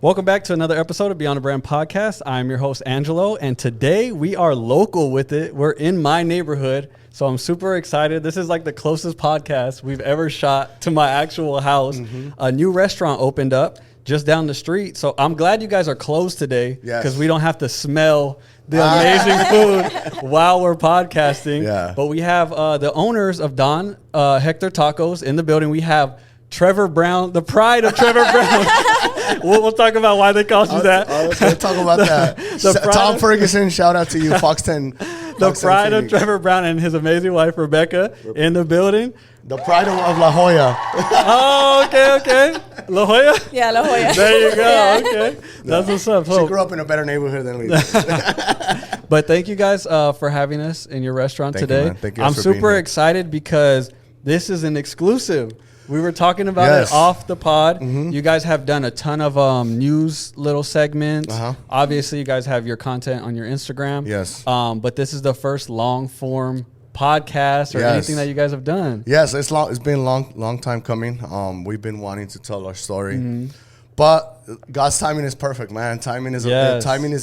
Welcome back to another episode of Beyond the Brand Podcast. I'm your host, Angelo, and today we are local with it. We're in my neighborhood, so I'm super excited. This is like the closest podcast we've ever shot to my actual house. A new restaurant opened up just down the street, so I'm glad you guys are closed today because we don't have to smell the amazing food while we're podcasting. Yeah. But we have the owners of Don Hector Tacos in the building. We have Trevor Brown, the pride of Trevor Brown. We'll talk about why they called you that. We'll talk about that. Tom Ferguson, shout out to you, Fox 10. The pride of Trevor Brown and his amazing wife, Rebecca, in the building. The pride of La Jolla. Oh, okay. La Jolla? Yeah, La Jolla. There you go. Yeah. Okay. That's what's up. She grew up in a better neighborhood than we did. But thank you guys for having us in your restaurant Thank you, today. man. Thank you I'm for being super here. excited because this is an exclusive. We were talking about it off the pod. You guys have done a ton of news little segments. Obviously, you guys have your content on your Instagram. Yes. But this is the first long form podcast or anything that you guys have done. Yes, it's been a long time coming. We've been wanting to tell our story. But God's timing is perfect, man. Timing is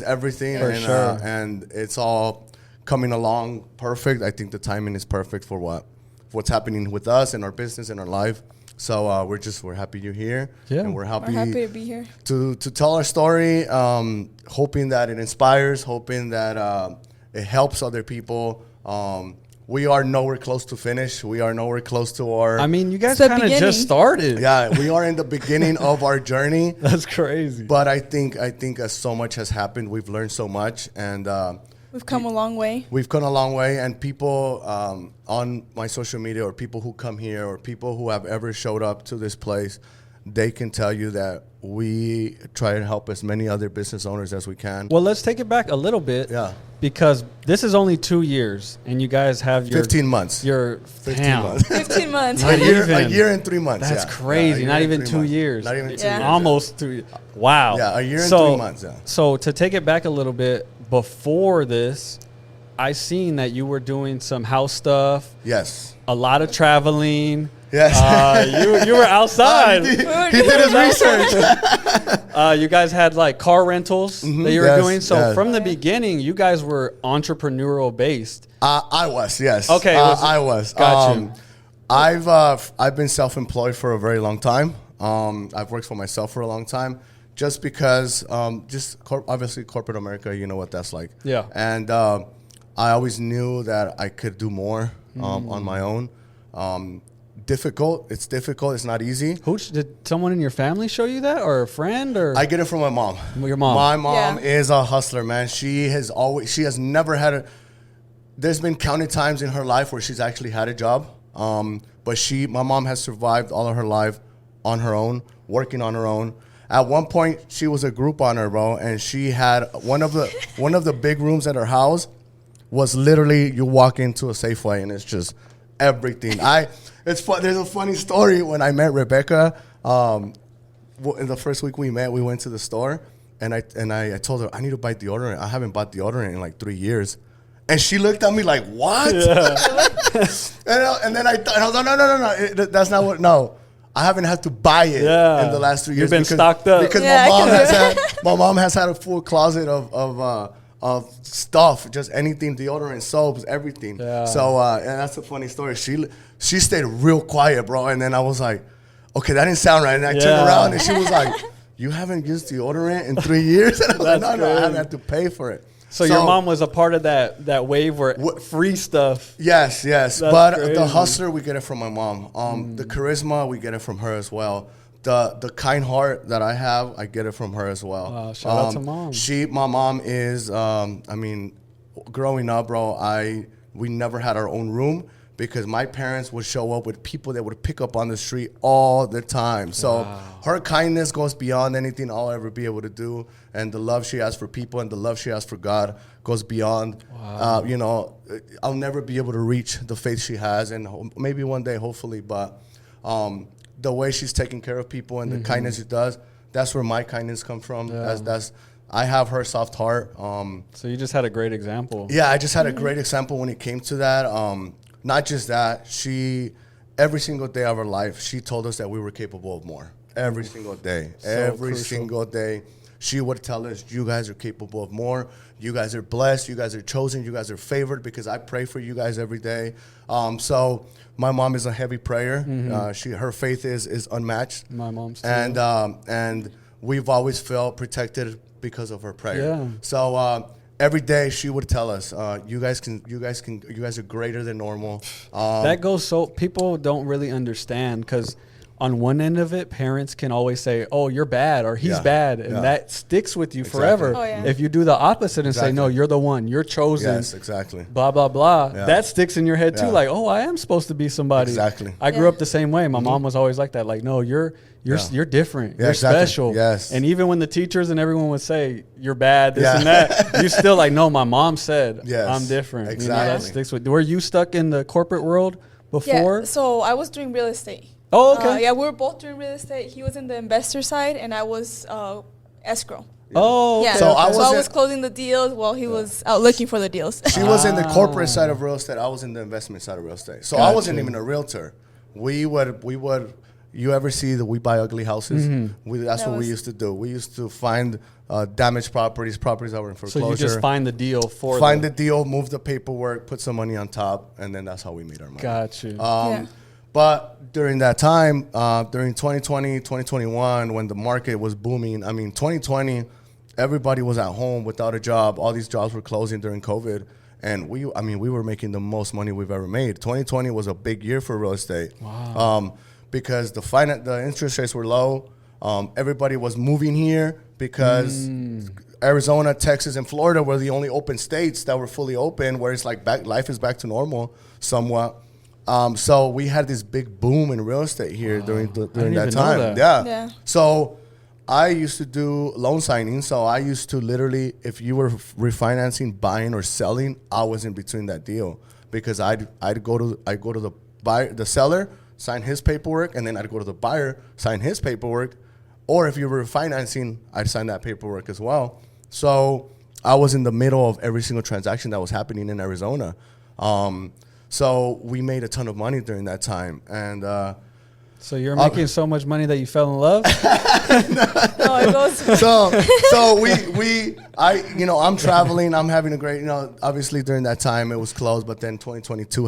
everything. For sure. And it's all coming along perfect. I think the timing is perfect for what's happening with us and our business and our life. So we're happy you're here. Yeah. And we're happy to be here. to tell our story, hoping that it inspires, hoping that it helps other people. We are nowhere close to finish. We are nowhere close to our... I mean, you guys the kind of just beginning. started. Yeah, we are in the beginning of our journey. That's crazy. But I think as so much has happened, we've learned so much, and We've come a long way. we've come a long way. And people on my social media, or people who come here, or people who have ever showed up to this place, they can tell you that we try to help as many other business owners as we can. Well, let's take it back a little bit. Yeah. Because this is only 2 years, and you guys have your 15 months. Your 15 damn. months. 15 months. Not even. A year and 3 months. That's yeah. crazy. Yeah, Not a year even and 2 3 months. years. Not even 2 Yeah. years. yeah. Almost 2 years. Wow. Yeah, a year and 3 months. Yeah. So to take it back a little bit, before this, I seen that you were doing some house stuff, Yes. a lot of traveling. Yes. You were outside. he did his research. You guys had like car rentals that you were Yes, doing. So yes. from the beginning, you guys were entrepreneurial based. I was, yes. Okay, I was. Got you. I've been self-employed for a very long time. I've worked for myself for a long time, just because obviously corporate America, you know what that's like. Yeah. And I always knew that I could do more on my own. It's difficult. It's not easy. Did someone in your family show you that, or a friend, or I get it from my mom. Your mom? My mom Yeah. is a hustler, man. She has never had there's been counted times in her life where she's actually had a job. But my mom has survived all of her life on her own, working on her own. At one point, she was a Groupon, bro, and she had one of the big rooms at her house was literally, you walk into a Safeway and it's just everything. There's a funny story. When I met Rebecca, in the first week we met, we went to the store, and I told her, I need to buy deodorant. I haven't bought deodorant in like 3 years. And she looked at me like, what? Yeah. and then I was like, no, that's not what, no. I haven't had to buy it in the last 3 years. You've been stocked up. Because my mom has had a full closet of stuff, just anything, deodorant, soaps, everything. Yeah. So, and that's a funny story. She stayed real quiet, bro. And then I was like, okay, that didn't sound right. And I turned around and she was like, you haven't used deodorant in 3 years? And I was like, no, I haven't had to pay for it. So your mom was a part of that wave where free stuff. Yes. That's But crazy. the hustler, we get it from my mom. The charisma, we get it from her as well. The kind heart that I have, I get it from her as well. Wow, shout out to mom. My mom is, growing up, bro, we never had our own room, because my parents would show up with people that would pick up on the street all the time. So her kindness goes beyond anything I'll ever be able to do. And the love she has for people and the love she has for God goes beyond. I'll never be able to reach the faith she has, and maybe one day, hopefully. But the way she's taking care of people and the kindness she does, that's where my kindness comes from. Yeah. I have her soft heart. So you just had a great example. Yeah, I just had a great example when it came to that. Not just that, every single day of her life, she told us that we were capable of more. every single day. So Every crucial. single day. She would tell us, you guys are capable of more. You guys are blessed. You guys are chosen. You guys are favored because I pray for you guys every day. So my mom is a heavy prayer. Her faith is unmatched. My mom's too. And we've always felt protected because of her prayer. Yeah. So every day she would tell us, you guys are greater than normal. That goes so people don't really understand because on one end of it, parents can always say, "Oh, you're bad," or "He's Yeah. bad," and Yeah. that sticks with you Exactly. forever. Oh, yeah. If you do the opposite and say, "No, Exactly. you're the one, you're chosen," Yes, exactly. blah blah blah, Yeah. that sticks in your head too. Yeah. Like, "Oh, I am supposed to be somebody." Exactly. I grew Yeah. up the same way. My mom was always like that. Like, "No, you're Yeah. different. Yeah, You're exactly. special." Yes. And even when the teachers and everyone would say, "You're bad," this Yeah. and that, you still like, "No, my mom said Yes, I'm different." You know, that exactly. sticks with. Were you stuck in the corporate world before? Yeah, so I was doing real estate. Oh, okay. Yeah, we were both doing real estate. He was in the investor side, and I was escrow. Oh, Yeah, okay. So so I I wasn't- was closing the deals while he was out looking for the deals. She was in the corporate side of real estate. I was in the investment side of real estate. So I wasn't Gotcha. even a realtor. We would. You ever see that we buy ugly houses? That's That what we was- used to do. We used to find damaged properties that were in So foreclosure. you just find the deal for find them. the deal, move the paperwork, put some money on top, and then that's how we made our money. Got you. Yeah. But during that time, during 2020, 2021, when the market was booming, 2020, everybody was at home without a job. All these jobs were closing during COVID. And we were making the most money we've ever made. 2020 was a big year for real estate. Wow. Because the interest rates were low. Everybody was moving here because Arizona, Texas, and Florida were the only open states that were fully open, where it's like life is back to normal somewhat. So we had this big boom in real estate here during didn't that even know time. that. Yeah. So I used to do loan signings. So I used to literally, if you were refinancing, buying or selling, I was in between that deal because I'd go to the buyer, the seller, sign his paperwork, and then I'd go to the buyer, sign his paperwork. Or if you were refinancing, I'd sign that paperwork as well. So I was in the middle of every single transaction that was happening in Arizona. So we made a ton of money during that time. And So you're making so much money that you fell in love? No, it goes. I'm traveling, I'm having a great, obviously during that time it was closed, but then 2022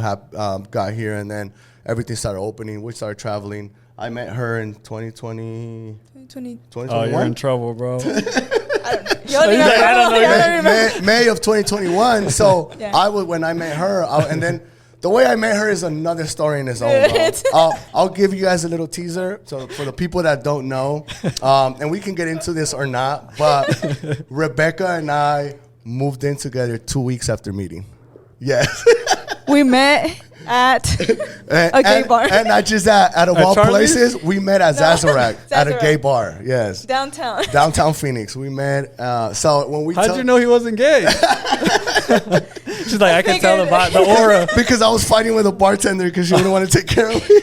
got here and then everything started opening. We started traveling. I met her in 2020, 20. 2021. Oh, you're in trouble, bro. You don't I don't know. remember. May of 2021. So Yeah. when I met her, and then the way I met her is another story in its own, bro. I'll give you guys a little teaser. So for the people that don't know, and we can get into this or not, but Rebecca and I moved in together 2 weeks after meeting. Yes. We met at a gay bar And not just that, out of all Charlie's? places, we met at Zazarak at a Zazarak. gay bar. Yes. downtown. Downtown Phoenix. We met. So when we How'd you know he wasn't gay? She's like, I can tell figured. the aura. Because I was fighting with a bartender because she wouldn't want to take care of me.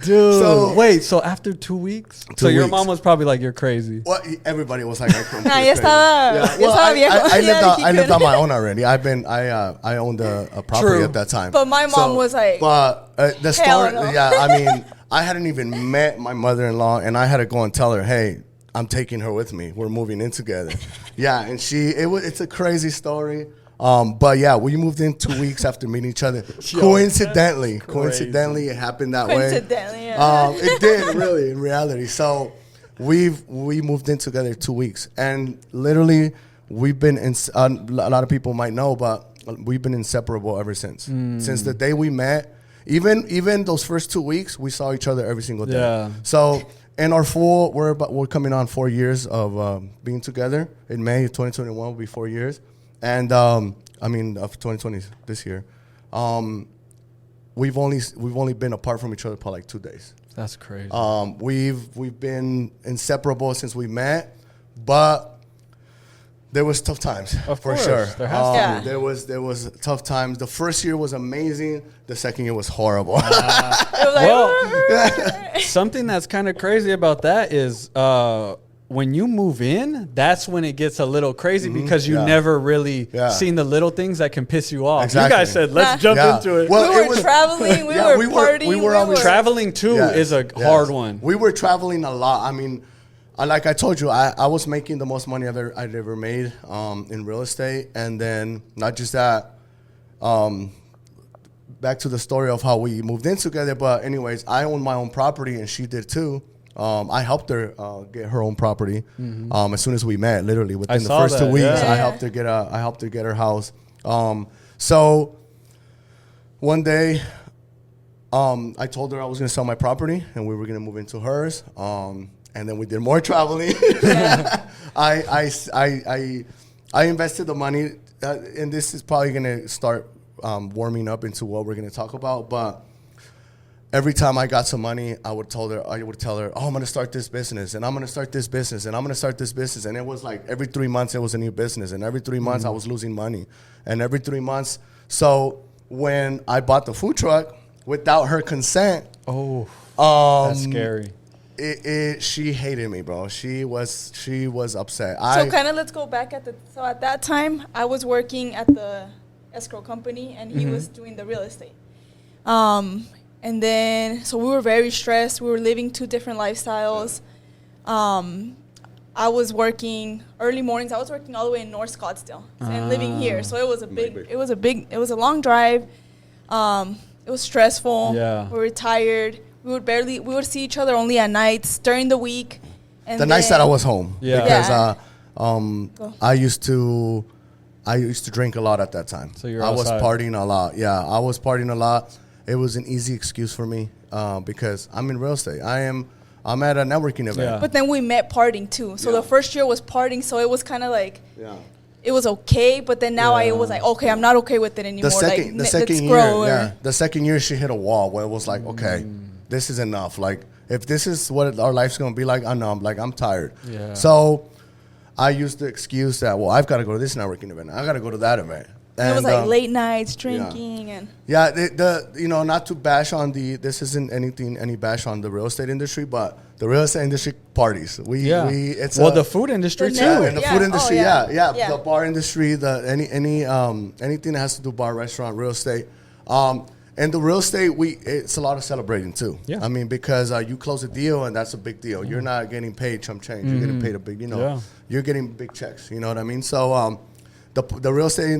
Dude. So- Wait, so after 2 weeks? So your weeks. mom was probably like, you're crazy. Well, everybody was like, I couldn't. Nah, be ya crazy. estaba- ya Well, estaba viejo. I lived, Yeah, on, he I lived couldn't. on my own already. I owned a property True. at that time. But my mom was like, But the hell story, no. yeah, I hadn't even met my mother-in-law, and I had to go and tell her, hey, I'm taking her with me. We're moving in together. Yeah, and it's a crazy story. But yeah, we moved in 2 weeks after meeting each other. Coincidentally, it happened that way. Coincidentally, yeah. It did really in reality. So we moved in together 2 weeks, and literally we've been in. A lot of people might know, but we've been inseparable ever since. Since the day we met, even those first 2 weeks, we saw each other every single day. Yeah. So in our we're coming on 4 years of being together. In May of 2021 will be 4 years. And of 2020 this year, we've only been apart from each other for like 2 days. That's crazy. We've been inseparable since we met, but there was tough times Of for course, sure. there has to be. There was tough times. The first year was amazing. The second year was horrible. It was like, Well, something that's kind of crazy about that is when you move in, that's when it gets a little crazy because you Yeah. never really Yeah. seen the little things that can piss you off. Exactly. You guys said, let's jump Yeah. into it. Well, we it were was- traveling, we Yeah, were partying. we were always Traveling too Yes, is a yes. hard one. We were traveling a lot. I mean, like I told you, I was making the most money I'd ever made in real estate. And then not just that, back to the story of how we moved in together. But anyways, I owned my own property and she did too. I helped her get her own property as soon as we met. Literally within the saw first 2 that, weeks, yeah. I helped her get her house. So one day, I told her I was going to sell my property and we were going to move into hers. And then we did more traveling. I invested the money, and this is probably going to start warming up into what we're going to talk about. But every time I got some money, I would tell her, oh, I'm going to start this business, and I'm going to start this business, and I'm going to start this business. And it was like every 3 months, it was a new business. And every 3 months, I was losing money. And every 3 months. So when I bought the food truck, without her consent, Oh, that's scary. she hated me, bro. She was upset. So kind of let's go back at that time, I was working at the escrow company and he was doing the real estate. And then, so we were very stressed. We were living 2 different lifestyles. I was working early mornings. I was working all the way in North Scottsdale and living here. So it was a long drive. It was stressful. Yeah. We were tired. We would see each other only at nights during the week. And the nights that I was home. Yeah. Because I used to drink a lot at that time. So you're I was outside. partying a lot. Yeah, I was partying a lot. It was an easy excuse for me because I'm in real estate. I'm at a networking event. Yeah. But then we met partying too. So Yeah. the first year was partying. So it was kind of like, Yeah. it was okay. But then now I Yeah. was like, okay, I'm not okay with it anymore. The second let's year, grow. yeah. The second year, she hit a wall where it was like, okay, this is enough. Like, if this is what our life's gonna be like, I'm tired. Yeah. So I used the excuse that, well, I've got to go to this networking event. I got to go to that event. And it was like late nights drinking and Yeah, not to bash on this isn't any bash on the real estate industry, but the real estate industry parties. The food industry The too. Yeah, and the Yeah. food Oh, industry, yeah. yeah, Yeah. the bar industry, anything that has to do bar, restaurant, real estate, and the real estate, it's a lot of celebrating too. Yeah. I mean, because you close a deal and that's a big deal. You're not getting paid chump change. You're getting paid a big, Yeah. you're getting big checks. You know what I mean? So the real estate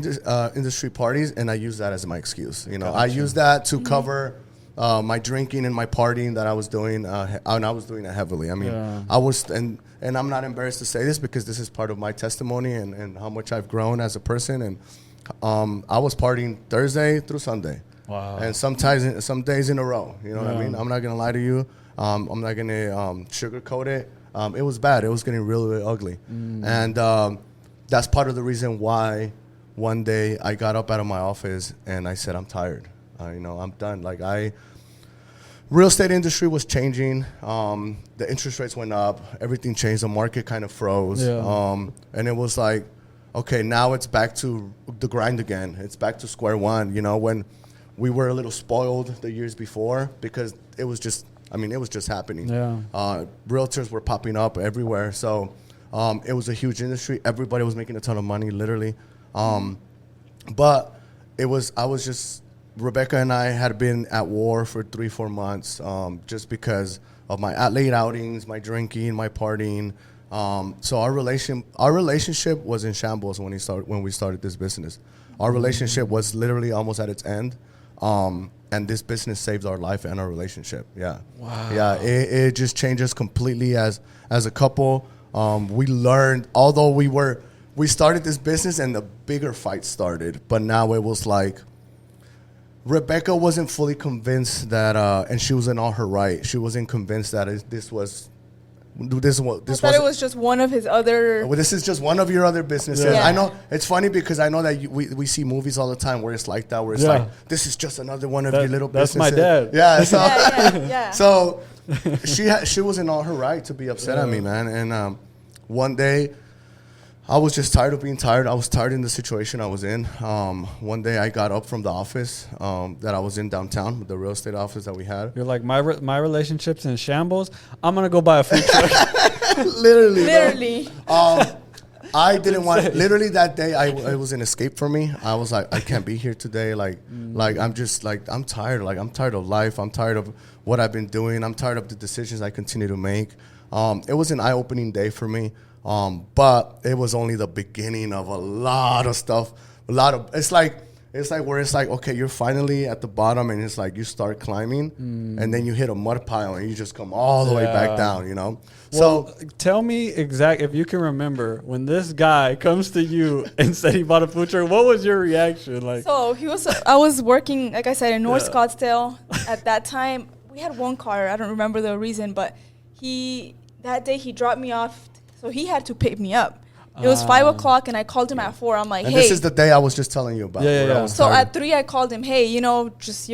industry parties, and I use that as my excuse. I use that to cover my drinking and my partying that I was doing, and I was doing it heavily. I mean, Yeah. I was, and I'm not embarrassed to say this because this is part of my testimony and how much I've grown as a person. And I was partying Thursday through Sunday. Wow. And some days in a row. You know what I Yeah. mean? I'm not gonna lie to you. I'm not gonna sugarcoat it. It was bad. It was getting really, really ugly. And that's part of the reason why one day I got up out of my office and I said, I'm tired. I'm done. Real estate industry was changing. The interest rates went up. Everything changed. The market kind of froze. Yeah. And it was like, okay, now it's back to the grind again. It's back to square one. When we were a little spoiled the years before because it was just happening. Yeah. Realtors were popping up everywhere. So it was a huge industry. Everybody was making a ton of money, literally. But Rebecca and I had been at war for 3-4 months just because of my late outings, my drinking, my partying. So our relationship was in shambles when we started this business. Our relationship was literally almost at its end. And this business saved our life and our relationship. Yeah. Wow. Yeah. It just changed us completely as a couple. We learned, although we started this business and the bigger fight started, but now it was like, Rebecca wasn't fully convinced that, and she was in all her right. She wasn't convinced that this was it was just one of his other. Well, this is just one of your other businesses. Yeah. I know it's funny because I know that we see movies all the time where it's like that, where it's Yeah. like this is just another one of your little that's businesses. my dad. Yeah. So, Yeah. so she was in all her right to be upset at me, man. And one day, I was just tired of being tired. I was tired in the situation I was in. One day I got up from the office that I was in downtown, the real estate office that we had. You're like, my relationship's in shambles. I'm going to go buy a food truck. Literally. I didn't want. Literally that day, it was an escape for me. I was like, I can't be here today. Like I'm just like I'm tired. Like I'm tired of life. I'm tired of what I've been doing. I'm tired of the decisions I continue to make. It was an eye-opening day for me. But it was only the beginning of a lot of stuff. It's like where it's like, okay, you're finally at the bottom, and it's like you start climbing, and then you hit a mud pile, and you just come all the way back down, you know? Well, So tell me if you can remember when this guy comes to you and said he bought a food truck, what was your reaction? Like, So I was working, like I said, in North Yeah. Scottsdale. At that time, we had one car. I don't remember the reason, but that day he dropped me off. So he had to pick me up. It was 5 o'clock, and I called him at 4. I'm like, and hey. this is the day I was just telling you about. Yeah, where I yeah. was So tired. at 3, I called him, hey, you're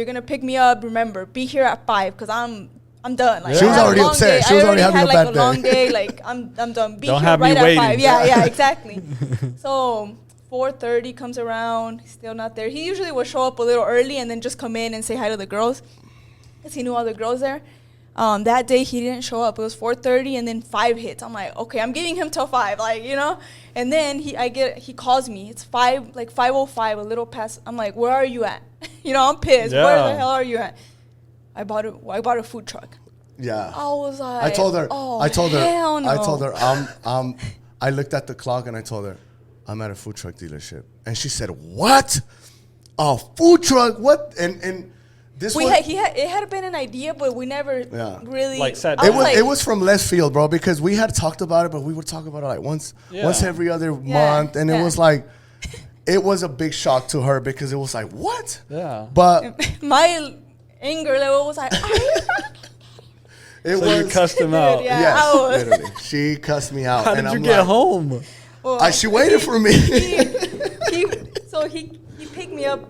going to pick me up. Remember, be here at 5 because I'm done. Like, She was I had a already long upset. day. She was I already having had a like bad a long day. day. Like, I'm done. Be Don't here have me right at waiting. 5. Yeah, exactly. So 4:30 comes around. He's still not there. He usually would show up a little early and then just come in and say hi to the girls because he knew all the girls there. That day he didn't show up. It was 4:30 and then 5 hits. I'm like, okay, I'm giving him till 5, like, And then he calls me. It's 5:05, a little past. I'm like, where are you at? I'm pissed. Yeah. Where the hell are you at? I bought a food truck. Yeah. I was like, I told her. oh, I told her. hell no. I told her. I looked at the clock and I told her, I'm at a food truck dealership, and she said, "What? A food truck? What?" And this It had been an idea, but we never really Like, sat I down. It was from left field, bro, because we had talked about it, but we would talk about it like once every other month, and it was like, it was a big shock to her because it was like, what? Yeah. But my anger level was like, it So was. you cussed him out. Yeah. Yes, I was- literally. She cussed me out. How and did you I'm get like, home? well, She waited for me. he picked me up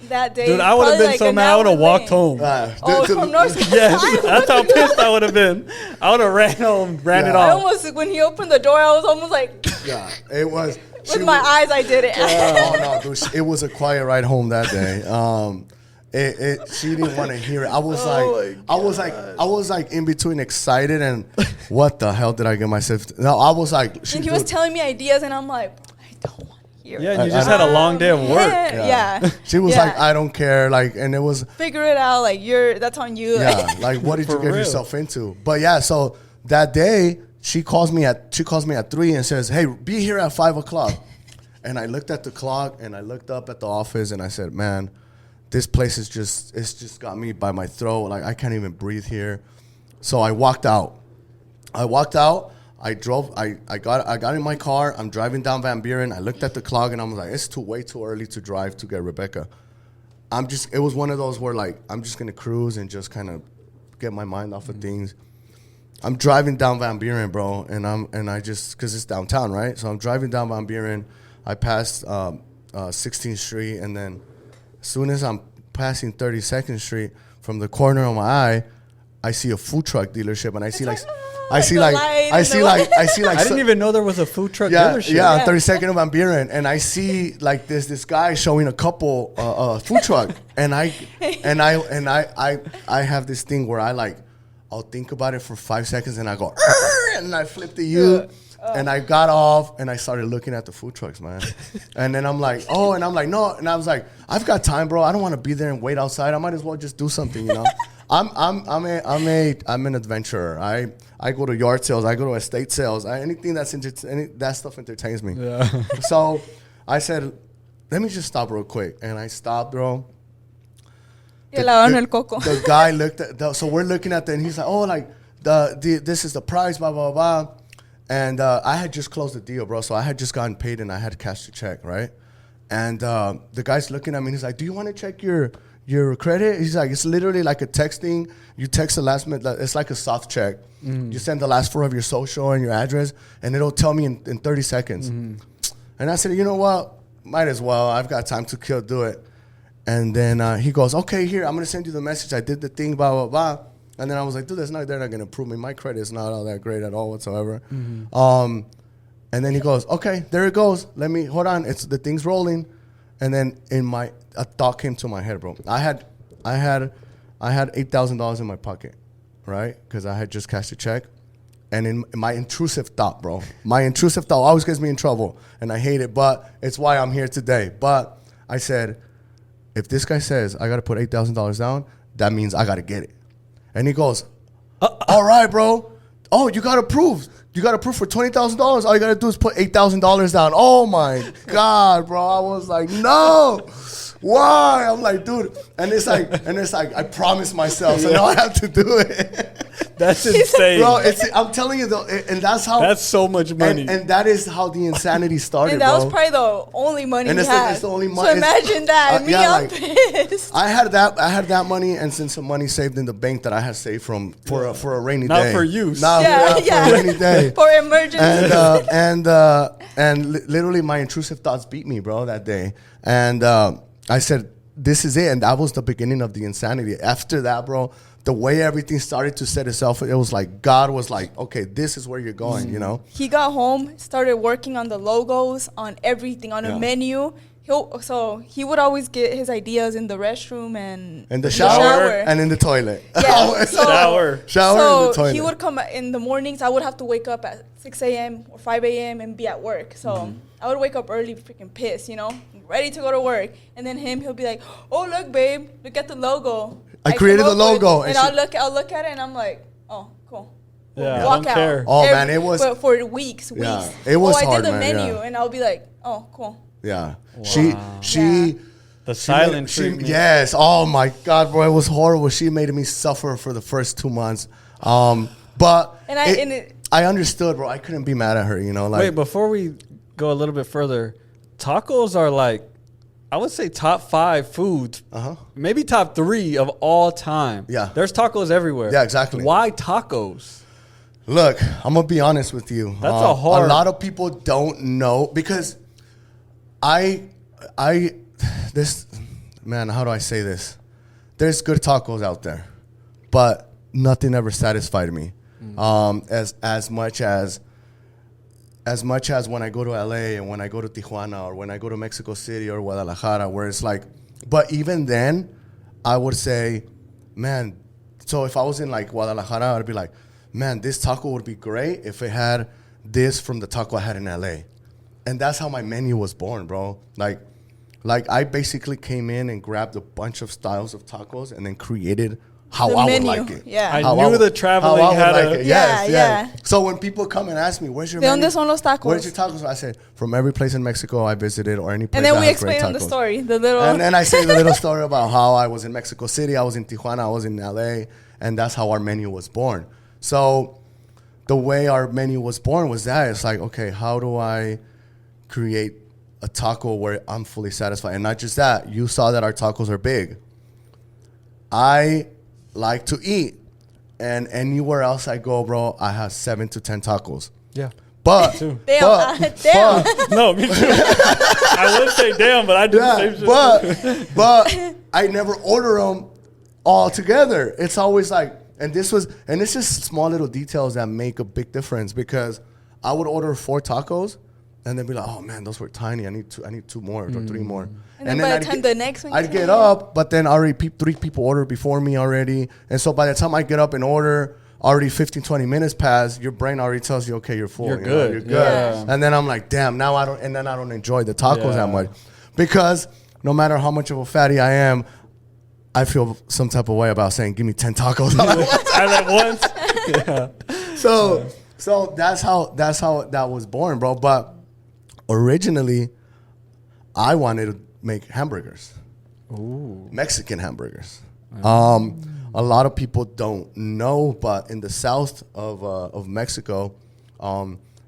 that day. Dude, I would have probably been like so an mad. I would have hour walked late. home. Oh, from North Yes, that's how pissed I would have been. I would have ran home, ran it I off. almost, when he opened the door, I was almost like, Yeah, it was. with my eyes, I did it. Oh no, dude! It was a quiet ride home that day. She didn't want to hear it. I was I was like in between excited and what the hell did I get myself? No, I was like, And he was telling me ideas, and I'm like, I don't want to hear Yeah, it. and you just had a long day of work. Yeah. She was Yeah. like, I don't care, like, and it was Figure it out. Like, that's on you. yeah, like what did you For get real. yourself into? But yeah, so that day she calls me at 3 and says, hey, be here at 5 o'clock. And I looked at the clock and I looked up at the office and I said, man, this place it's just got me by my throat. Like I can't even breathe here. So I walked out. I drove. I got in my car. I'm driving down Van Buren. I looked at the clock and I was like, it's way too early to drive to get Rebecca. It was one of those where like I'm just gonna cruise and just kind of get my mind off of things. I'm driving down Van Buren, bro, and I just because it's downtown, right? So I'm driving down Van Buren. I passed 16th Street, and then as soon as I'm passing 32nd Street, from the corner of my eye, I see a food truck dealership, and I see like I didn't even know there was a food truck yeah, dealership. yeah, on 32nd of Van Buren, and I see like this guy showing a couple food truck, and I have this thing where I'll think about it for 5 seconds, and I go, and I flip the U, and I got off, and I started looking at the food trucks, man, and then I'm like, oh, and I'm like, no, and I was like, I've got time, bro. I don't want to be there and wait outside. I might as well just do something, you know. I'm an adventurer. I go to yard sales. I go to estate sales. Anything that stuff entertains me. Yeah. So I said, let me just stop real quick, and I stopped, bro. The guy looked at so we're looking at that, and he's like, oh, like this is the price, blah blah blah. And I had just closed the deal, bro. So I had just gotten paid, and I had cashed the check, right? And the guy's looking at me, and he's like, do you want to check your credit? He's like, it's literally like a texting. You text the last minute. It's like a soft check. You send the last 4 of your social and your address, and it'll tell me in 30 seconds. And I said, you know what? Might as well. I've got time to kill. Do it. And then he goes, okay, here, I'm going to send you the message. I did the thing, blah, blah, blah. And then I was like, dude, they're not going to approve me. My credit is not all that great at all whatsoever. And then he goes, okay, there it goes. Let me, hold on. The thing's rolling. And then a thought came to my head, bro. I had $8,000 in my pocket, right? Because I had just cashed a check. And in my intrusive thought, bro, my intrusive thought always gets me in trouble, and I hate it, but it's why I'm here today. But I said, if this guy says I got to put $8,000 down, that means I got to get it. And he goes, all right, bro. Oh, you got approved. You got approved for $20,000. All you got to do is put $8,000 down. Oh, my God, bro. I was like, no. Why? I'm like, dude. And it's like, I promised myself, so now I have to do it. That's insane. Bro, I'm telling you, though, and that's how. That's so much money. And that is how the insanity started, And that bro. was probably the only money And he it's had. the only So money. imagine that. Me, yeah, I'm like, pissed. I had that money, and some money saved in the bank that I had saved for a rainy Not day. for use. Not for a rainy day. For emergency. And literally my intrusive thoughts beat me, bro, that day. And I said, this is it. And that was the beginning of the insanity. After that, bro, the way everything started to set itself, it was like God was like, okay, this is where you're going, you know? He got home, started working on the logos, on everything, on a menu. So he would always get his ideas in the restroom and In the shower, and in the toilet. Yeah, Shower in the So toilet. he would come in the mornings. I would have to wake up at 6 a.m. or 5 a.m. and be at work. So I would wake up early, freaking pissed, you know, ready to go to work. And then he'll be like, "Oh, look, babe, look at the logo. I created came the up with-" logo. And I'll look at it, and I'm like, "Oh, cool." Yeah, I Walk don't out. care. Oh, man, it was- But for weeks. Yeah, it was I hard, did the man, menu, yeah. and I'll be like, "Oh, cool." Yeah. Wow. She The silent she, treatment. yes. Oh my God, bro, it was horrible. She made me suffer for the first 2 months. But I understood, bro. I couldn't be mad at her, you know. Like, Wait, before we go a little bit further, tacos are like, I would say top 5 foods, maybe top 3 of all time. Yeah. There's tacos everywhere. Yeah, exactly. Why tacos? look, I'm gonna be honest with you. That's a hard. A lot of people don't know because this, man, how do I say this? There's good tacos out there, but nothing ever satisfied me. As much as when I go to LA and when I go to Tijuana or when I go to Mexico City or Guadalajara, where it's like, but even then, I would say, man, so if I was in like Guadalajara, I'd be like, man, this taco would be great if it had this from the taco I had in LA. And that's how my menu was born, bro. Like I basically came in and grabbed a bunch of styles of tacos and then created how The I menu, would like it. yeah. I How knew the traveling how I would had like a- it. Yeah, Yes, yeah. So when people come and ask me, where's your ¿De menu? dónde son los tacos? Where's your tacos? I said, from every place in Mexico I visited or any place And then that we has great explain on the tacos. story, the little. And then I say the little story about how I was in Mexico City, I was in Tijuana, I was in LA, and that's how our menu was born. So the way our menu was born was that it's like, okay, how do I create a taco where I'm fully satisfied? And not just that, you saw that our tacos are big. I like to eat, and anywhere else I go, bro, I have 7 to 10 tacos. Yeah. But, Too. Damn, but, damn. but No, me too. I would say damn, but I do the same shit. but I never order them all together. It's always like, and it's just small little details that make a big difference, because I would order 4 tacos and then be like, oh man, those were tiny. I need 2 more or 3 more. And then by the time the next one I'd comes, get up, but then already 3 people ordered before me already. And so by the time I get up and order, already 15, 20 minutes pass, your brain already tells you, okay, you're full. You're you good. Know, you're good. Yeah. And then I'm like, damn, now I don't enjoy the tacos that Yeah. much. Because no matter how much of a fatty I am, I feel some type of way about saying, give me 10 tacos. At once. Yeah. So that's how that was born, bro. But originally, I wanted to make hamburgers. Ooh. Mexican hamburgers. A lot of people don't know, but in the south of Mexico,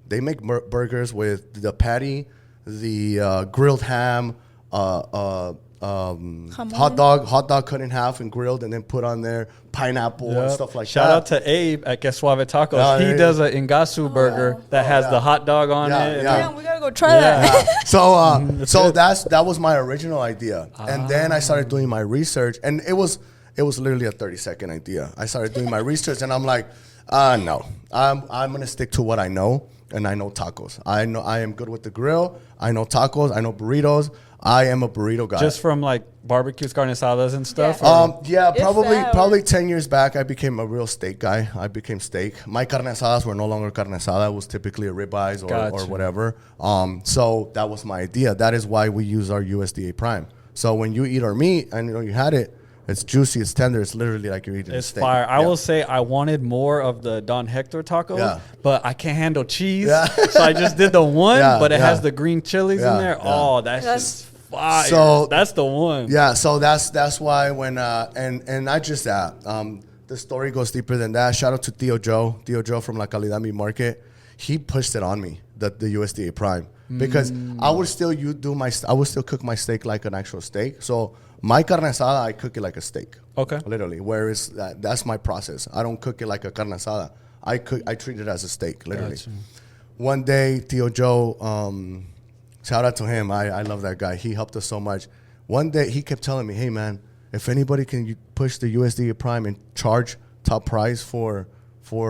they make burgers with the patty, the grilled ham, hot dog cut in half and grilled, and then put on there pineapple and Yep. stuff like Shout that. out to Abe at Que Suave Tacos. Oh, He yeah. does an Ingasu burger that has the hot dog on Yeah, it. yeah. Damn, we gotta go try that. So that was my original idea, and then I started doing my research, and it was literally a 30-second idea. I started doing my research, and I'm like, no, I'm gonna stick to what I know. and I know tacos. I am good with the grill. I know tacos. I know burritos. I am a burrito guy. Just from like barbecues, carne asadas and stuff? Yeah. or- Yeah, If probably that, or- probably 10 years back, I became a real steak guy. I became steak. My carne asadas were no longer carne asada. It was typically a ribeyes or Gotcha. whatever. So that was my idea. That is why we use our USDA Prime. So when you eat our meat, and you had it, it's juicy, it's tender. It's literally like you're eating a It's steak. fire. I Yeah. will say I wanted more of the Don Hector tacos, Yeah. but I can't handle cheese. Yeah. So I just did the one, Yeah, but it yeah. has the green chilies Yeah, in there. yeah. Oh, that's That's- just fire. So- that's the one. Yeah, so that's why when and not just that. The story goes deeper than that. Shout out to Theo Joe from La Calidad Meat Market. He pushed it on me, the USDA Prime, because I would still I would still cook my steak like an actual steak. So my carne asada, I cook it like a steak. Okay. Literally, whereas that's my process. I don't cook it like a carne asada. I treat it as a steak, literally. Gotcha. One day, Theo Joe, shout out to him. I love that guy. He helped us so much. One day, he kept telling me, hey, man, if anybody can push the USDA Prime and charge top price for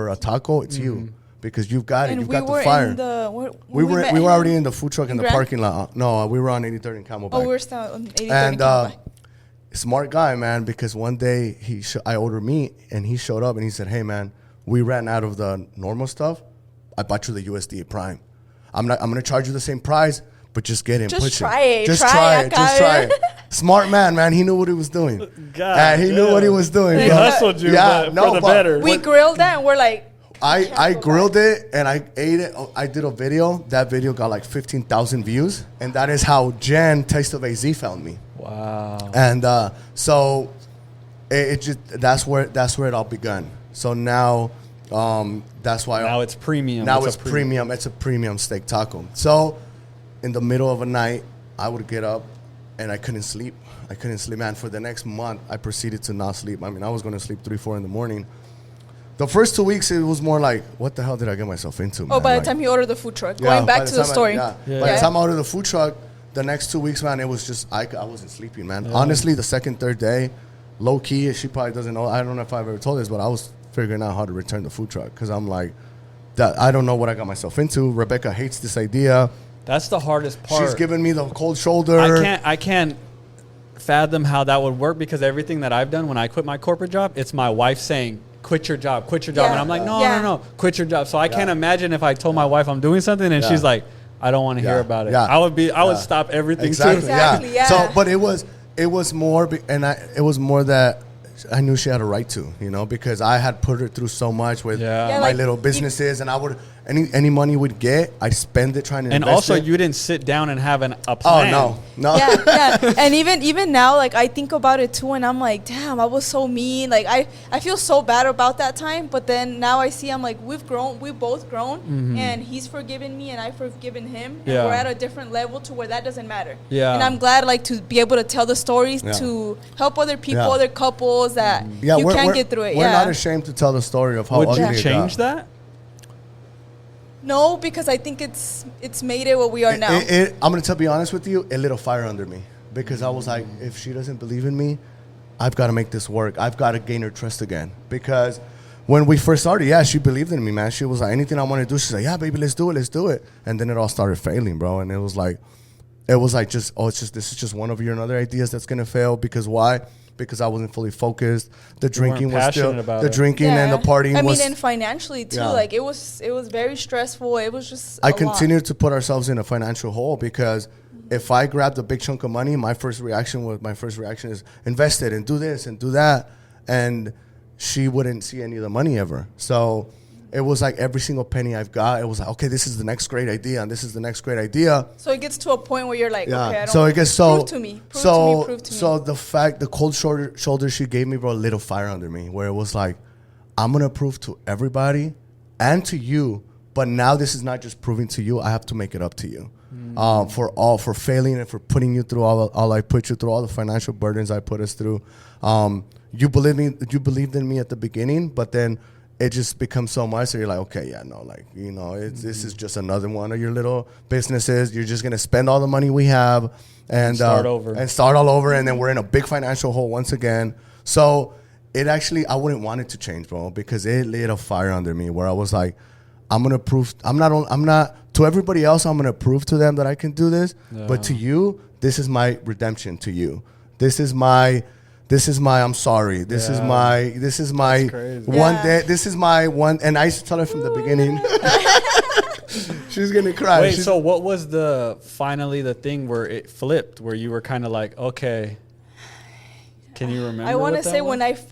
a taco, it's you. Because you've got it. And You've we got were the fire. in the. we were met we were him. already in the food truck in the Grand? parking lot. No, we were on 83rd and Camelback. Oh, we were still on 83rd And Camelback. smart guy, man, because one day I ordered meat and he showed up and he said, hey, man, we ran out of the normal stuff. I bought you the USDA Prime. I'm going to charge you the same price, but just get it and Just push try it. it. Just Try try it, it. Just Kyle. try it. Smart man. He knew what he was doing. God He knew what he damn. was doing. He bro. hustled you Yeah, but no, for the but- better. We grilled that and we're like, I grilled it and I ate it. I did a video. That video got like 15,000 views. And that is how Jen, Taste of AZ, found me. Wow. And so it just that's where it all begun. So now that's why Now it's premium. now It's it's a premium. It's a premium steak taco. So in the middle of a night, I would get up and I couldn't sleep. Man. For the next month, I proceeded to not sleep. I mean, I was going to sleep 3-4 in the morning. The first 2 weeks, it was more like, what the hell did I get myself into? oh, man? by the Like, time he ordered the food truck. yeah, Going by back to the time story. By Yeah. the time I ordered the food truck, the next 2 weeks, man, it was just, I wasn't sleeping, man. Honestly, the second, third day, low key, she probably doesn't know. I don't know if I've ever told this, but I was figuring out how to return the food truck because I'm like, that I don't know what I got myself into. Rebecca hates this idea. That's the hardest part. She's giving me the cold shoulder. I can't fathom how that would work because everything that I've done when I quit my corporate job, it's my wife saying, quit your job. Yeah. And I'm like, no, Yeah. no, quit your job. So I can't imagine if I told my wife I'm doing something and Yeah. she's like, I don't want to hear Yeah. about it. Yeah. I would Yeah. stop everything Exactly. too. Exactly, yeah. So, but it was more, it was more that I knew she had a right to, because I had put her through so much with Yeah. Yeah, my like, little businesses, and I would any money we'd get, I spend it trying to And invest also, it. you didn't sit down and have a Oh plan. no. yeah. And even now, like I think about it too, and I'm like, damn, I was so mean. Like I feel so bad about that time. But then now I see, I'm like, we've both grown, and he's forgiven me, and I've forgiven him, and Yeah. we're at a different level to where that doesn't matter. Yeah. And I'm glad, like, to be able to tell the stories Yeah. to help other people, Yeah. other couples that Yeah, you we're, can we're- get through it. We're Yeah. not ashamed to tell the story of how Would ugly you it change got. that? No, because I think it's made it what we are now. I'm gonna be honest with you. It lit a fire under me because I was like, if she doesn't believe in me, I've got to make this work. I've got to gain her trust again. Because when we first started, yeah, she believed in me, man. She was like, anything I want to do, she's like, yeah, baby, let's do it. And then it all started failing, bro. And it was like this is just one of your other ideas that's gonna fail. Because why? Because I wasn't fully focused. The drinking was still passionate about the it. drinking and the partying I was. mean, and financially too. Yeah. Like it was very stressful. It was just. I a lot. continued to put ourselves in a financial hole because if I grabbed a big chunk of money, my first reaction is invest it and do this and do that, and she wouldn't see any of the money ever. So it was like every single penny I've got, it was like, okay, this is the next great idea, and this is the next great idea. So it gets to a point where you're like, Yeah. okay, I don't. So it gets so. Prove to me. Prove to me. So the cold shoulder she gave me, bro, lit a fire under me, where it was like, I'm gonna prove to everybody and to you, but now this is not just proving to you. I have to make it up to you, for failing and for putting you through all I put you through, all the financial burdens I put us through. You believed in me at the beginning, but then it just becomes so much that you're like, okay, yeah, no, like, this is just another one of your little businesses. You're just going to spend all the money we have and start over. and start all over. And then we're in a big financial hole once again. So it actually, I wouldn't want it to change, bro, because it lit a fire under me where I was like, I'm gonna prove. I'm not to everybody else. I'm gonna prove to them that I can do this. Yeah. But to you, this is my redemption. To you, this is my. I'm sorry. This is my That's crazy. one Yeah. day. This is my one. And I used to tell her from the beginning. She's gonna cry. Wait, so what was finally the thing where it flipped, where you were kind of like, okay, can you remember? I want to what that say was?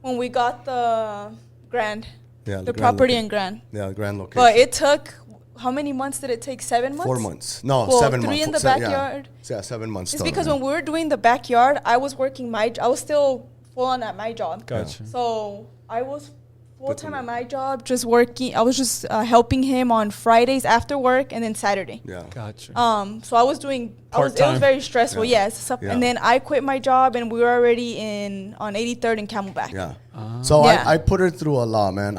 when we got the Grand, Yeah, the Grand property location. in Grand. Yeah, the grand location. But it took, how many months did it take? 7 months? 4 months. No, Well, 7 3 months. in the Yeah. backyard. Yeah, 7 months. It's total, because yeah. when we were doing the backyard, I was working I was still full on at my job. Gotcha. So I was full time at my job, just working. I was just helping him on Fridays after work and then Saturday. Yeah. Gotcha. So I was doing. It Part-time. was very stressful. Yeah. Yes. So, Yeah. And then I quit my job, and we were already on 83rd and Camelback. Yeah. Ah. So Yeah. I put her through a lot, man.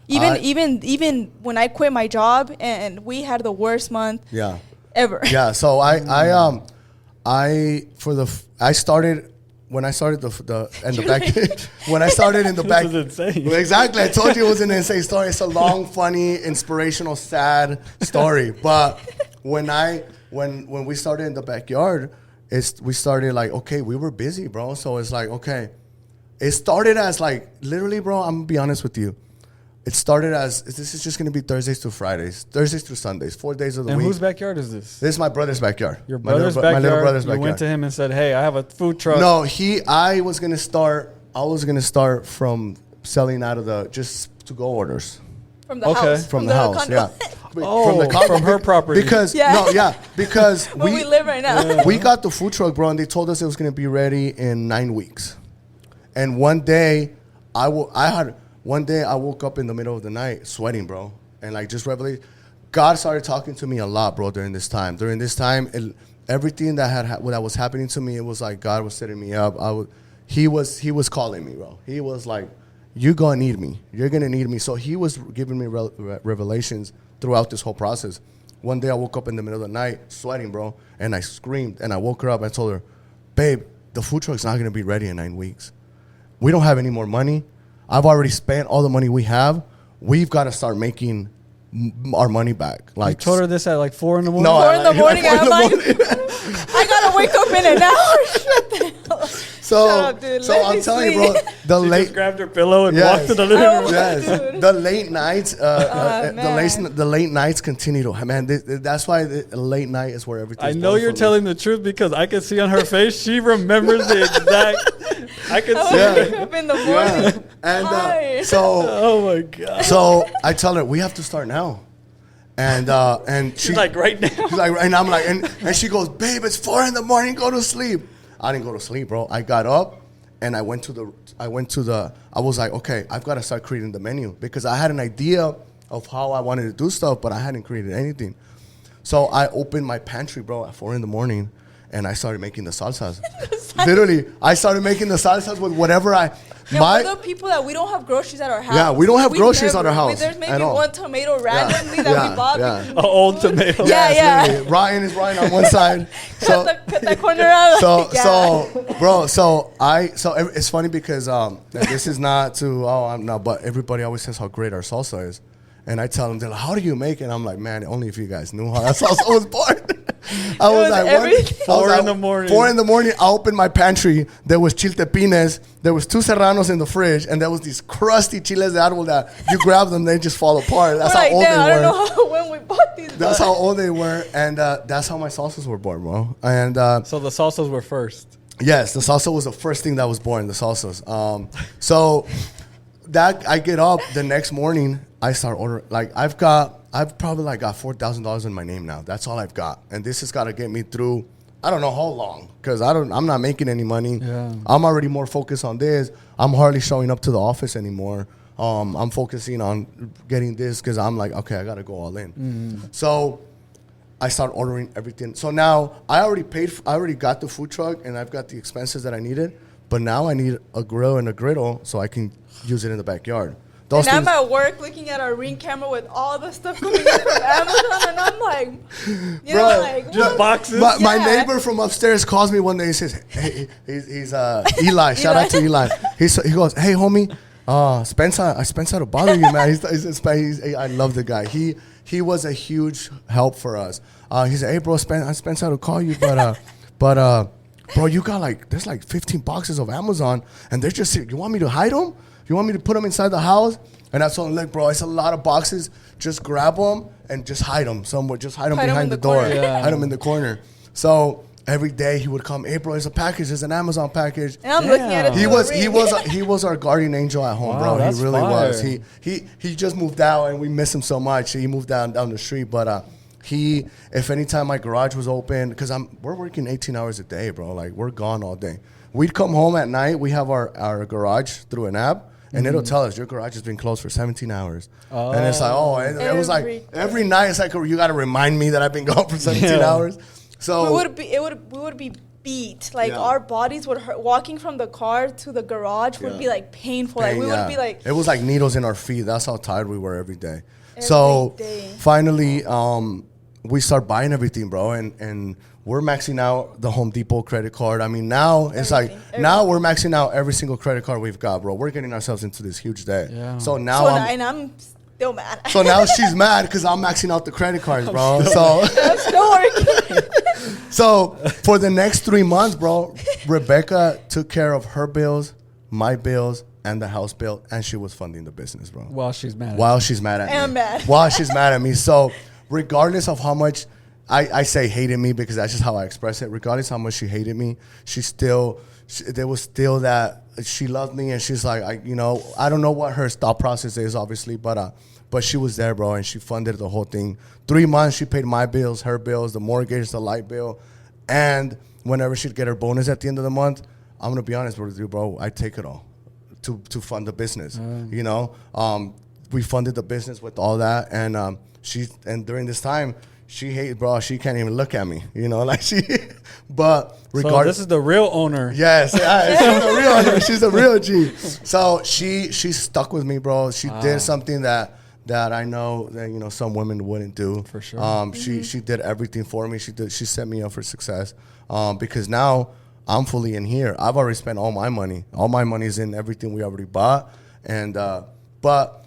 Even when I quit my job, and we had the worst month Yeah. ever. Yeah. So I started when I started the back when I stared in the back. This is insane. Well, exactly. I told you it was an insane story. It's a long, funny, inspirational, sad story. But when we started in the backyard, we started like, okay, we were busy, bro. So it's like, okay. It started as like, literally, bro, I'm gonna be honest with you. It started as, this is just gonna be Thursdays through Fridays, Thursdays through Sundays, 4 days of the And week. whose backyard is this? This is my brother's backyard. Your My little brother's bro- backyard. My little brother's You backyard. went to him and said, "Hey, I have a food truck." No, I was gonna start from selling out of the just to go orders From the Okay. house. from the house. condo. Yeah. Oh, from her property. Because Yeah. because Where we live right now. we got the food truck, bro, and they told us it was gonna be ready in 9 weeks. And one day, I woke up in the middle of the night sweating, bro, and like just revelation. God started talking to me a lot, bro, during this time. Everything that was happening to me, it was like God was setting me up. He was calling me, bro. He was like, "You're gonna need me. You're gonna need me." So he was giving me revelations throughout this whole process. One day I woke up in the middle of the night sweating, bro, and I screamed and I woke her up. I told her, "Babe, the food truck's not gonna be ready in 9 weeks. We don't have any more money. I've already spent all the money we have. We've got to start making our money back." You Like, told her this at like 4 in the morning. No, 4 in the like, morning, 4 in I'm the like, morning. I gotta wake up in an hour. Shut the hell up. so, Shut up, dude. so Let I'm me telling you, bro, sleep. the She late, just grabbed her pillow and Yes. walked to the living room. yes, Dude. the late nights, man. the late nights continue to, man. That's why the late night is where everything. I know you're telling the truth because I can see on her face she remembers the exact. I can I see. Yeah. wake up in the morning. Yeah, and Hi. so Oh my god. so I tell her we have to start now, and She's like right now. She's like, and I'm like, and she goes, "Babe, it's 4 in the morning. Go to sleep." I didn't go to sleep, bro. I got up and I was like, okay, I've got to start creating the menu because I had an idea of how I wanted to do stuff, but I hadn't created anything. So I opened my pantry, bro, at 4 in the morning, and I started making the salsas. Literally, I started making the salsas with whatever And we're the people that we don't have groceries at our house. Yeah, we don't have groceries at our never- house There's maybe at all. one tomato randomly that we bought. yeah. because An we old need food. tomato. Yeah, yeah. literally. Ryan is Ryan on one side. So cut the corner out. So it's funny because this is not to but everybody always says how great our salsa is, and I tell them, they're like, "How do you make it?" I'm like, "Man, only if you guys knew how that salsa was born." I was was like, everything. 4 in the morning. 4 in the morning, I opened my pantry. There was chiltepines. There was 2 serranos in the fridge, and there was these crusty chiles de árbol that you grab them, they just fall apart. That's We're how like, old damn, I they don't were. know how, when we bought these. That's but- how old they were, and that's how my salsas were born, bro. And So the salsas were first. yes, the salsa was the first thing that was born, the salsas. So that I get up the next morning, I start ordering. Like I've probably like got $4,000 in my name now. That's all I've got, and this has got to get me through. I don't know how long, because I'm not making any money. Yeah. I'm already more focused on this. I'm hardly showing up to the office anymore. I'm focusing on getting this because I'm like, okay, I got to go all in. So I start ordering everything. So now I already got the food truck and I've got the expenses that I needed. But now I need a grill and a griddle so I can use it in the backyard. Those And I'm things, at work looking at our Ring camera with all the stuff coming in from Amazon, and I'm like, you know, like, just what? boxes. my Yeah. neighbor from upstairs calls me one day and says, hey, he's Eli. Shout out to Eli. He goes, "Hey, homie, Spencer to bother you, man. I love the guy. He was a huge help for us. He said, hey, bro, Spencer to call you, but bro, you got there's 15 boxes of Amazon, and they're just here. You want me to hide them? You want me to put them inside the house? And I told him, look, bro, it's a lot of boxes. Just grab them and just hide them somewhere. Just hide them behind the door. Yeah. Hide them in the corner. So every day he would come, hey, bro, there's a package. There's an Amazon package. And I'm looking at it. He was our guardian angel at home, Wow, bro. that's He really fire. was. He just moved out, and we miss him so much. He moved down the street, but if anytime my garage was open, because we're working 18 hours a day, bro. Like, we're gone all day. We'd come home at night. We have our garage through an app, and it'll tell us your garage has been closed for 17 hours. And it's like, it was like every night. It's like, you got to remind me that I've been gone for 17 hours. So we would be beat. Like, our bodies would hurt. Walking from the car to the garage would be like painful. Like, we would be like, it was like needles in our feet. That's how tired we were every day. So finally, we start buying everything, bro, and we're maxing out the Home Depot credit card. I mean, now it's now we're maxing out every single credit card we've got, bro. We're getting ourselves into this huge day. Yeah. So now I'm still mad. So now she's mad because I'm maxing out the credit cards, bro. So I'm still working. So for the next 3 months, bro, Rebecca took care of her bills, my bills, and the house bill, and she was funding the business, bro. While she's mad. While she's mad at me. I'm mad. While she's mad at me. So regardless of how much I say hated me, because that's just how I express it. Regardless of how much she hated me, there was still that she loved me, and she's like, I don't know what her thought process is, obviously, but she was there, bro, and she funded the whole thing. 3 months, she paid my bills, her bills, the mortgage, the light bill, and whenever she'd get her bonus at the end of the month, I'm gonna be honest with you, bro, I take it all to fund the business. We funded the business with all that, and during this time, she hated, bro. She can't even look at me, But So this is the real owner. Yes, she's a real owner. She's a real G. So she stuck with me, bro. She did something that I know that some women wouldn't do. For sure. She did everything for me. She set me up for success. Because now I'm fully in here. I've already spent all my money. All my money's in everything we already bought, and but.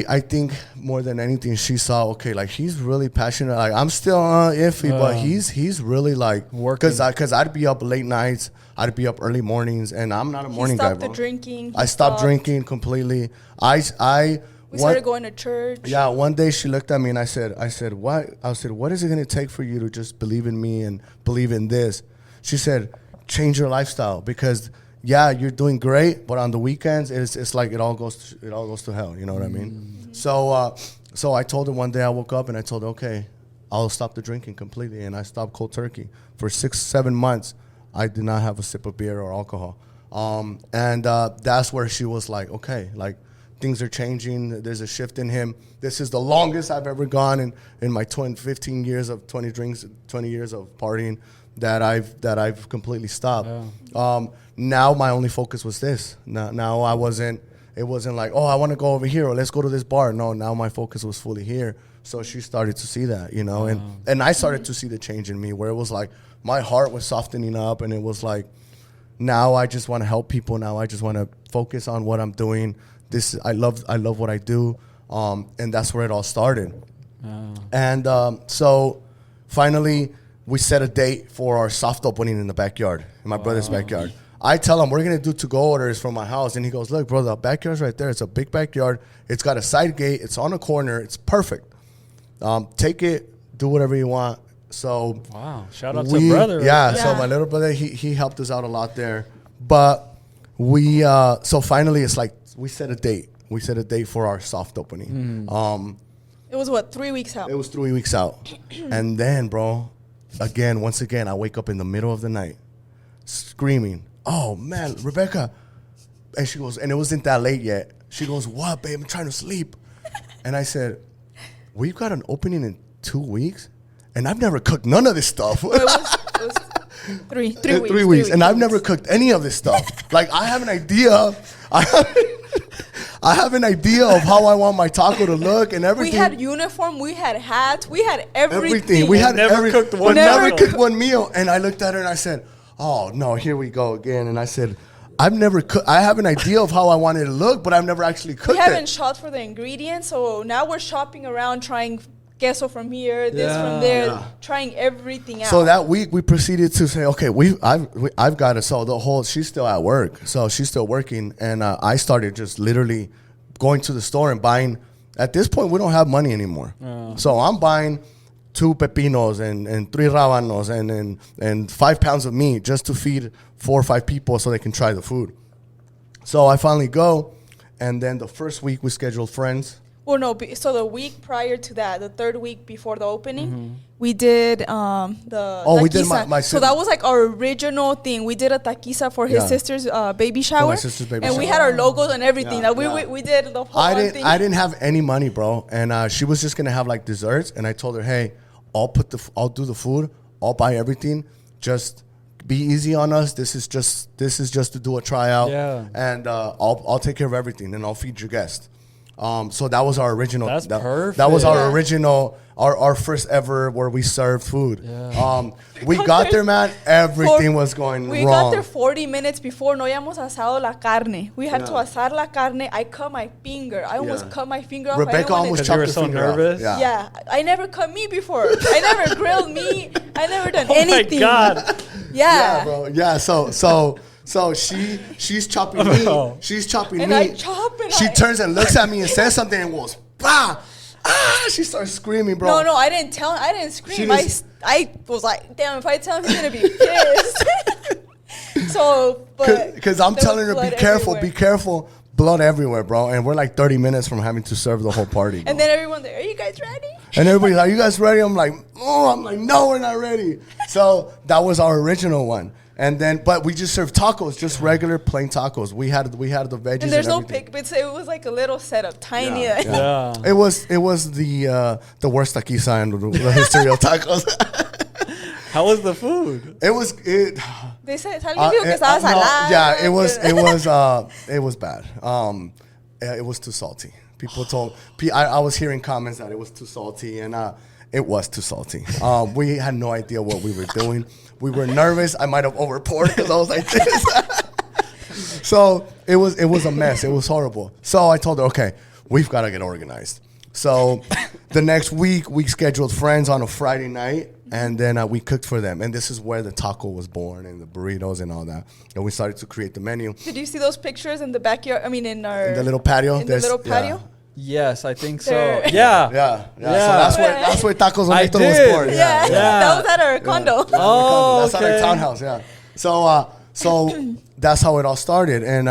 I think more than anything, she saw, okay, like, he's really passionate. Like, I'm still iffy, but he's really like working. Because I'd be up late nights, I'd be up early mornings, and I'm not a morning guy, bro. Stopped the drinking. I stopped drinking completely. We started going to church. Yeah, one day she looked at me and I said, what? I said, what is it going to take for you to just believe in me and believe in this? She said, change your lifestyle, because yeah, you're doing great, but on the weekends, it's like it all goes to hell. You know what I mean? So I told her one day, I woke up and I told her, okay, I'll stop the drinking completely, and I stopped cold turkey for 6-7 months. I did not have a sip of beer or alcohol, and that's where she was like, okay, like, things are changing. There's a shift in him. This is the longest I've ever gone in my 15 years of 20 drinks, 20 years of partying that I've completely stopped. Yeah. Now my only focus was this. Now it wasn't like, oh, I want to go over here or let's go to this bar. No, now my focus was fully here. So she started to see that, and I started to see the change in me, where it was like my heart was softening up, and it was like, now I just want to help people. Now I just want to focus on what I'm doing. I love what I do, and that's where it all started. And so finally, we set a date for our soft opening in the backyard, in my brother's backyard. I tell him we're going to do to-go orders from my house, and he goes, look, bro, the backyard's right there. It's a big backyard. It's got a side gate. It's on a corner. It's perfect. Take it, do whatever you want. So wow, shout out to brother. Yeah, so my little brother, he helped us out a lot there. But so finally, it's like we set a date. We set a date for our soft opening. It was 3 weeks out? It was 3 weeks out. And then, bro, once again, I wake up in the middle of the night screaming, oh, man, Rebecca. And she goes, and it wasn't that late yet. She goes, what, babe? I'm trying to sleep. And I said, we've got an opening in 2 weeks, and I've never cooked none of this stuff. It was 3 weeks. 3 weeks. And I've never cooked any of this stuff. Like, I have an idea. I have an idea of how I want my taco to look and everything. We had uniform, we had hats, we had everything. We had never cooked one meal. Never cooked one meal. And I looked at her and I said, oh, no, here we go again. And I said, I've never cooked. I have an idea of how I want it to look, but I've never actually We cooked haven't it. shopped for the ingredients, so now we're shopping around trying queso from here, this Yeah. from there, Yeah. trying everything out. So that week we proceeded to say, okay, I've got to. So the whole, she's still at work, so she's still working, and I started just literally going to the store and buying. At this point, we don't have money anymore, so I'm buying 2 pepinos and 3 rábanos and 5 pounds of meat just to feed 4 or 5 people so they can try the food. So I finally go, and then the first week we scheduled friends. Well, no. So the week prior to that, the third week before the opening, we did the. Oh, we did taquiza. my So that was like our original thing. We did a taquiza for his Yeah. sister's baby shower. my sister's baby and we shower. had our logos and everything. Yeah, Like yeah. we did the whole I thing. didn't have any money, bro, and she was just gonna have like desserts, and I told her, hey, I'll do the food, I'll buy everything, just be easy on us. This is just to do a tryout, Yeah. and I'll take care of everything, and I'll feed your guest. So that was our original. That's perfect. That was our Yeah. original, our first ever where we served food. Yeah. We got there, man. Everything was going We wrong. got there 40 minutes before. No habíamos asado la carne. We had to Yeah. asar la carne. I cut my finger. I almost Yeah. cut my finger off. I Rebecca didn't wanna- almost Because you chopped were her so finger off. nervous? Yeah, I never cut meat before. I never grilled meat. I never done Oh anything. my God. Yeah, bro. Yeah, so she's chopping meat. Bro. She's chopping And meat. I chop and She I- turns and looks at me and says something and goes, bah! Ah! She starts screaming, bro. No, I didn't tell. I didn't scream. She just- I was like, damn, if I tell him, he's gonna be pissed. So, but Because I'm there telling was her, be blood careful, everywhere. be careful. Blood everywhere, bro. And we're like 30 minutes from having to serve the whole party. And bro. then everyone's like, "Are you guys ready?" And everybody's like, you guys ready? I'm like, no, we're not ready. So that was our original one. And then, but we just served tacos, just regular plain tacos. We had the veggies. And there's no everything. pic, but it was like a little setup, tiny. Yeah, Yeah. It was the worst taquiza in the history of tacos. How was the food? It was it. They said, "Alguien dijo que estaba no, salada." yeah, it was bad. It was too salty. People told. I was hearing comments that it was too salty, and it was too salty. We had no idea what we were doing. We were nervous. I might have overpoured because I was like this. So it was a mess. It was horrible. So I told her, okay, we've got to get organized. So the next week we scheduled friends on a Friday night, and then we cooked for them. And this is where the taco was born, and the burritos and all that. And we started to create the menu. Did you see those pictures in the backyard? I mean, in our In the little patio. in the there's- little yeah. patio. Yes, I think so. There. Yeah. Yeah. Yeah. So that's where Tacos I Bonito was did. born. Yeah, Yeah. that was at our condo. Oh, That's at our okay. townhouse. Yeah. So that's how it all started. And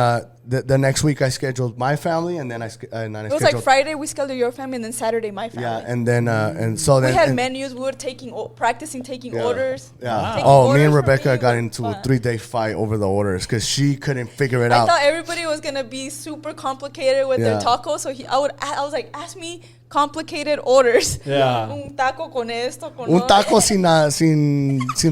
the next week I scheduled my family, and then I It was scheduled. like Friday we scheduled your family, and then Saturday my family. Yeah, and then and so then we had and- menus. We were practicing taking Yeah. orders. Yeah. Taking Oh, me orders and for Rebecca me got was into fun. a 3-day fight over the orders because she couldn't figure it I out. thought everybody was gonna be super complicated with their Yeah. tacos, so I was like, ask me complicated orders. Yeah. Un taco con esto, con Un lo- taco sin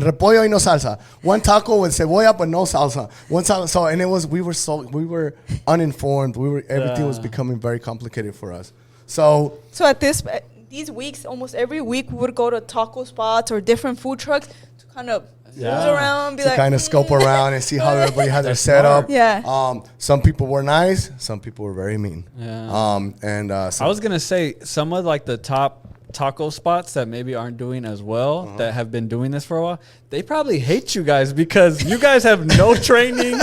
repollo y no salsa. One taco with cebolla but no salsa. One salsa. So and it was we were uninformed. Everything was Yeah. becoming very complicated for us. So So at these weeks, almost every week, we would go to taco spots or different food trucks to kind of Yeah. cruise around, be to like, kind of scope around and see how everybody had their That's setup. smart. Yeah. Some people were nice. Some people were very mean. Yeah. And I was gonna say some of like the top taco spots that maybe aren't doing as well that have been doing this for a while. They probably hate you guys because you guys have no training,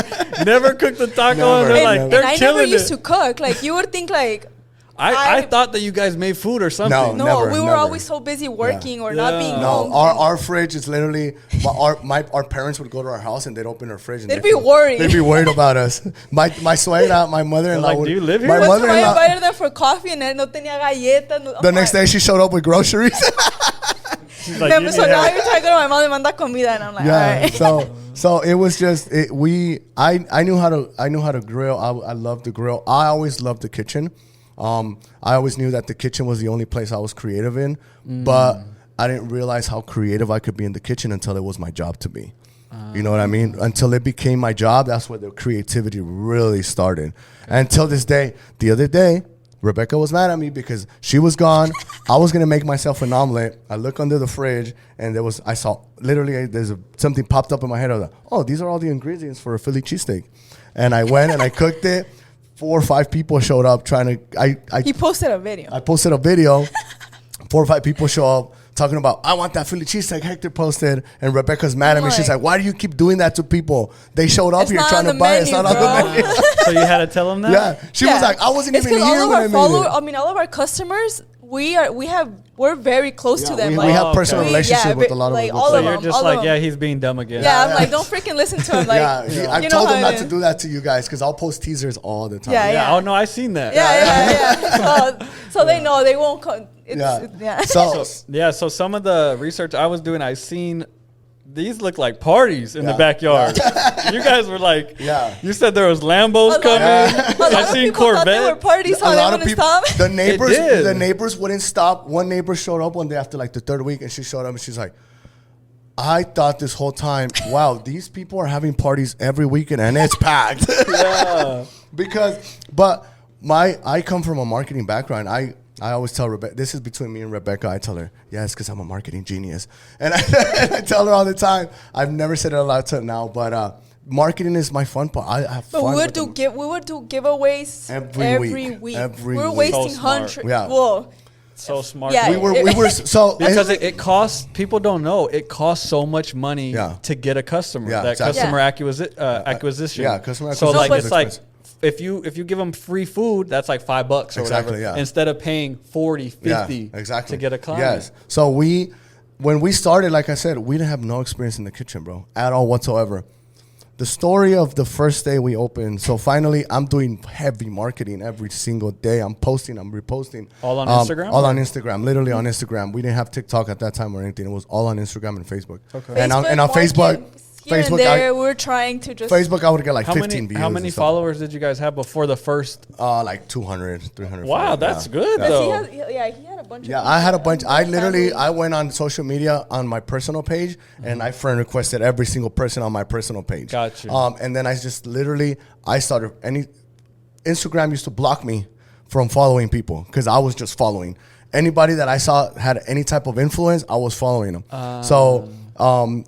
never cooked the taco, Never. and they're like and they're I never killing used it. to cook. Like you would think like. I thought that you guys made food or something. No, Never, we were never. always so busy working or not Yeah. being No, home. our fridge is literally our parents would go to our house and they'd open our fridge and They'd be worried. They'd be worried about us. My suegra, my mother-in-law. Like, would, do you live here? My One time I mother-in-law. invited them for coffee and no tenía galletas. No, The next day she showed up with groceries. She's like, "You So need now help." every time I go to my mom, they manda comida, and I'm like, all Yeah. right. So it was just I knew how to grill. I loved to grill. I always loved the kitchen. I always knew that the kitchen was the only place I was creative in, but I didn't realize how creative I could be in the kitchen until it was my job to be. You know what I mean? Until it became my job, that's where the creativity really started. And until this day, the other day, Rebecca was mad at me because she was gone. I was gonna make myself an omelet. I look under the fridge and I saw literally something popped up in my head. I was like, oh, these are all the ingredients for a Philly cheesesteak. and I went and I cooked it. 4 or 5 people showed up trying to. He posted a video. I posted a video. 4 or 5 people show up talking about, I want that Philly cheesesteak Hector posted, and Rebecca's mad at me. She's like, why do you keep doing that to people? They showed up It's here not trying on to the buy it. It's menu, not on the bro. menu. So you had to tell him that? Yeah, she was like, I wasn't It's even 'cause here all when of I our made followers, it. I mean, all of our customers, we're very close to them. we like, have Oh, personal okay. relationship with a lot of like them. all So of you're them, just all like, of yeah, them. he's being dumb again. Yeah, I'm Yeah. like, don't freaking listen to him. Like, I you know told how him it not is. to do that to you guys because I'll post teasers all the time. Yeah, Yeah. Oh no, I seen that. Yeah. So they know they won't. Yeah. So, Yeah, so some of the research I was doing, I seen these look like parties in the Yeah. backyard. You guys were like, Yeah. you said there was Lambos coming. A lot I of seen people thought they were Corvette. parties, so they wouldn't stop. the neighbors, did. the neighbors wouldn't stop. One neighbor showed up one day after like the 3rd week, and she showed up and she's like, I thought this whole time, wow, these people are having parties every weekend and it's packed. Yeah. But I come from a marketing background. I always tell Rebecca, this is between me and Rebecca. I tell her, yeah, it's because I'm a marketing genius. And I tell her all the time. I've never said it aloud till now, but marketing is my fun part. I have But fun. we would with do them. we would do giveaways Every week. Every We're week. wasting So smart. hundreds. Yeah. Whoa. So smart. Yeah. We were so Because it costs, people don't know, it costs so much money Yeah. to get a customer. Yeah, that exactly. customer Yeah. acquisition. Yeah, customer So acquisition like is it's like expensive. if you give them free food, that's like $5 or Exactly, whatever. yeah. Instead of paying 40, 50 exactly. to get a client. Yes. So when we started, like I said, we didn't have no experience in the kitchen, bro, at all whatsoever. The story of the first day we opened. So finally, I'm doing heavy marketing every single day. I'm posting, I'm reposting. All on Instagram? All on Instagram, literally on Instagram. We didn't have TikTok at that time or anything. It was all on Instagram and Facebook. Okay. And on market, Facebook, here and there, we're trying to just Facebook, I would get like How 15 many views. how many and stuff. followers did you guys have before the first? Like 200, 300. Wow, followers, that's yeah. good Yeah. though. he had a bunch of Yeah, people. I had a bunch. I literally, Family. I went on social media on my personal page, and I friend requested every single person on my personal page. Gotcha. And then I just literally, I started Instagram used to block me from following people because I was just following anybody that I saw had any type of influence. I was following them. So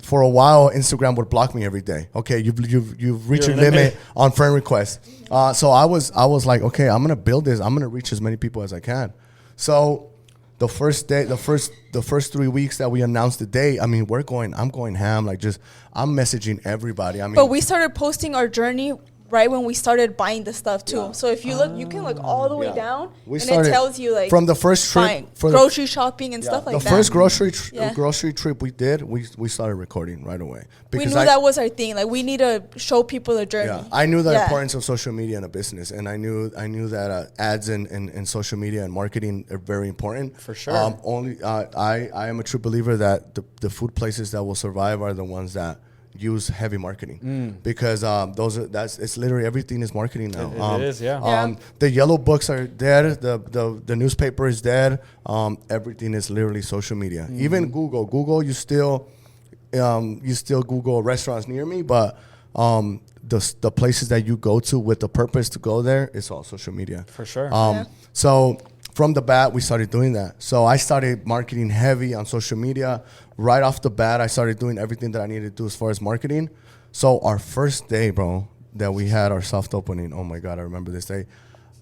for a while, Instagram would block me every day. Okay, you've reached your limit on friend requests. So I was like, okay, I'm gonna build this. I'm gonna reach as many people as I can. So the first day, the first 3 weeks that we announced the date, I mean, I'm going ham. Like I'm messaging everybody. I mean, But we started posting our journey right when we started buying the stuff too. So if you look, you can look all the way Yeah. down, We and started it tells you like from the first trip buying, for the- grocery shopping and stuff like the that. first grocery Yeah. grocery trip we did, we started recording right away we knew that was our thing. Like we need to show people the journey. Yeah, I knew the Yeah. importance of social media in a business, and I knew that ads and social media and marketing are very important. For sure. I am a true believer that the food places that will survive are the ones that use heavy marketing because it's literally everything is marketing now. It is, yeah. Yeah. The yellow books are dead. The newspaper is dead. Everything is literally social media. Even Google, you still Google restaurants near me, but the places that you go to with the purpose to go there, it's all social media. For sure. Yeah. So from the bat, we started doing that. So I started marketing heavy on social media. Right off the bat, I started doing everything that I needed to do as far as marketing. So our first day, bro, that we had our soft opening, oh my God, I remember this day.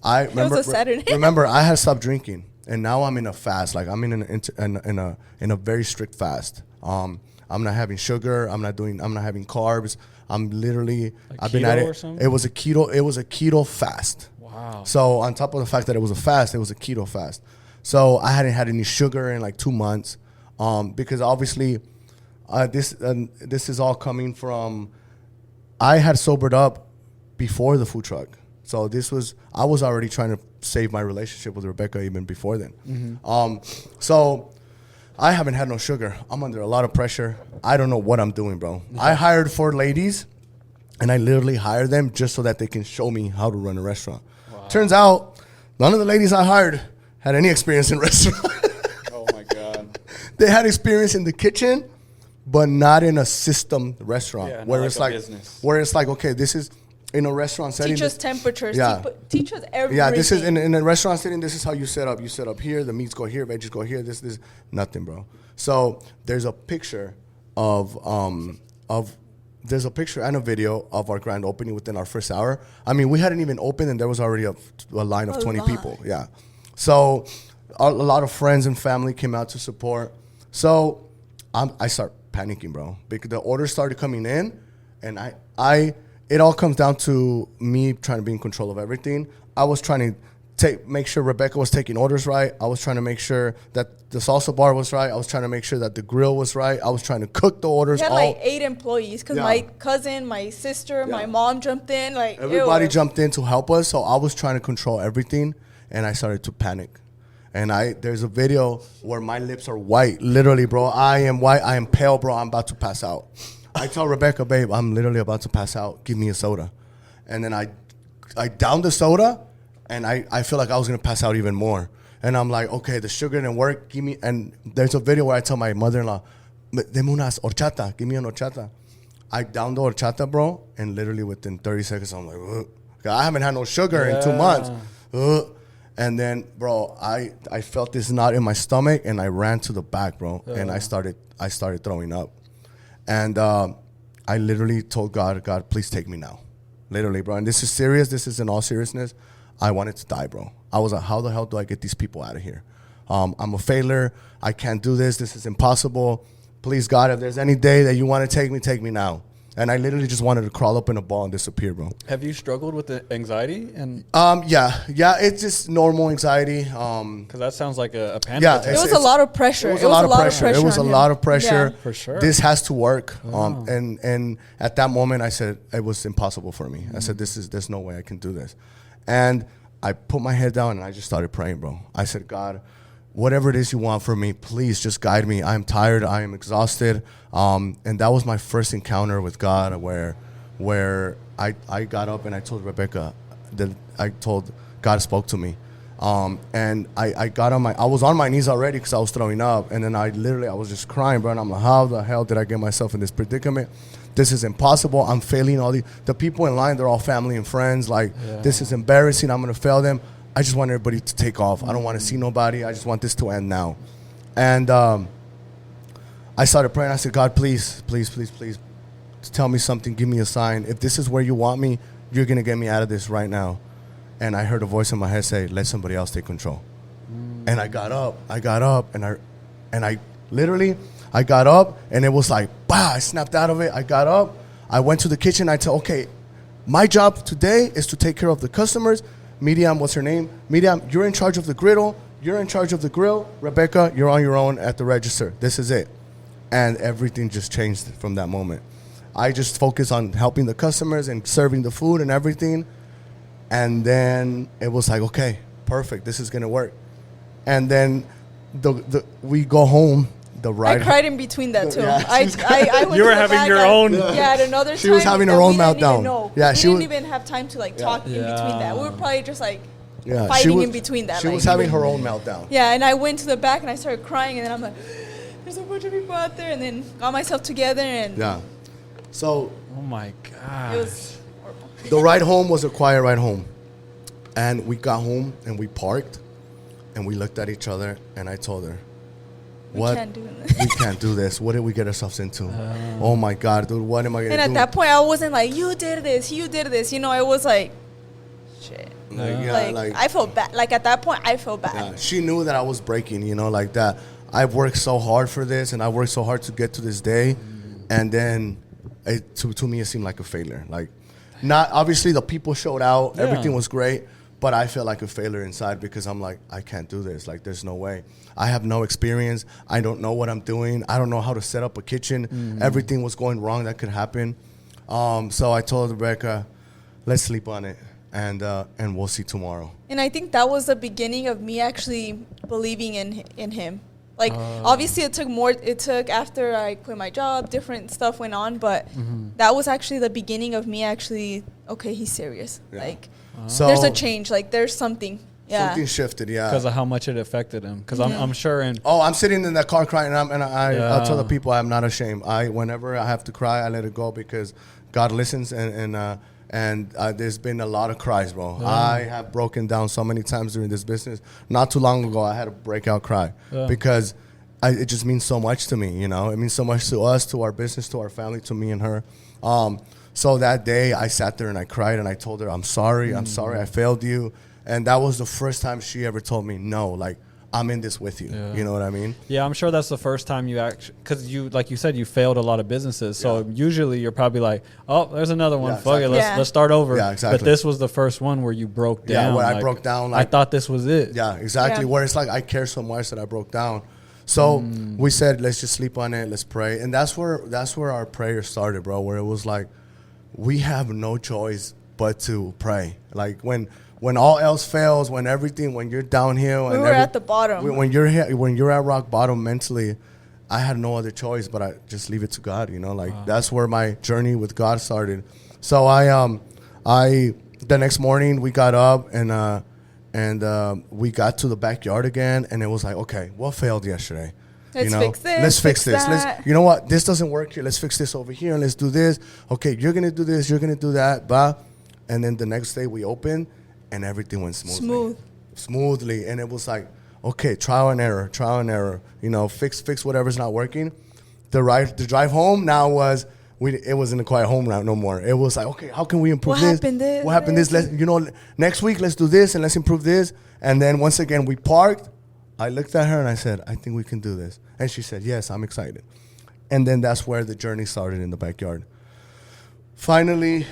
I remember, a Saturday. remember, I had stopped drinking, and now I'm in a fast. Like I'm in a very strict fast. I'm not having sugar. I'm not having carbs. I'm literally. I've been at keto it. or something? It was a keto fast. Wow. So on top of the fact that it was a fast, it was a keto fast. So I hadn't had any sugar in like 2 months, because obviously, this is all coming from. I had sobered up before the food truck, so I was already trying to save my relationship with Rebecca even before then. So I haven't had no sugar. I'm under a lot of pressure. I don't know what I'm doing, bro. I hired 4 ladies, and I literally hired them just so that they can show me how to run a restaurant. Turns out, none of the ladies I hired had any experience in restaurant. Oh my God. They had experience in the kitchen, but not in a system restaurant Yeah, not where like it's a like business. where it's like, okay, this is in a restaurant setting. Teach us temperatures. Yeah. Teach us everything. Yeah, this is in a restaurant setting. This is how you set up. You set up here. The meats go here. Veggies go here. This nothing, bro. So there's a picture of there's a picture and a video of our grand opening within our first hour. I mean, we hadn't even opened and there was already a line of 20 people. Yeah. So a lot of friends and family came out to support. So I start panicking, bro, because the orders started coming in, and it all comes down to me trying to be in control of everything. I was trying to make sure Rebecca was taking orders right. I was trying to make sure that the salsa bar was right. I was trying to make sure that the grill was right. I was trying to cook the orders. We had like 8 employees because my cousin, my sister, my mom jumped in. Like everybody jumped in to help us. So I was trying to control everything, and I started to panic. And there's a video where my lips are white. Literally, bro, I am white. I am pale, bro. I'm about to pass out. I tell Rebecca, babe, I'm literally about to pass out. Give me a soda. And then I downed the soda, and I feel like I was going to pass out even more. And I'm like, okay, the sugar didn't work. Give me, and there's a video where I tell my mother-in-law, deme unas horchata. Give me an horchata. I downed the horchata, bro, and literally within 30 seconds, I'm like, ugh. I haven't had no sugar in 2 months. Ugh. And then, bro, I felt this knot in my stomach, and I ran to the back, bro, and I started throwing up. And I literally told God, please take me now. Literally, bro. And this is serious. This is in all seriousness. I wanted to die, bro. I was like, how the hell do I get these people out of here? I'm a failure. I can't do this. This is impossible. Please, God, if there's any day that you want to take me now. And I literally just wanted to crawl up in a ball and disappear, bro. Have you struggled with the anxiety? And yeah, it's just normal anxiety. Because that sounds like a panic Yeah, attack. It was a lot of pressure. It was a lot of pressure. It was a lot of pressure. For sure. This has to work. And at that moment, I said it was impossible for me. I said, there's no way I can do this. And I put my head down and I just started praying, bro. I said, God, whatever it is you want from me, please just guide me. I'm tired. I am exhausted. And that was my first encounter with God where I got up and I told Rebecca that God spoke to me. And I got I was on my knees already because I was throwing up. And then I was just crying, bro. And I'm like, how the hell did I get myself in this predicament? This is impossible. I'm failing the people in line. They're all family and friends. This is embarrassing. I'm going to fail them. I just want everybody to take off. I don't want to see nobody. I just want this to end now. And I started praying. I said, God, please, please, please, please, tell me something. Give me a sign. If this is where you want me, you're going to get me out of this right now. And I heard a voice in my head say, let somebody else take control. And I got up, and I literally, I got up, and it was like, bah, I snapped out of it. I got up. I went to the kitchen. I said, okay, my job today is to take care of the customers. Miriam, what's her name? Miriam, you're in charge of the griddle. You're in charge of the grill. Rebecca, you're on your own at the register. This is it. And everything just changed from that moment. I just focused on helping the customers and serving the food and everything. And then it was like, okay, perfect. This is going to work. And then we go home. I cried in between that too. Yeah, I went you were to the having back. your own. Yeah, at another time. She was having her own meltdown. Yeah, we didn't even have time to talk in between that. We were probably just fighting in between that. She was having her own meltdown. Yeah, and I went to the back and I started crying, and then I'm like, there's a bunch of people out there, and then got myself together and So oh my God. it was horrible. the ride home was a quiet ride home. And we got home and we parked and we looked at each other and I told her, We can't do this. We can't do this. What did we get ourselves into? Oh my God, dude, what am I going to do? And at that point, I wasn't like, you did this. You know, it was like, shit. I felt bad. Like at that point, I felt bad. Yeah, she knew that I was breaking, like that. I've worked so hard for this and I worked so hard to get to this day. And then to me, it seemed like a failure. Not obviously the people showed out. Yeah. Everything was great. But I felt like a failure inside because I'm like, I can't do this. There's no way. I have no experience. I don't know what I'm doing. I don't know how to set up a kitchen. Mm-hmm. Everything was going wrong that could happen. So I told Rebecca, let's sleep on it, and we'll see tomorrow. And I think that was the beginning of me actually believing in him. Obviously, it took after I quit my job, different stuff went on, but that was actually the beginning of me actually, okay, he's serious. Yeah. So there's a change. There's something. Yeah. Something shifted, yeah. Because of how much it affected him. Because I'm sure. I'm sitting in that car crying, I'll tell the people I'm not ashamed. Whenever I have to cry, I let it go because God listens, and there's been a lot of cries, bro. Yeah. I have broken down so many times during this business. Not too long ago, I had a breakout cry because it just means so much to me, you know. It means so much to us, to our business, to our family, to me and her. So that day, I sat there and I cried and I told her, I'm sorry, I failed you. And that was the first time she ever told me, no, like, I'm in this with you. Yeah. You know what I mean? Yeah, I'm sure that's the first time you actually, because you, like you said, you failed a lot of businesses. So usually you're probably like, oh, there's another one. Yeah, Fuck exactly. it, let's start over. Yeah, exactly. But this was the first one where you broke down. Yeah, where I like, broke down. I Like, thought this was it. yeah, exactly. Yeah. Where it's like I care so much that I broke down. So we said, let's just sleep on it. Let's pray. And that's where our prayer started, bro. Where it was like, we have no choice but to pray. Like when all else fails, when you're downhill, We and were at the bottom. when you're at rock bottom mentally, I had no other choice but I just leave it to God. You know, like that's where my journey with God started. So I the next morning we got up and we got to the backyard again, and it was like, okay, what failed yesterday? Let's fix this, Let's fix this. that. You know what? This doesn't work here. Let's fix this over here and let's do this. Okay, you're gonna do this. You're gonna do that. Blah. And then the next day we opened, and everything went smoothly. And it was like, okay, trial and error. You know, fix whatever's not working. The drive home now was. It wasn't a quiet home route no more. It was like, okay, how can we improve this? What happened this? Next week, let's do this and let's improve this. And then once again, we parked. I looked at her and I said, I think we can do this. And she said, yes, I'm excited. And then that's where the journey started in the backyard. Finally,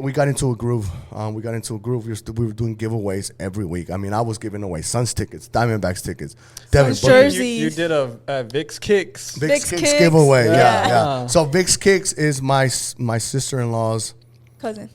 we got into a groove. We were doing giveaways every week. I mean, I was giving away Suns tickets, Diamondbacks tickets, Devin Suns Booker. jerseys. You did a Vicks Kicks. Vicks Kicks Kicks. giveaway. Yeah. Yeah. So Vicks Kicks is my sister-in-law's Cousin.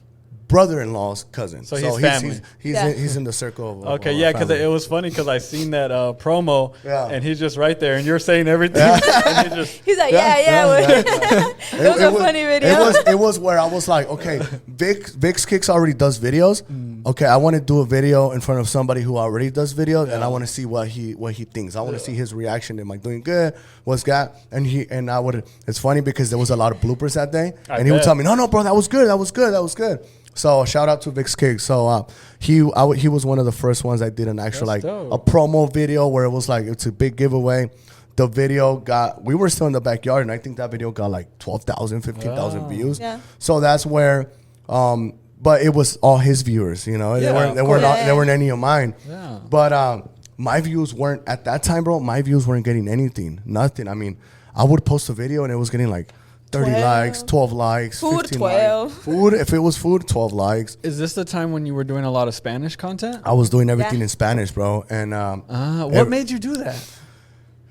brother-in-law's cousin. So he's family. He's in the circle of Okay, our yeah, because family. it was funny because I seen that promo, Yeah. and he's just right there, and you're saying everything, and he just He's like, Yeah, yeah. yeah. It was a funny video. It was where I was like, okay, Vicks Kicks already does videos. Okay, I want to do a video in front of somebody who already does videos, and I want to see what he thinks. I want to see his reaction. Am I doing good? What's that? And I would. It's funny because there was a lot of bloopers that day, and he would bet. tell me, no, bro, that was good. So shout out to Vicks Kicks. So he was one of the first ones I did an actual That's like dope. a promo video where it was like it's a big giveaway. The video we were still in the backyard, and I think that video got like 12,000, 15,000 Wow. views. Yeah. So that's where, but it was all his viewers, you know. Yeah, They of weren't any of mine. Yeah. But my views weren't at that time, bro. My views weren't getting nothing. I mean, I would post a video and it was getting like 30 12. likes, 12 likes, Food, 15 12. likes. Food, if it was food, 12 likes. Is this the time when you were doing a lot of Spanish content? I was doing everything Yeah. in Spanish, bro. And What made you do that?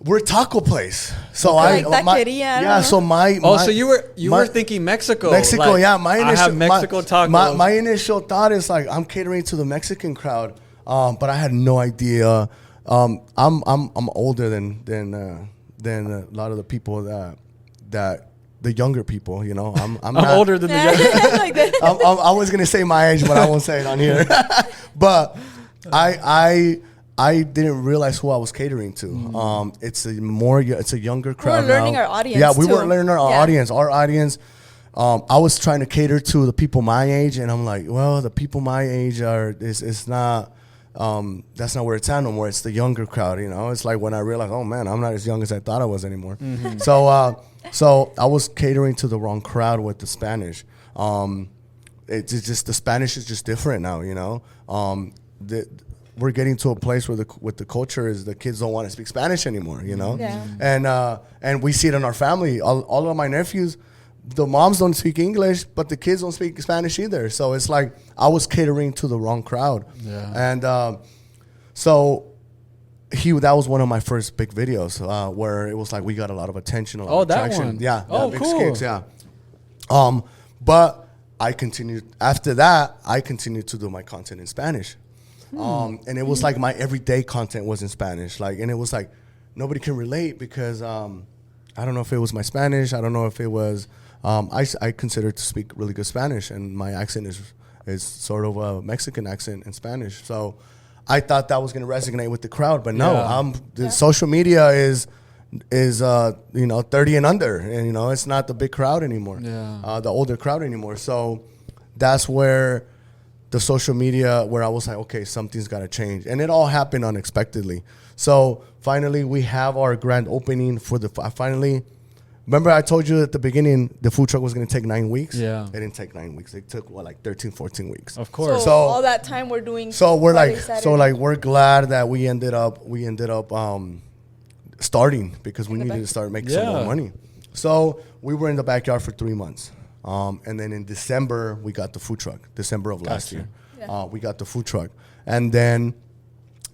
we're a taco place. So Like taqueria, I don't know. so my Oh, my- so you my- were thinking Mexico. Mexico, like, yeah. My initial, I have Mexico tacos. My initial thought is like I'm catering to the Mexican crowd, but I had no idea. I'm older than a lot of the people that the younger people. You know, I'm I'm not, older than the young. Like that. I was gonna say my age, but I won't say it on here. But I didn't realize who I was catering to. It's a younger crowd. learning now. our audience, Yeah, we too. were learning our Yeah. audience. Our audience. I was trying to cater to the people my age, and I'm like, well, the people my age it's not. That's not where it's at no more. It's the younger crowd, you know. It's like when I realized, oh man, I'm not as young as I thought I was anymore. So I was catering to the wrong crowd with the Spanish. It's just the Spanish is just different now, you know. We're getting to a place where the culture is the kids don't want to speak Spanish anymore, you know. Yeah. And we see it in our family. All of my nephews, the moms don't speak English, but the kids don't speak Spanish either. So it's like I was catering to the wrong crowd. Yeah. And so that was one of my first big videos where it was like we got a lot of attention, a lot Oh, of that traction. one. Yeah. Oh, Big cool. Kicks, yeah. But I continued after that. I continued to do my content in Spanish, and it was like my everyday content was in Spanish. Like, and it was like nobody can relate because I don't know if it was my Spanish. I don't know if it was. I consider to speak really good Spanish, and my accent is sort of a Mexican accent in Spanish. So I thought that was going to resonate with the crowd, but no. Yeah. Social media is 30 and under, and it's not the big crowd anymore. Yeah. The older crowd anymore. So that's where the social media where I was like, okay, something's got to change. And it all happened unexpectedly. So finally, we have our grand opening for finally. Remember I told you at the beginning the food truck was going to take 9 weeks? Yeah. It didn't take 9 weeks. It took, like 13, 14 weeks. Of course. So all that time we're doing. So we're Friday, like, Saturday. we're glad that we ended up starting because we needed to start making some more money. So we were in the backyard for 3 months. And then in December, we got the food truck, December of last year. Yeah. We got the food truck. And then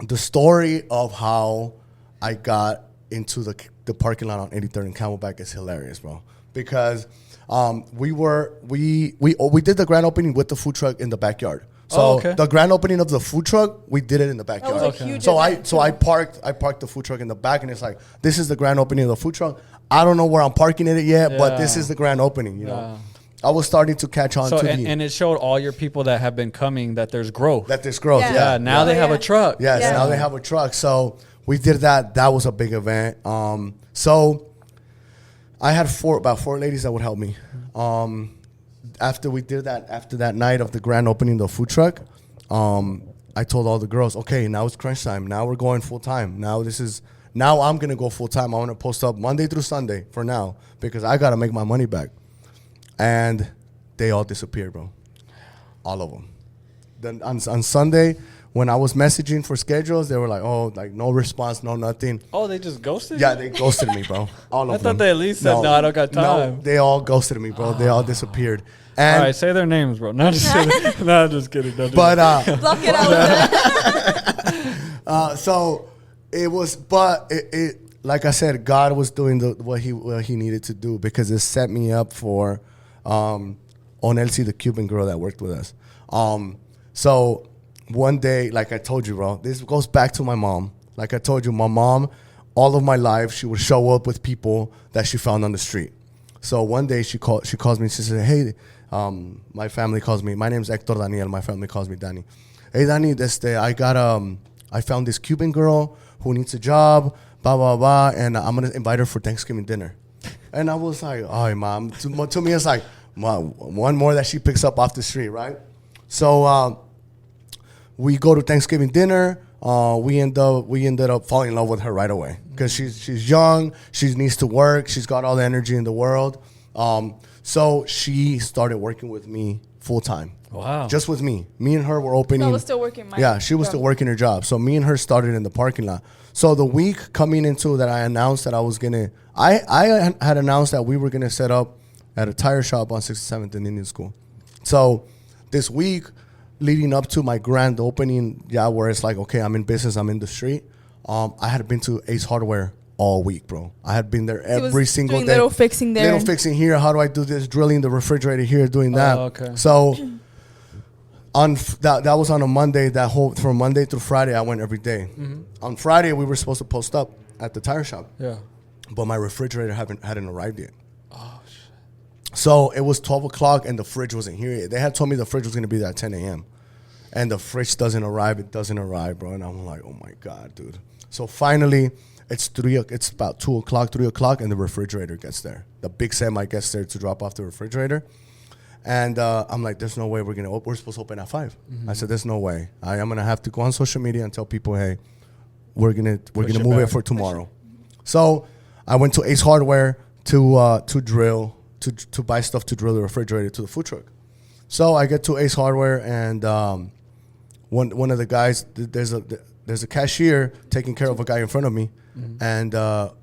the story of how I got into the parking lot on 83rd and Camelback is hilarious, bro. Because we did the grand opening with the food truck in the backyard. So the grand opening of the food truck, we did it in the backyard. That was a huge So event, I parked the food truck in the back, and it's like, this is the grand opening of the food truck. I don't know where I'm parking it yet, but this is the grand opening. You know, I was starting to catch on to and it showed all your people that have been coming that there's growth. Yeah. Now they have a truck. Yes, now they have a truck. So we did that. That was a big event. So I had about four ladies that would help me. After we did that, after that night of the grand opening of the food truck, I told all the girls, okay, now it's crunch time. Now we're going full time. Now I'm going to go full time. I want to post up Monday through Sunday for now because I got to make my money back. And they all disappeared, bro. All of them. Then on Sunday, when I was messaging for schedules, they were like, oh, like no response, no nothing. Oh, they just ghosted Yeah, you? they ghosted me, bro. All of them. I thought they at least said, no, I don't got time. No, they all ghosted me, bro. They all disappeared. And All right, say their names, bro. No, just kidding. No, just kidding. Don't do but that. Block it out. so it was, but it like I said, God was doing what he needed to do because it set me up for Onelsi, the Cuban girl that worked with us. So one day, like I told you, bro, this goes back to my mom. Like I told you, my mom, all of my life, she would show up with people that she found on the street. So one day she calls me and she said, hey, my family calls me. My name's Hector Daniel. My family calls me Danny. Hey, Danny, I found this Cuban girl who needs a job, blah, blah, blah, and I'm going to invite her for Thanksgiving dinner. And I was like, all right, Mom. To me, it's like, one more that she picks up off the street, right? So we go to Thanksgiving dinner. We ended up falling in love with her right away because she's young. She needs to work. She's got all the energy in the world. So she started working with me full time. Wow. Just with me. Me and her were opening. I was still working my Yeah, she was job. still working her job. So me and her started in the parking lot. So the week coming into that, I announced that I was gonna. I had announced that we were gonna set up at a tire shop on 67th and Indian School. So this week, leading up to my grand opening, where it's like, okay, I'm in business, I'm in the street. I had been to Ace Hardware all week, bro. I had been there every single doing day. little fixing there. Little fixing here. How do I do this? Drilling the refrigerator here, doing that. Oh, okay. So that was on a Monday. From Monday through Friday, I went every day. Mm-hmm. On Friday, we were supposed to post up at the tire shop. Yeah. But my refrigerator hadn't arrived yet. Oh, shit. So it was 12 o'clock and the fridge wasn't here yet. They had told me the fridge was going to be there at 10 a.m. And the fridge doesn't arrive. It doesn't arrive, bro. And I'm like, oh, my God, dude. So finally, it's about 2 o'clock, 3 o'clock, and the refrigerator gets there. The big semi gets there to drop off the refrigerator. And I'm like, there's no way we're supposed to open at 5. Mm-hmm. I said, there's no way. I am going to have to go on social media and tell people, hey, we're gonna move it for tomorrow. So I went to Ace Hardware to buy stuff to drill the refrigerator to the food truck. So I get to Ace Hardware and one of the guys, there's a cashier taking care of a guy in front of me, mm-hmm. and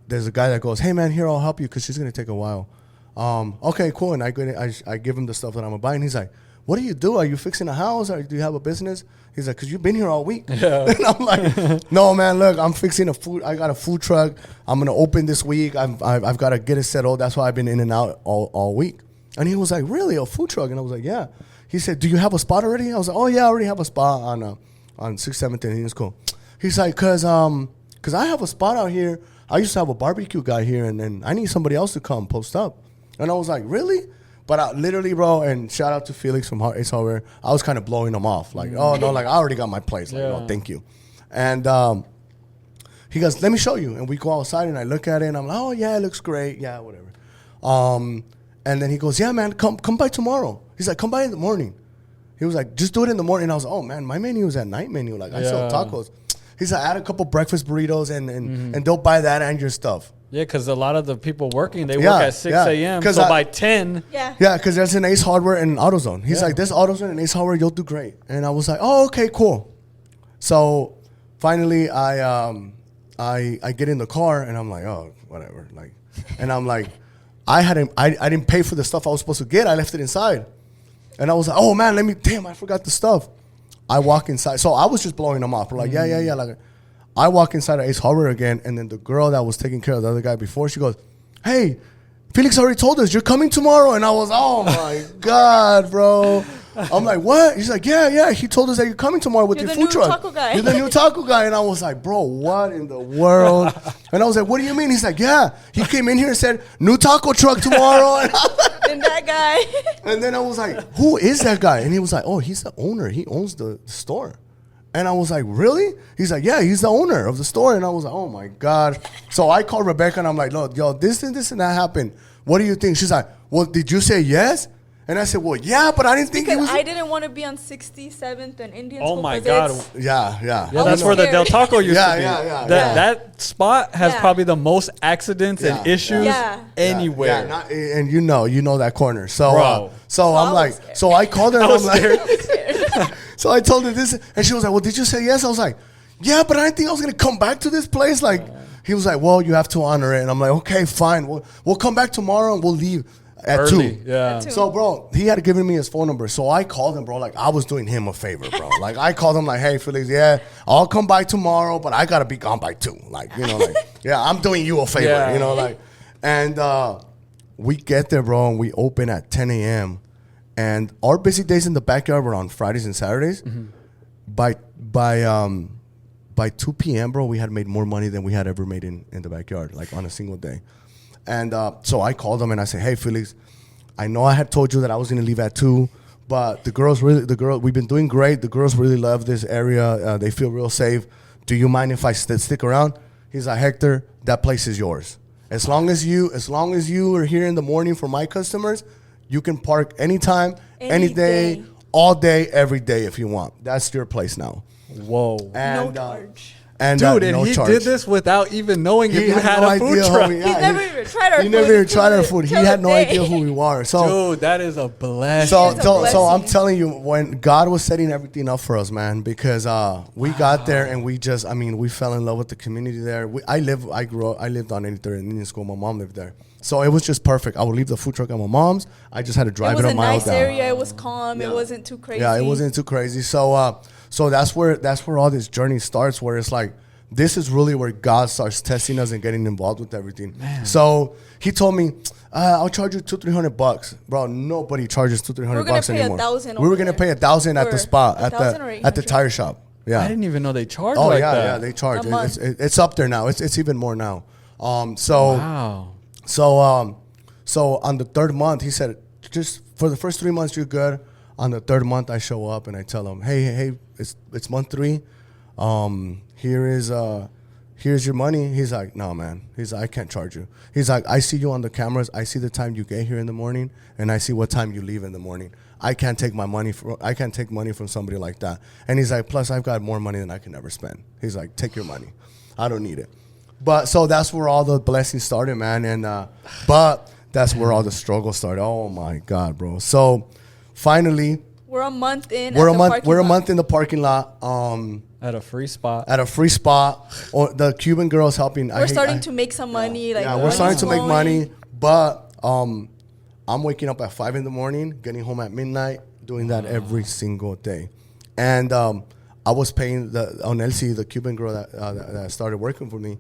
there's a guy that goes, hey man, here, I'll help you because she's gonna take a while. Okay, cool. And I give him the stuff that I'm gonna buy, and he's like, what do you do? Are you fixing a house or do you have a business? He's like, because you've been here all week. Yeah. And I'm like, no, man, look, I'm fixing I got a food truck. I'm going to open this week. I've got to get it settled. That's why I've been in and out all week. And he was like, really, a food truck? And I was like, yeah. He said, do you have a spot already? I was like, oh, yeah, I already have a spot on 6th, 7th, and it's cool. He's like, because I have a spot out here. I used to have a barbecue guy here, and then I need somebody else to come post up. And I was like, really? But I literally, bro, and shout out to Felix from Ace Hardware, I was kind of blowing him off. Like, oh, no, like, I already got my place. Like, no, thank you. And he goes, let me show you. And we go outside, and I look at it, and I'm like, oh, yeah, it looks great. Yeah, whatever. And then he goes, yeah, man, come by tomorrow. He's like, come by in the morning. He was like, just do it in the morning. And I was like, oh man, my menu is at night menu. Like I sell tacos. He's like, add a couple breakfast burritos and they'll buy that and your stuff. Yeah, because a lot of the people working, they work at 6 a.m. So by 10. Yeah. Yeah, because there's an Ace Hardware and AutoZone. He's like, this AutoZone and Ace Hardware, you'll do great. And I was like, oh, okay, cool. So finally, I get in the car and I'm like, oh, whatever. Like, and I'm like, I didn't pay for the stuff I was supposed to get. I left it inside. And I was like, oh man, I forgot the stuff. I walk inside. So I was just blowing them off. We're like, yeah. Like, I walk inside of Ace Hardware again, and then the girl that was taking care of the other guy before, she goes, hey, Felix already told us you're coming tomorrow. And I was, oh my God, bro. I'm like, what? He's like, yeah. He told us that you're coming tomorrow with your food truck. Taco guy. You're the new taco guy. And I was like, bro, what in the world? And I was like, what do you mean? He's like, yeah. He came in here and said, new taco truck tomorrow. And that guy. And then I was like, who is that guy? And he was like, oh, he's the owner. He owns the store. And I was like, really? He's like, yeah, he's the owner of the store. And I was like, oh my God. So I called Rebecca and I'm like, look, yo, this and that happened. What do you think? She's like, well, did you say yes? And I said, well, yeah, but I didn't think he was. I didn't want to be on 67th and Indian Oh School. my God. Yeah. Yeah, that's where the Del Taco used to be. Yeah. That spot has probably the most accidents and issues anywhere. And you know that corner. So, Bro. I'm like, so I called her and I'm like, Scared. so I told her this, and she was like, well, did you say yes? I was like, yeah, but I didn't think I was going to come back to this place. Like, he was like, well, you have to honor it. And I'm like, okay, fine. We'll come back tomorrow and we'll leave at Early, 2. Yeah. At 2. So, bro, he had given me his phone number. So I called him, bro. Like, I was doing him a favor, bro. Like, I called him, like, hey, Felix, yeah, I'll come by tomorrow, but I got to be gone by 2. Like, you know, like, yeah, I'm doing you a favor, you know, like. And we get there, bro, and we open at 10 a.m. And our busy days in the backyard were on Fridays and Saturdays. Mm-hmm. By 2 p.m., bro, we had made more money than we had ever made in the backyard, like on a single day. And so I called him and I said, hey, Felix, I know I had told you that I was going to leave at 2, but the girls, we've been doing great. The girls really love this area. They feel real safe. Do you mind if I stick around? He's like, Hector, that place is yours. As long as you are here in the morning for my customers, you can park anytime, any day, all day, every day if you want. That's your place now. Whoa. And, no charge. And dude, and no he charge. did this without even knowing if you had no a food idea, truck. homie. Yeah, He never even tried our food. He never even tried our food. He had no idea who we were. So, Dude, that is a blessing. so I'm telling you, when God was setting everything up for us, man, because we got there and we fell in love with the community there. I lived on 83rd in Indian School. My mom lived there. So it was just perfect. I would leave the food truck at my mom's. I just had to drive it a mile down. It was a nice area. It was calm. Yeah. It wasn't too crazy. Yeah, it wasn't too crazy. So that's where all this journey starts, where it's like, this is really where God starts testing us and getting involved with everything. Man. So he told me, I'll charge you $200-300. Bro, nobody charges $200-300 anymore. We were gonna pay $1,000 at the spot, at the tire shop. Yeah. I didn't even know they charged that. Yeah, they charge. It's up there now. It's even more now. Wow. So on the 3rd month, he said, just for the first 3 months, you're good. On the 3rd month, I show up and I tell him, hey, it's month 3. Here's your money. He's like, no, man. He's like, I can't charge you. He's like, I see you on the cameras. I see the time you get here in the morning, and I see what time you leave in the morning. I can't take money from somebody like that. And he's like, plus I've got more money than I can ever spend. He's like, take your money. I don't need it. But so that's where all the blessings started, man. And but that's where all the struggle started. Oh my God, bro. So finally, we're a month in. We're a month in the parking lot. At a free spot. Or the Cuban girls helping. We're starting to make some money. We're starting to make money. But I'm waking up at 5 in the morning, getting home at midnight, doing that every single day. And I was paying Elsie, the Cuban girl that started working for me,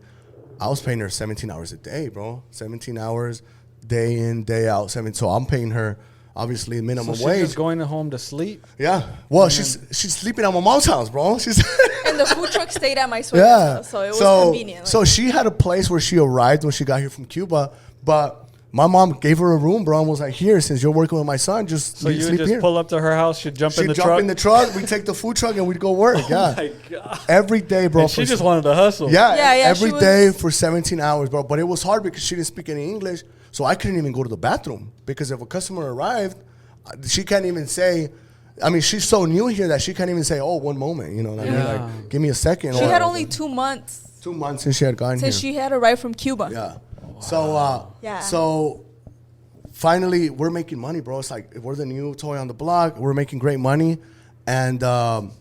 I was paying her 17 hours a day, bro. 17 hours, day in, day out. So I'm paying her, obviously, minimum wage. She's just going home to sleep? Yeah. Well, she's sleeping at my mom's house, bro. And the food truck stayed at my swingers house, so it was convenient. So she had a place where she arrived when she got here from Cuba, but my mom gave her a room, bro, and was like, here, since you're working with my son, just so you sleep just here. Pull up to her house, she'd jump in the truck? She'd jump in the truck, we'd take the food truck, and we'd go work, Oh my God. Every day, bro. And she just wanted to hustle. Yeah, every day for 17 hours, bro. But it was hard because she didn't speak any English, so I couldn't even go to the bathroom. Because if a customer arrived, she can't even say, I mean, she's so new here that she can't even say, "Oh, one moment," you know what I mean? Yeah. Like, give me a second. She or- had only 2 months 2 months since she had gotten since here. she had arrived from Cuba. Yeah. So, Yeah. So, finally, we're making money, bro. It's like we're the new toy on the block. We're making great money, and one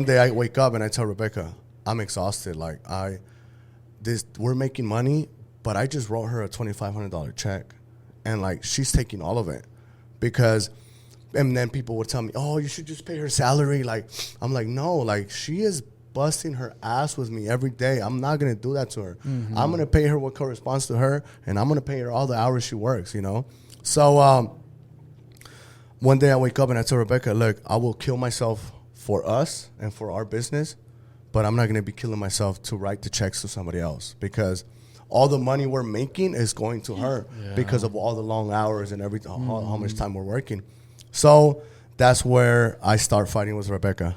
day I wake up and I tell Rebecca, I'm exhausted. Like we're making money, but I just wrote her a $2,500 check, and like she's taking all of it, because. And then people would tell me, "Oh, you should just pay her salary." Like, I'm like, no, like she is busting her ass with me every day. I'm not gonna do that to her. I'm gonna pay her what corresponds to her, and I'm gonna pay her all the hours she works. You know. So one day I wake up and I tell Rebecca, "Look, I will kill myself for us and for our business, but I'm not gonna be killing myself to write the checks to somebody else, because all the money we're making is going to her because of all the long hours and everything, how much time we're working." So that's where I start fighting with Rebecca,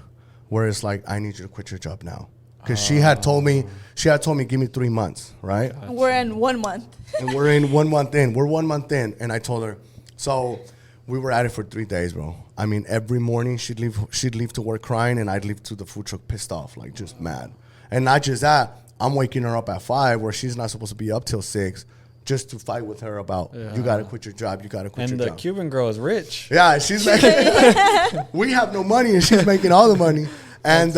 where it's like, I need you to quit your job now. Because she had told me, give me 3 months, right? We're in 1 month. And we're in 1 month in. We're 1 month in. And I told her, so we were at it for 3 days, bro. I mean, every morning she'd leave to work crying, and I'd leave to the food truck pissed off, like just mad. And not just that, I'm waking her up at 5 where she's not supposed to be up till 6. Just to fight with her about, you got to quit your job, you got to quit your And the job. Cuban girl is rich. Yeah, she's making. We have no money, and she's making all the money. And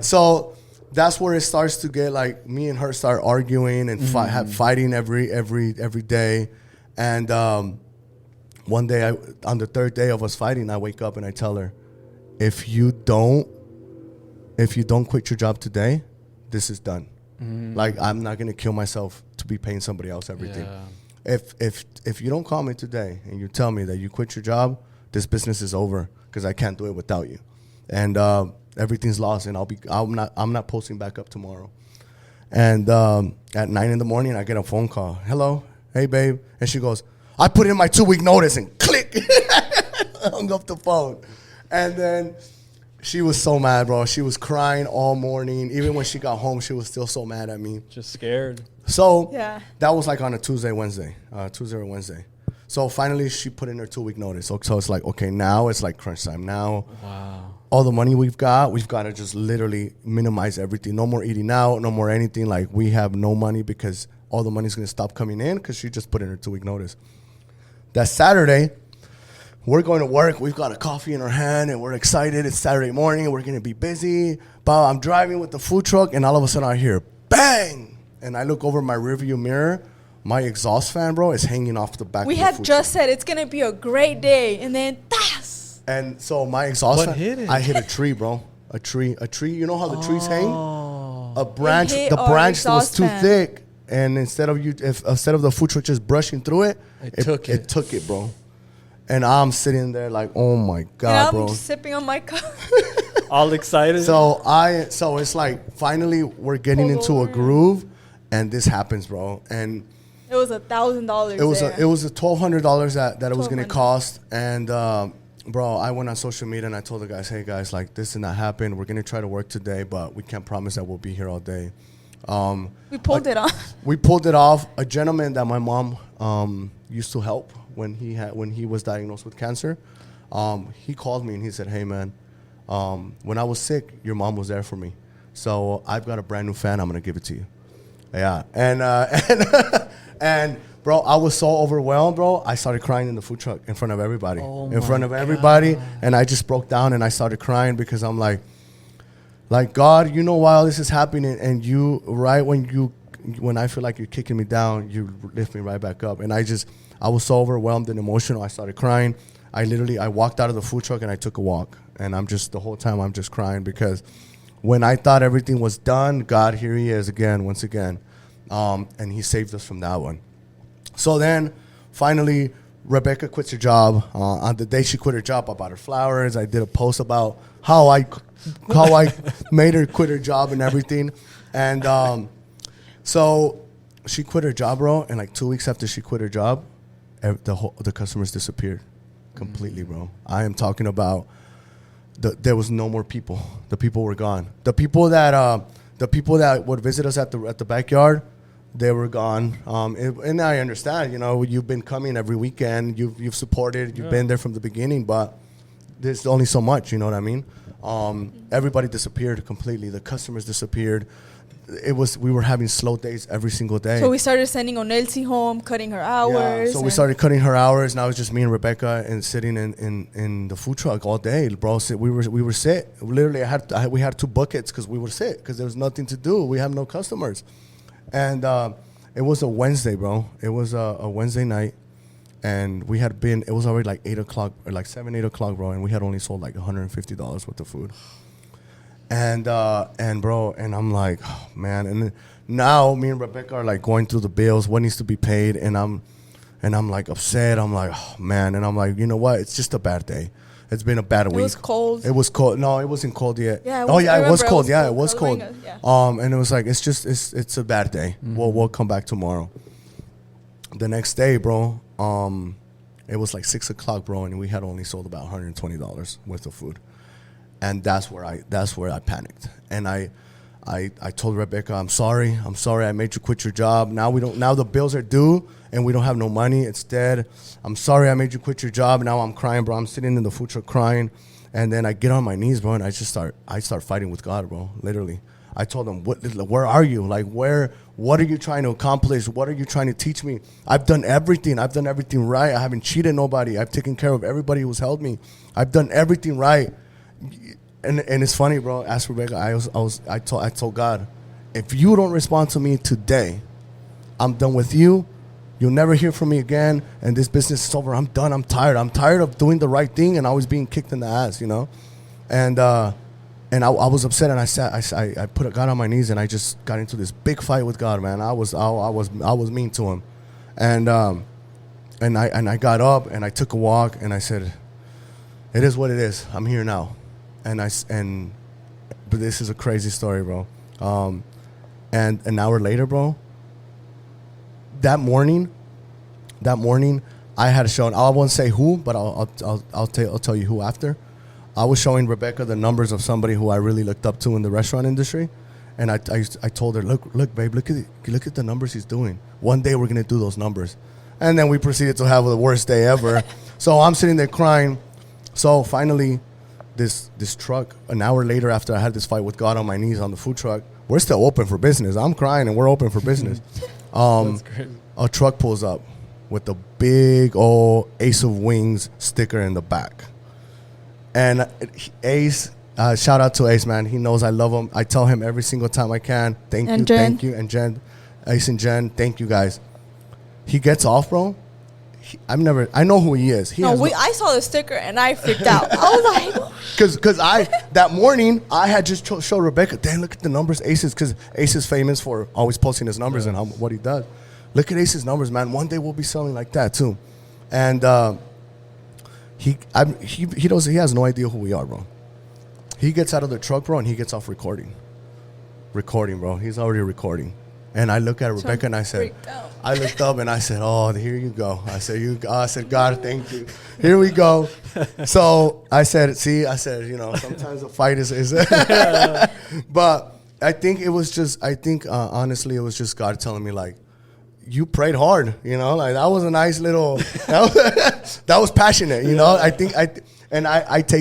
so that's where it starts to get like me and her start arguing and fighting every day. And one day, on the third day of us fighting, I wake up and I tell her, if you don't quit your job today, this is done. Like, I'm not gonna kill myself to be paying somebody else everything. Yeah. If you don't call me today and you tell me that you quit your job, this business is over, because I can't do it without you, and everything's lost. And I'm not posting back up tomorrow. And at 9 a.m, I get a phone call. Hello, hey babe, and she goes, I put in my 2-week notice, and click, hung up the phone, and then. She was so mad, bro. She was crying all morning. Even when she got home, she was still so mad at me. Just scared. So Yeah. that was like on a Tuesday or Wednesday. So finally, she put in her 2-week notice. So it's like, okay, now it's like crunch time. Now, all the money we've got to just literally minimize everything. No more eating out, no more anything. Like, we have no money because all the money's going to stop coming in because she just put in her 2-week notice. That Saturday, we're going to work. We've got a coffee in our hand, and we're excited. It's Saturday morning. We're going to be busy. But I'm driving with the food truck, and all of a sudden I hear bang. And I look over my rearview mirror. My exhaust fan, bro, is hanging off the back We of the had food just said it's going to be a great day. And then, tas! And so my exhaust What fan, hit it? I hit a tree, bro. A tree. You know how the trees hang? A branch. hit The our branch was exhaust too fan. thick, and instead of the food truck just brushing through it, It took it, bro. And I'm sitting there like, oh my god, And I'm bro. sipping on my cup. All excited. So it's like finally we're getting Pull into a over. groove, and this happens, bro. And It was $1,000. it was there. it was a $1,200 that it was gonna $1,200. cost. And bro, I went on social media and I told the guys, hey guys, like, this did not happen. We're gonna try to work today, but we can't promise that we'll be here all day. We pulled it off. We pulled it off. A gentleman that my mom used to help when he was diagnosed with cancer, he called me and he said, hey man, when I was sick, your mom was there for me. So I've got a brand new fan. I'm gonna give it to you. Yeah, and bro, I was so overwhelmed, bro. I started crying in the food truck in front of everybody. And I just broke down and I started crying because I'm like, God, you know, while this is happening, and you, right when I feel like you're kicking me down, you lift me right back up. And I was so overwhelmed and emotional. I started crying. I walked out of the food truck and I took a walk. And the whole time I'm just crying because when I thought everything was done, God, here he is again, once again. And he saved us from that one. So then finally, Rebecca quits her job. On the day she quit her job, I bought her flowers. I did a post about how I made her quit her job and everything. And so she quit her job, bro. And like 2 weeks after she quit her job, the customers disappeared completely, bro. I am talking about there was no more people. The people were gone. The people that would visit us at the backyard, they were gone. And I understand, you know, you've been coming every weekend. You've supported. You've been there from the beginning, but there's only so much. You know what I mean? Everybody disappeared completely. The customers disappeared. We were having slow days every single day. So we started sending Onelsi home, cutting her hours. Yeah, so we started cutting her hours. Now it's just me and Rebecca and sitting in the food truck all day, bro. We were sick. Literally, we had 2 buckets because we were sick because there was nothing to do. We have no customers, and it was a Wednesday, bro. It was a Wednesday night, and we had been. It was already like 8 o'clock or like 7, 8 o'clock, bro, and we had only sold like $150 worth of food. And bro, and I'm like, oh, man. And now me and Rebecca are like going through the bills, what needs to be paid, and I'm like upset. I'm like, oh, man. And I'm like, you know what? It's just a bad day. It's been a bad week. It was cold. It was cold. No, it wasn't cold yet. Yeah. It was cold. Yeah, it was cold. Yeah. And it was like, it's a bad day. We'll come back tomorrow. The next day, bro, it was like 6 o'clock, bro, and we had only sold about $120 worth of food. And that's where I panicked. And I told Rebecca, I'm sorry I made you quit your job. Now the bills are due and we don't have no money. Instead, I'm sorry I made you quit your job. Now I'm crying, bro. I'm sitting in the food truck crying. And then I get on my knees, bro, and I start fighting with God, bro. Literally. I told him, where are you? Like, what are you trying to accomplish? What are you trying to teach me? I've done everything. I've done everything right. I haven't cheated nobody. I've taken care of everybody who's helped me. I've done everything right. And it's funny, bro. Ask Rebecca. I told God, if you don't respond to me today, I'm done with you. You'll never hear from me again. And this business is over. I'm done. I'm tired. I'm tired of doing the right thing and always being kicked in the ass, you know. And I was upset, and I put God on my knees, and I just got into this big fight with God, man. I was mean to him, and I got up and I took a walk, and I said, it is what it is. I'm here now. But this is a crazy story, bro. And an hour later, bro, that morning, I had shown. I won't say who, but I'll tell you who after. I was showing Rebecca the numbers of somebody who I really looked up to in the restaurant industry, and I told her, look, babe, look at the numbers he's doing. One day we're gonna do those numbers, and then we proceeded to have the worst day ever. So I'm sitting there crying. So finally, this truck, an hour later after I had this fight with God on my knees on the food truck, we're still open for business. I'm crying and we're open for business. That's great. A truck pulls up with a big old Ace of Wings sticker in the back. And Ace, shout out to Ace, man. He knows I love him. I tell him every single time I can, thank you. And Jen, Ace and Jen, thank you guys. He gets off, bro. I know who he is. I saw the sticker and I freaked out. I was like, because that morning I had just showed Rebecca, damn, look at the numbers Ace is, because Ace is famous for always posting his numbers and what he does. Look at Ace's numbers, man. One day we'll be selling like that too. And he has no idea who we are, bro. He gets out of the truck, bro, and he gets off recording, bro. He's already recording. And I look at Rebecca and I said, I looked up and I said, oh, here you go. I said, God, thank you. Here we go. So I said, sometimes a fight is but I think honestly, it was just God telling me, like, you prayed hard, you know, like that was a nice little, that was passionate, you know. I take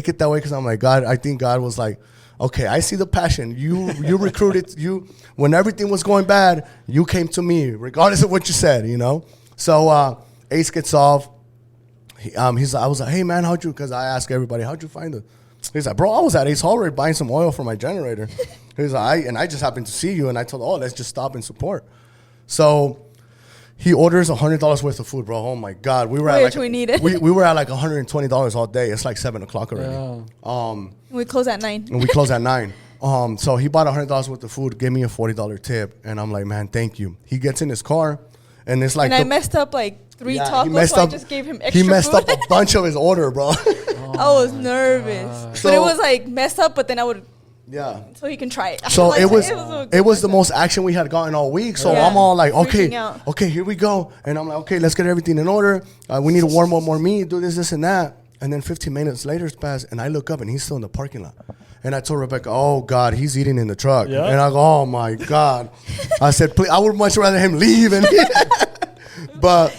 it that way because I'm like, God, I think God was like, okay, I see the passion. You recruited, when everything was going bad, you came to me, regardless of what you said, you know? So Ace gets off. I was like, hey, man, because I asked everybody, how'd you find it? He's like, bro, I was at Ace Hallway buying some oil for my generator. He's like, I just happened to see you, and I told, let's just stop and support. So he orders $100 worth of food, bro. Oh, my God. We were at like $120 all day. It's like 7 o'clock already. Yeah. We close at 9. And we close at 9. So he bought $100 worth of food, gave me a $40 tip, and I'm like, man, thank you. He gets in his car, and it's like... And I messed up like 3 tacos, so I just gave him extra He messed food. up a bunch of his order, bro. I was nervous. But it was like messed up, but then I would... Yeah. So he can try it. So like, it was the most action we had gotten all week. So I'm all like, okay, here we go. And I'm like, okay, let's get everything in order. We need to warm up more meat, do this and that. And then 15 minutes later passed, and I look up, and he's still in the parking lot. And I told Rebecca, oh, God, he's eating in the truck. Yeah. And I go, oh, my God. I said, please, I would much rather him leave. But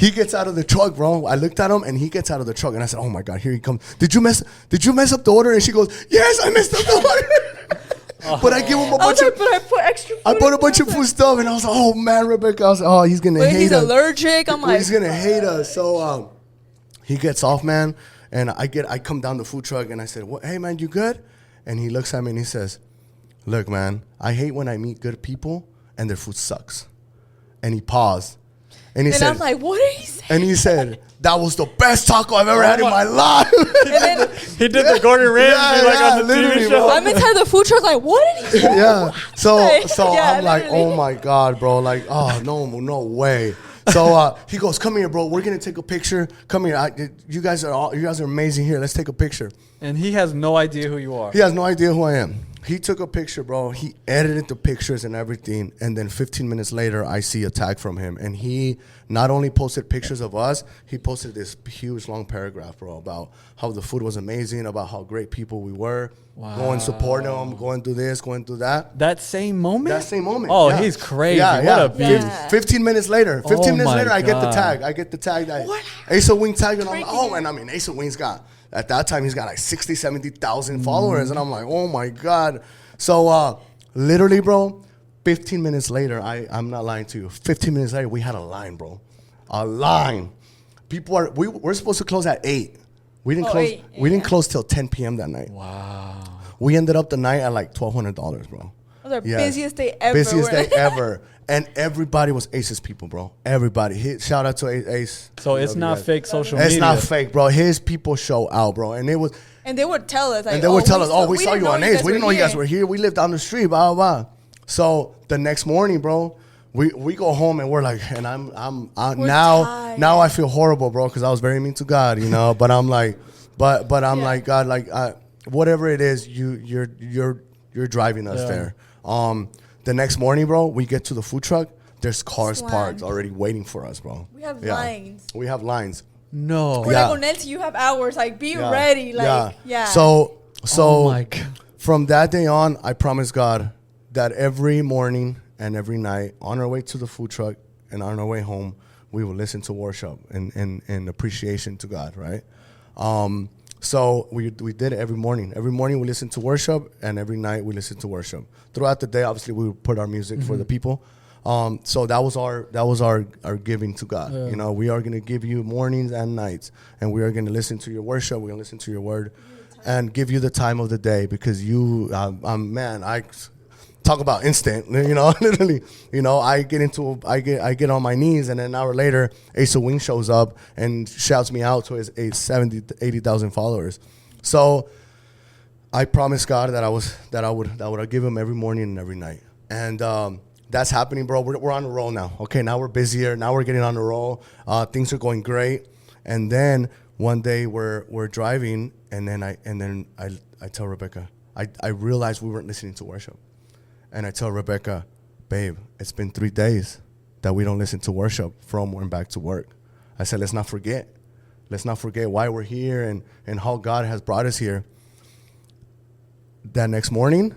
He gets out of the truck, bro. I looked at him, and he gets out of the truck, and I said, "Oh my God, here he comes! Did you mess up the order?" And she goes, "Yes, I messed up the order." But I give him a I was bunch like, of. but I put extra food. I bought a bunch in of food stuff, and I was like, "Oh man, Rebecca!" I was like, "Oh, he's gonna But hate he's us. allergic. I'm like, He's gonna hate us." So he gets off, man, and I come down the food truck, and I said, "What? Hey, man, you good?" And he looks at me and he says, "Look, man, I hate when I meet good people and their food sucks." And he paused, and he and said, I'm like, what are you saying? and he said, "That was the best taco I've ever had in my life." And then He did the Gordon Ramsay on the literally, TV bro. show. I'm inside the food truck, like, what did he say? Yeah. So Yeah, I'm like, literally. oh my God, bro. Like, oh no way. So he goes, "Come here, bro. We're gonna take a picture. Come here. You guys are amazing here. Let's take a picture." And he has no idea who you are. He has no idea who I am. He took a picture, bro. He edited the pictures and everything. And then 15 minutes later, I see a tag from him. And he not only posted pictures of us, he posted this huge long paragraph, bro, about how the food was amazing, about how great people we were. Wow. Go and support him, go and do this, go and do that. That same moment? That same moment. Oh, yeah. he's crazy. Yeah, What yeah. a beast. Yeah. 15 minutes later. 15 Oh minutes my later, I get the God. tag. I get the tag that What? Asa Wing tag. And I'm like, Freaking oh, and I mean, Asa Wing's got, at that time, he's got like 60, 70,000 followers. And I'm like, oh my God. So literally, bro, 15 minutes later, I'm not lying to you. 15 minutes later, we had a line, bro. A line. We're supposed to close at 8. We didn't Oh, close. 8, We didn't yeah. close till 10 p.m. that night. Wow. We ended up the night at like $1,200, bro. It was our Yes. busiest day ever. Busiest We're day like- ever. And everybody was Ace's people, bro. Everybody. Shout out to Ace. So We it's love you not guys. fake social media. It's not fake, bro. His people show out, bro. And it was, And they would tell us, like, and they would tell us, saw- we saw didn't you on know Ace. guys We didn't know you guys here." were here. We lived down the street, blah, blah, blah. So the next morning, bro, we go home and we're like, and I'm We're now tired. I feel horrible, bro, because I was very mean to God, you know. But I'm like, but I'm Yeah. like, God, like whatever it is, you're driving us Yeah. there. The next morning, bro, we get to the food truck. There's cars Slammed. parked already waiting for us, bro. We have Yeah. lines. We have lines. No. We're Yeah. like, oh, Nancy, you have hours. Like, be Yeah. ready. Like, yeah. So Oh my God. from that day on, I promised God that every morning and every night on our way to the food truck and on our way home, we will listen to worship and appreciation to God, right? So we did it every morning. Every morning we listened to worship, and every night we listened to worship. Throughout the day, obviously, we would put our music for the people. So that was our giving to God. Yeah. You know, we are gonna give you mornings and nights, and we are gonna listen to your worship. We're gonna listen to your word, and give you the time of the day because you, man, I talk about instant. You know, literally. You know, I get on my knees, and then an hour later, Asa Wing shows up and shouts me out to his 80,000 followers. So I promised God that I would give him every morning and every night, and that's happening, bro. We're on the roll now. Okay, now we're busier. Now we're getting on the roll. Things are going great. And then one day we're driving, and then I tell Rebecca, I realized we weren't listening to worship, and I tell Rebecca, babe, it's been 3 days that we don't listen to worship from and back to work. I said, let's not forget why we're here and how God has brought us here. That next morning,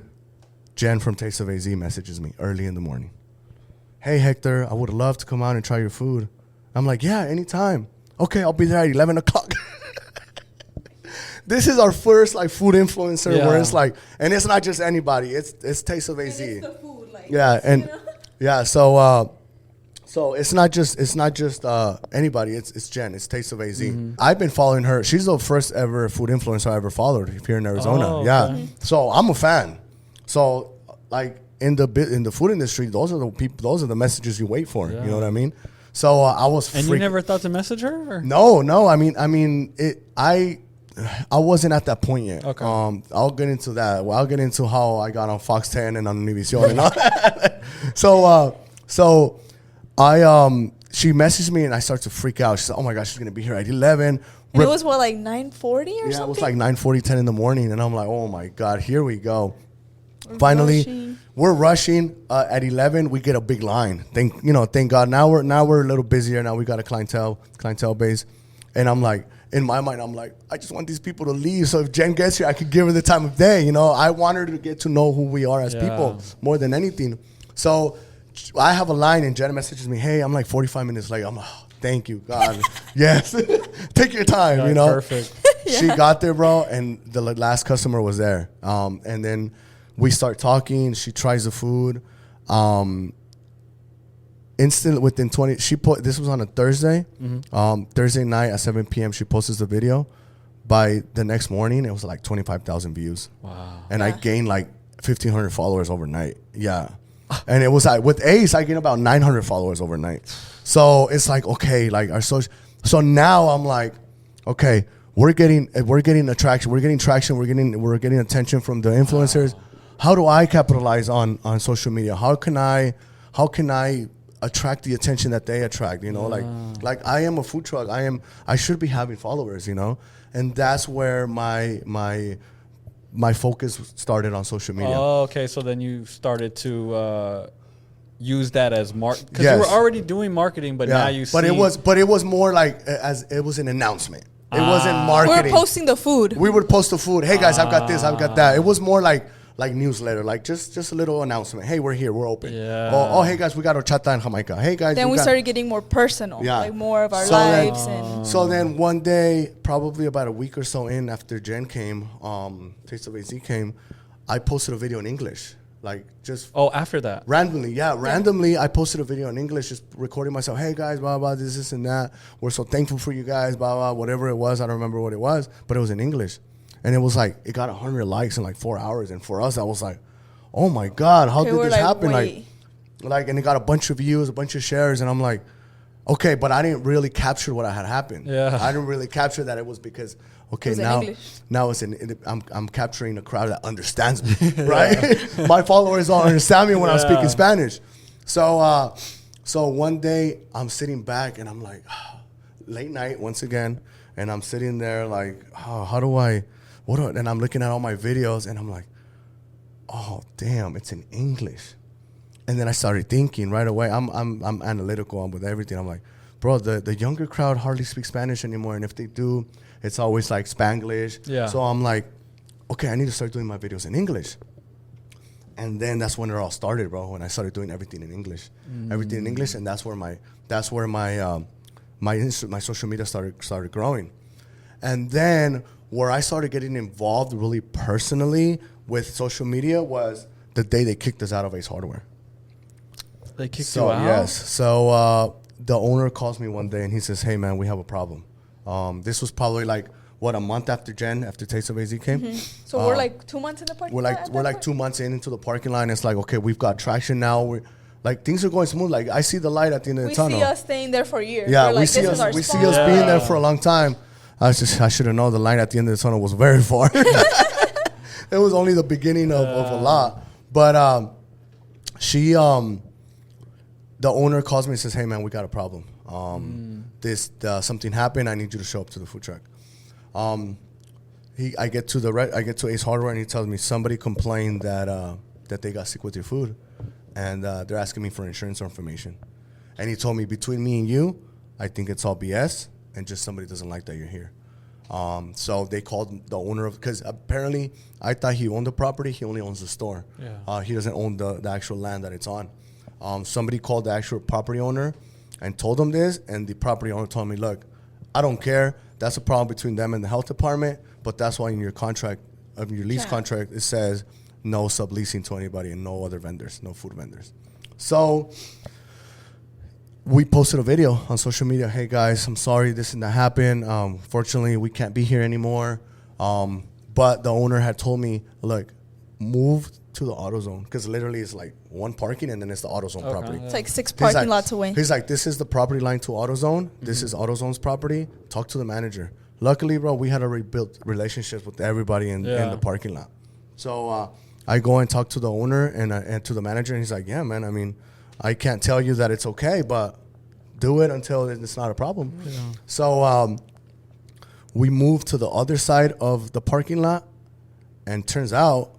Jen from Taste of AZ messages me early in the morning. Hey, Hector, I would love to come out and try your food. I'm like, yeah, anytime. Okay, I'll be there at 11 o'clock. This is our first like food influencer Yeah. where it's like, and it's not just anybody. It's Taste of And AZ. it's the food. Like, Yeah, and you know? yeah, so it's not just anybody. It's Jen. It's Taste of AZ. I've been following her. She's the first ever food influencer I ever followed here in Arizona. Oh, yeah, okay. so I'm a fan. So like in the food industry, those are the people. Those are the messages you wait for. Yeah. You know what I mean? So I was. And you never thought to message her? Or? No. I mean, I wasn't at that point yet. Okay. I'll get into that. Well, I'll get into how I got on Fox 10 and on Univision and all that. So she messaged me and I started to freak out. She said, "Oh my gosh, she's gonna be here at 11." And it was what, like 9:40 or Yeah, something? it was like 9:40, 10 in the morning, and I'm like, "Oh my God, here we go." We're Finally, rushing. we're rushing. At 11, we get a big line. Thank God. Now we're a little busier. Now we got a clientele base, and I'm like, in my mind, I'm like, I just want these people to leave. So if Jen gets here, I could give her the time of day. You know, I want her to get to know who we are as Yeah. people more than anything. So I have a line, and Jen messages me, "Hey, I'm like 45 minutes late." I'm like, oh, thank you, God. Yes. Take your time, Yeah, you know. perfect. She got there, bro, and the last customer was there. And then we start talking. She tries the food. Instant within 20. This was on a Thursday. Thursday night at 7 p.m. She posted the video. By the next morning, it was like 25,000 views. Wow. And I gained like 1,500 followers overnight. Yeah. And it was like with Ace, I gained about 900 followers overnight. So it's like, okay, like our social. So now I'm like, okay, we're getting attraction. We're getting traction. We're getting attention from the influencers. Wow. How do I capitalize on social media? How can I attract the attention that they attract? You know, like I am a food truck. I should be having followers, you know? And that's where my focus started on social media. Oh, okay. So then you started to use that as because Yes. you were already doing marketing, but now you. But it was more like it was an announcement. It wasn't We marketing. were posting the food. We would post the food. Hey guys, I've got this. I've got that. It was more like newsletter, like just a little announcement. Hey, we're here. We're open. Yeah. Oh, hey guys, we got horchata in Jamaica. Hey guys. Then we got started getting more personal, Yeah. like more of our So then- lives and. So then one day, probably about a week or so in after Jen came, Taste of AZ came, I posted a video in English. Like just Oh, after that. randomly, I posted a video in English, just recording myself. Hey guys, blah blah, this and that. We're so thankful for you guys, blah blah, whatever it was. I don't remember what it was, but it was in English, and it was like it got 100 likes in like 4 hours. And for us, I was like, oh my God, how Okay, did we're this like, happen? wait. Like, and it got a bunch of views, a bunch of shares, and I'm like, okay, but I didn't really capture what had happened. Yeah. I didn't really capture that it was because okay, It was in now English. now I'm capturing a crowd that understands me, right? My followers don't understand me when I'm speaking Spanish. So one day I'm sitting back and I'm like, late night once again, and I'm sitting there like, and I'm looking at all my videos and I'm like, oh damn, it's in English. And then I started thinking right away. I'm analytical. I'm with everything. I'm like, bro, the younger crowd hardly speaks Spanish anymore, and if they do, it's always like Spanglish. Yeah. So I'm like, okay, I need to start doing my videos in English. And then that's when it all started, bro. When I started doing everything in English, and that's where my social media started growing. And then where I started getting involved really personally with social media was the day they kicked us out of Ace Hardware. They kicked you out? Yes. So the owner calls me one day and he says, hey, man, we have a problem. This was probably like, a month after Taste of AZ came. Mm-hmm. So we're like 2 months in the parking lot? We're like 2 months into the parking lot. And it's like, okay, we've got traction now. We're like, things are going smooth. Like I see the light at the end of the We tunnel. see us staying there for years. Yeah, We're we like, see this is our us spot. being there for a long time. I should have known the line at the end of the tunnel was very far. It was only the beginning of a lot. But the owner calls me and says, hey man, we got a problem. Something happened. I need you to show up to the food truck. I get to Ace Hardware and he tells me somebody complained that they got sick with your food, and they're asking me for insurance information. And he told me, between me and you, I think it's all BS, and just somebody doesn't like that you're here. So they called the owner because apparently I thought he owned the property. He only owns the store. Yeah. He doesn't own the actual land that it's on. Somebody called the actual property owner and told him this, and the property owner told me, look, I don't care. That's a problem between them and the health department, but that's why in your contract, of your lease contract, it says no subleasing to anybody and no other vendors, no food vendors. So we posted a video on social media. Hey guys, I'm sorry this and that happened. Fortunately, we can't be here anymore. But the owner had told me, look, move to the AutoZone, because literally it's like one parking and then it's the AutoZone property. It's like 6 He's parking like- lots away. He's like, this is the property line to AutoZone. This is AutoZone's property. Talk to the manager. Luckily, bro, we had already built relationships with everybody in the parking lot. So I go and talk to the owner and to the manager, and he's like, yeah, man, I mean, I can't tell you that it's okay, but do it until it's not a problem. Yeah. So we moved to the other side of the parking lot, and turns out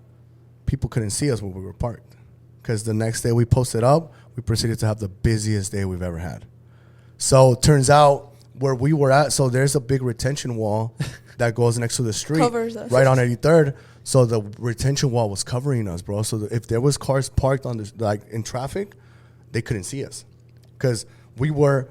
people couldn't see us when we were parked, because the next day we posted up, we proceeded to have the busiest day we've ever had. So turns out where we were at, so there's a big retention wall that goes next to the street, Covers us. right on 83rd. So the retention wall was covering us, bro. So if there was cars parked on in traffic, they couldn't see us, because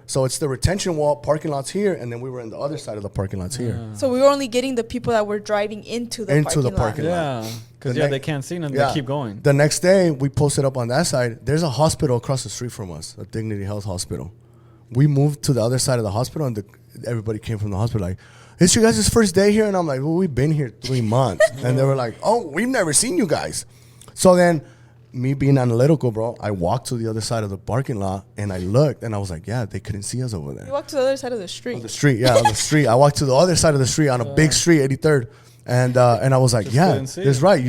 So it's the retention wall, parking lots here, and then we were in the other side of the parking lots here. So we were only getting the people that were driving into the parking lot. Yeah, because they can't see nothing. They keep going. The next day, we posted up on that side. There's a hospital across the street from us, a Dignity Health hospital. We moved to the other side of the hospital, and everybody came from the hospital like, it's you guys' first day here? And I'm like, well, we've been here 3 months. And they were like, oh, we've never seen you guys. So then, me being analytical, bro, I walked to the other side of the parking lot, and I looked, and I was like, yeah, they couldn't see us over there. You walked to the other side of the street. On the street. I walked to the other side of the street on a big street, 83rd. And I was like, yeah, that's right.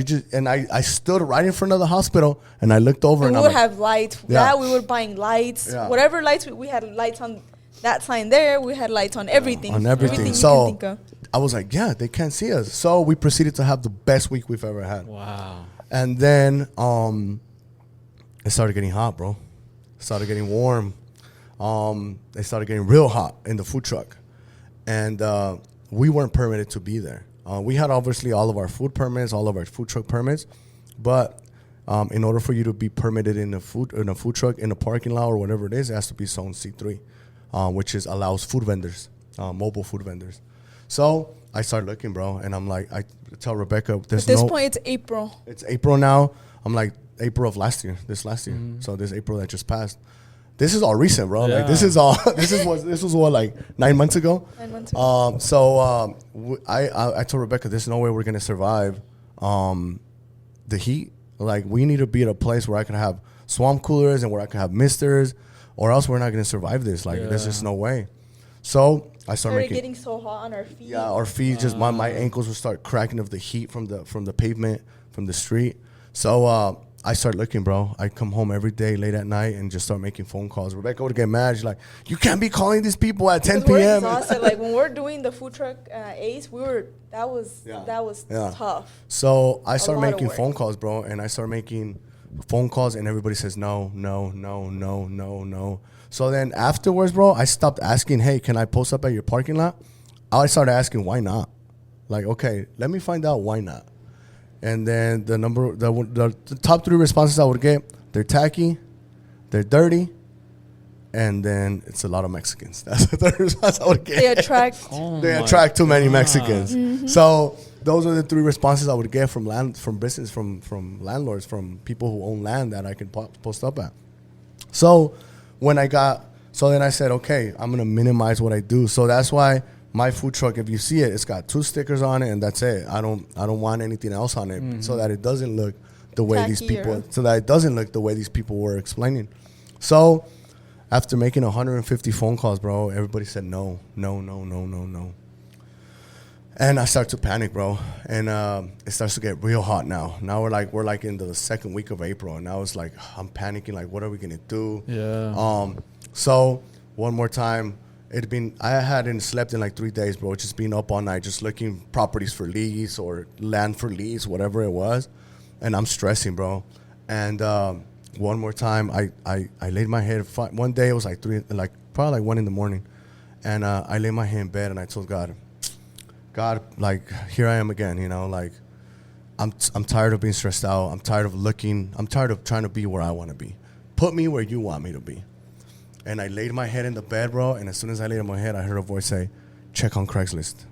I stood right in front of the hospital, and I looked over, and we would like, have lights. Yeah, we were buying lights. Yeah. Whatever lights, we had lights on that sign there. We had lights on everything. On everything. So you can think of. I was like, yeah, they can't see us. So we proceeded to have the best week we've ever had. Wow. And then it started getting hot, bro. It started getting warm. It started getting real hot in the food truck. And we weren't permitted to be there. We had obviously all of our food permits, all of our food truck permits. But in order for you to be permitted in a food truck, in a parking lot or whatever it is, it has to be zone C3, which allows food vendors, mobile food vendors. So I started looking, bro, and I'm like, I tell Rebecca, At this point, it's April. It's April now. I'm like, April of last year. So this April that just passed. This is all recent, bro. Yeah. Like this was what, like 9 months ago. 9 months ago. I told Rebecca, there's no way we're gonna survive the heat. Like we need to be at a place where I can have swamp coolers and where I can have misters, or else we're not gonna survive this. Like there's just no way. So I started getting so hot on our feet. Yeah, our feet just my ankles would start cracking of the heat from the pavement, from the street. So I started looking, bro. I come home every day late at night and just start making phone calls. Rebecca would get mad. She's like, you can't be calling these people at 10 p.m. We're exhausted. Like when we're doing the food truck Ace, that was tough. So I started making phone calls, bro, and I started making phone calls, and everybody says no. So then afterwards, bro, I stopped asking, hey, can I post up at your parking lot? I started asking, why not? Like, okay, let me find out why not. And then the top 3 responses I would get, they're tacky, they're dirty, and then it's a lot of Mexicans. That's the third response I would get. They attract too many Mexicans. Mm-hmm. So those are the 3 responses I would get from business, from landlords, from people who own land that I can post up at. So then I said, okay, I'm gonna minimize what I do. So that's why my food truck, if you see it, it's got 2 stickers on it, and that's it. I don't want anything else on it, so that it doesn't look the way these people were explaining. So after making 150 phone calls, bro, everybody said no. And I start to panic, bro, and it starts to get real hot now. Now we're like in the 2nd week of April, and now it's like I'm panicking, like what are we gonna do? Yeah. So one more time. I hadn't slept in like 3 days, bro. Just being up all night, just looking properties for lease or land for lease, whatever it was. And I'm stressing, bro. And one more time, I laid my head. One day it was like probably 1 a.m. And I laid my head in bed and I told God, like here I am again. You know, like I'm tired of being stressed out. I'm tired of looking. I'm tired of trying to be where I want to be. Put me where you want me to be. And I laid my head in the bed, bro. And as soon as I laid my head, I heard a voice say, check on Craigslist.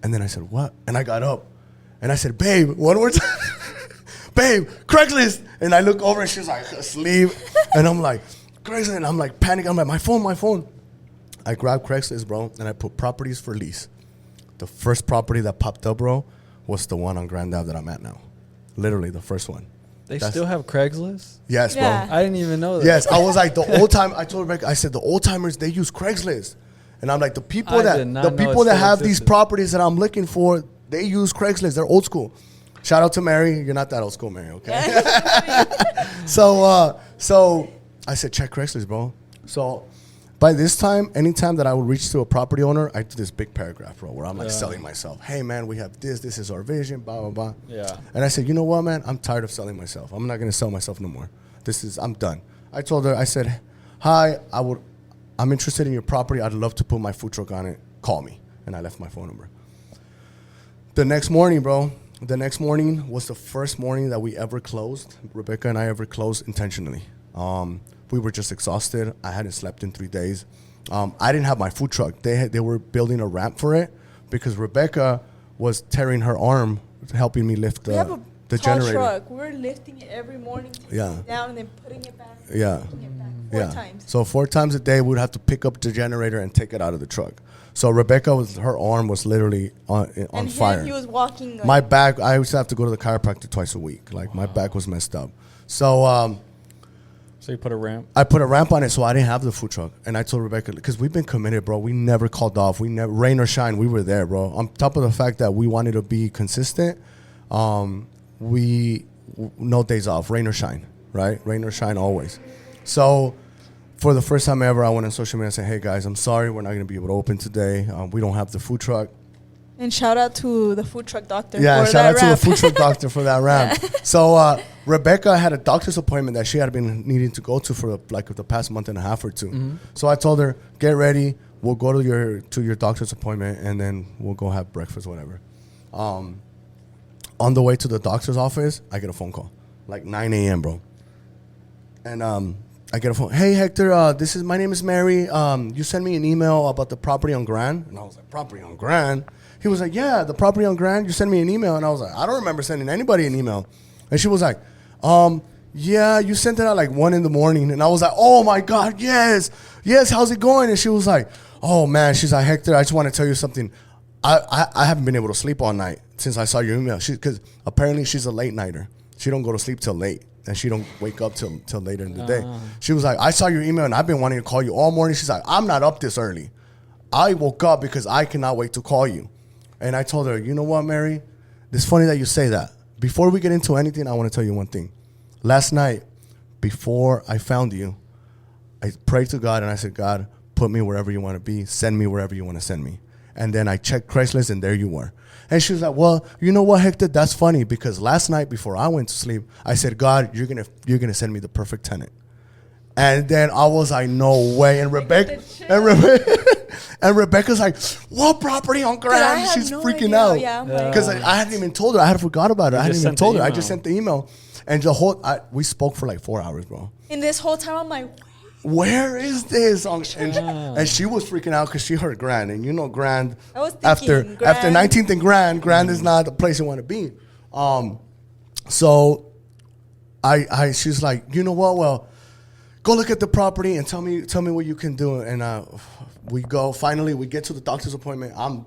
And then I said, what? And I got up. And I said, babe, one more time. Babe, Craigslist. And I look over and she's like asleep. And I'm like, Craigslist. And I'm like panicking. I'm like, my phone. I grabbed Craigslist, bro. And I put properties for lease. The first property that popped up, bro, was the one on Grand Ave that I'm at now. Literally the first one. They still have Craigslist? Yes, yeah. bro. I didn't even know that. Yes, I was like I told Rebecca, I said the old timers, they use Craigslist. And I'm like, the people that have these properties that I'm looking for, they use Craigslist. They're old school. Shout out to Mary. You're not that old school, Mary, okay? So I said, check Craigslist, bro. So by this time, anytime that I would reach to a property owner, I do this big paragraph, bro, where I'm like selling myself. Hey, man, we have this. This is our vision, blah, blah, blah. Yeah. And I said, you know what, man? I'm tired of selling myself. I'm not going to sell myself no more. I'm done. I told her, I said, hi, I'm interested in your property. I'd love to put my food truck on it. Call me. And I left my phone number. The next morning, bro, was the first morning that we ever closed. Rebecca and I ever closed intentionally. We were just exhausted. I hadn't slept in 3 days. I didn't have my food truck. They were building a ramp for it because Rebecca was tearing her arm helping me lift We have a the tall generator. truck. We're lifting it every morning, taking Yeah. it down, and then putting it back. Yeah. Taking it back 4 times. So 4 times a day, we'd have to pick up the generator and take it out of the truck. So Rebecca her arm was literally on And fire. he was walking. My back, I used to have to go to the chiropractor twice a week. Like my back was messed up. So So you put a ramp. I put a ramp on it, so I didn't have the food truck. And I told Rebecca, because we've been committed, bro. We never called off. We never, rain or shine, we were there, bro. On top of the fact that we wanted to be consistent, no days off, rain or shine, right? Rain or shine always. So for the first time ever, I went on social media and said, hey, guys, I'm sorry. We're not going to be able to open today. We don't have the food truck. And shout out to the food truck doctor. Yeah, for shout that out to the ramp. food truck doctor for that ramp. So Rebecca had a doctor's appointment that she had been needing to go to for like the past month and a half or two. Mm-hmm. So I told her, get ready. We'll go to your doctor's appointment and then we'll go have breakfast, whatever. On the way to the doctor's office, I get a phone call, like 9 a.m., bro. And I get a phone. Hey, Hector, my name is Mary. You sent me an email about the property on Grand. And I was like, property on Grand? He was like, yeah, the property on Grand. You sent me an email. And I was like, I don't remember sending anybody an email. And she was like, yeah, you sent it at like 1 a.m. And I was like, oh my God, yes, how's it going? And she was like, oh man, she's like, Hector, I just want to tell you something. I haven't been able to sleep all night since I saw your email. Because apparently she's a late nighter. She don't go to sleep till late. And she don't wake up till later in the day. She was like, I saw your email and I've been wanting to call you all morning. She's like, I'm not up this early. I woke up because I cannot wait to call you. And I told her, you know what, Mary? It's funny that you say that. Before we get into anything, I want to tell you one thing. Last night, before I found you, I prayed to God and I said, God, put me wherever you want to be. Send me wherever you want to send me. And then I checked Craigslist and there you were. And she was like, well, you know what, Hector? That's funny because last night before I went to sleep, I said, God, you're gonna send me the perfect tenant. And then I was like, no way. And Rebecca's like, what property on Grand? She's no freaking idea. out. Yeah, I'm Because like, I hadn't even told her. I had forgot about it. I hadn't just even sent the told her. I email. just sent the email. And we spoke for like 4 hours, bro. in this whole time, I'm like, Where is this? And she was freaking out because she heard Grand. And you know Grand, I was after thinking, Grand. 19th and Grand is not the place you want to be. So she's like, you know what? Well, go look at the property and tell me what you can do. And we go. Finally, we get to the doctor's appointment. I'm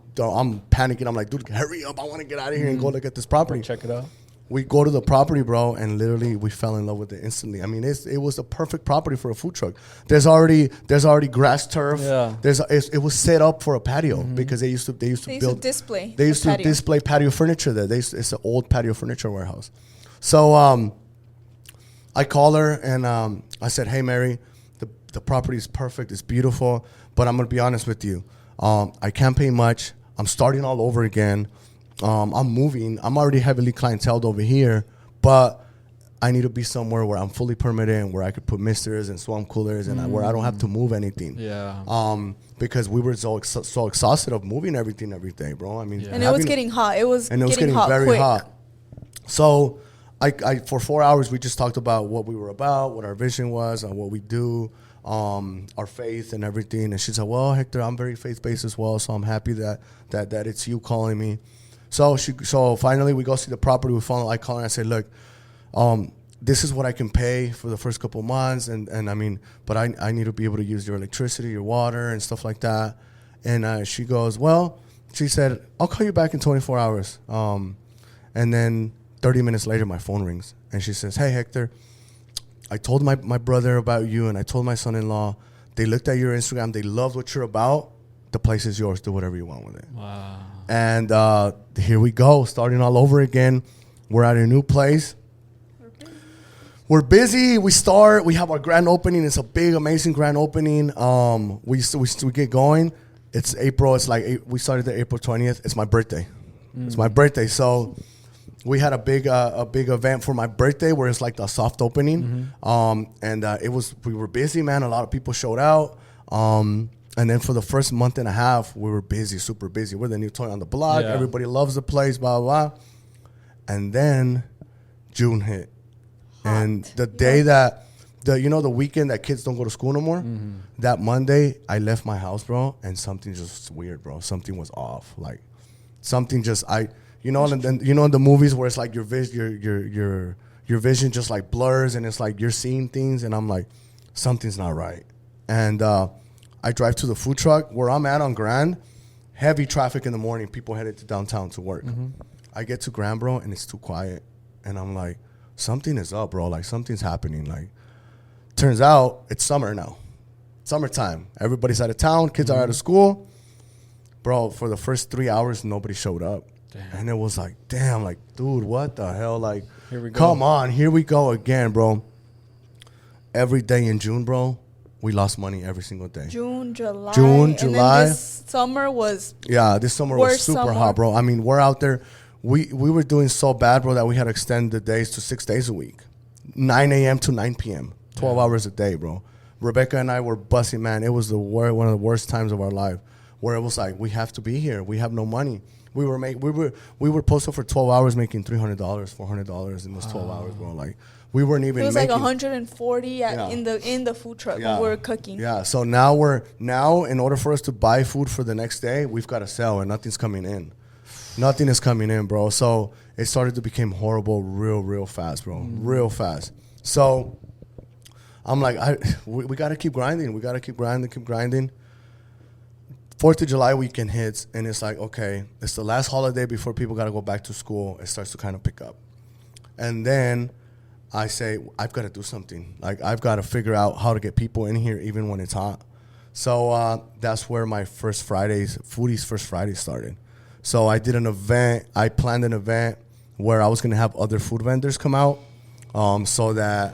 panicking. I'm like, dude, hurry up! I want to get out of here and go look at this property. Check it out. We go to the property, bro, and literally we fell in love with it instantly. I mean, it was the perfect property for a food truck. There's already grass turf. Yeah. It was set up for a patio because they used to build display. They used to display patio furniture there. It's an old patio furniture warehouse. So I call her and I said, hey Mary, the property is perfect. It's beautiful, but I'm gonna be honest with you. I can't pay much. I'm starting all over again. I'm moving. I'm already heavily clienteled over here, but I need to be somewhere where I'm fully permitted and where I could put misters and swamp coolers and where I don't have to move anything. Yeah. Because we were so exhausted of moving everything every day, bro. I mean, And it was getting hot. It was getting hot very quick. hot. So I for 4 hours we just talked about what we were about, what our vision was, and what we do, our faith and everything. And she said, well, Hector, I'm very faith-based as well, so I'm happy that it's you calling me. So finally we go see the property. I call her and I say, look, this is what I can pay for the first couple of months, and I mean, but I need to be able to use your electricity, your water, and stuff like that. And she goes, well, she said, I'll call you back in 24 hours. And then 30 minutes later, my phone rings, and she says, hey, Hector, I told my brother about you, and I told my son-in-law. They looked at your Instagram. They loved what you're about. The place is yours. Do whatever you want with it. Wow. And here we go, starting all over again. We're at a new place. We're busy. We have our grand opening. It's a big, amazing grand opening. We get going. It's April. It's like we started there April 20th. It's my birthday. It's my birthday. So we had a big event for my birthday where it's like the soft opening. We were busy, man. A lot of people showed out. And then for the first month and a half, we were busy, super busy. We're the new toy on the block. Yeah. Everybody loves the place, blah, blah, blah. And then June hit. And the day that the weekend that kids don't go to school no more. That Monday, I left my house, bro, and something just weird, bro. Something was off. Like something just and in the movies where it's like your vision just like blurs and it's like you're seeing things, and I'm like, something's not right. And I drive to the food truck where I'm at on Grand. Heavy traffic in the morning. People headed to downtown to work. I get to Grand, bro, and it's too quiet. And I'm like, something is up, bro. Like something's happening. Like, turns out it's summer now. Summertime. Everybody's out of town. Kids are out of school. Bro, for the first 3 hours, nobody showed up. Damn. And it was like, damn, like, dude, what the hell? Like, here we go. Come on, here we go again, bro. Every day in June, bro, we lost money every single day. June, July. And then this summer was this summer was super hot, bro. I mean, we're out there. We were doing so bad, bro, that we had to extend the days to 6 days a week. 9 a.m. to 9 p.m. 12 hours a day, bro. Rebecca and I were busting, man. It was one of the worst times of our life, where it was like, we have to be here. We have no money. We were posted for 12 hours making $300, $400 in those 12 hours, bro. Like, we weren't even. It was making, like 140 in the food truck when we were cooking. Yeah. So now in order for us to buy food for the next day, we've got to sell, and nothing's coming in. Nothing is coming in, bro. So it started to become horrible real fast, bro. Real fast. So I'm like, we got to keep grinding. We got to keep grinding. 4th of July weekend hits, and it's like, okay, it's the last holiday before people got to go back to school. It starts to kind of pick up. And then I say, I've got to do something. Like, I've got to figure out how to get people in here even when it's hot. So that's where my Foodies First Friday started. So I did an event. I planned an event where I was going to have other food vendors come out so that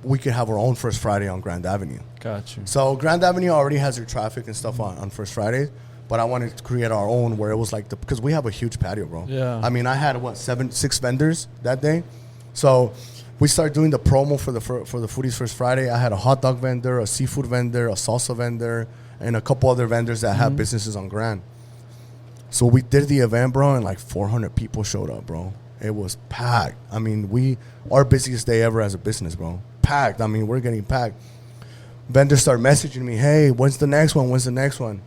we could have our own First Friday on Grand Avenue. Gotcha. So Grand Avenue already has their traffic and stuff on First Fridays, but I wanted to create our own where it was like because we have a huge patio, bro. Yeah. I mean, I had 6 vendors that day, so we started doing the promo for the Foodies First Friday. I had a hot dog vendor, a seafood vendor, a salsa vendor, and a couple other vendors that have businesses on Grand. So we did the event, bro, and like 400 people showed up, bro. It was packed. I mean, our busiest day ever as a business, bro. Packed. I mean, we're getting packed. Vendors start messaging me, hey, when's the next one?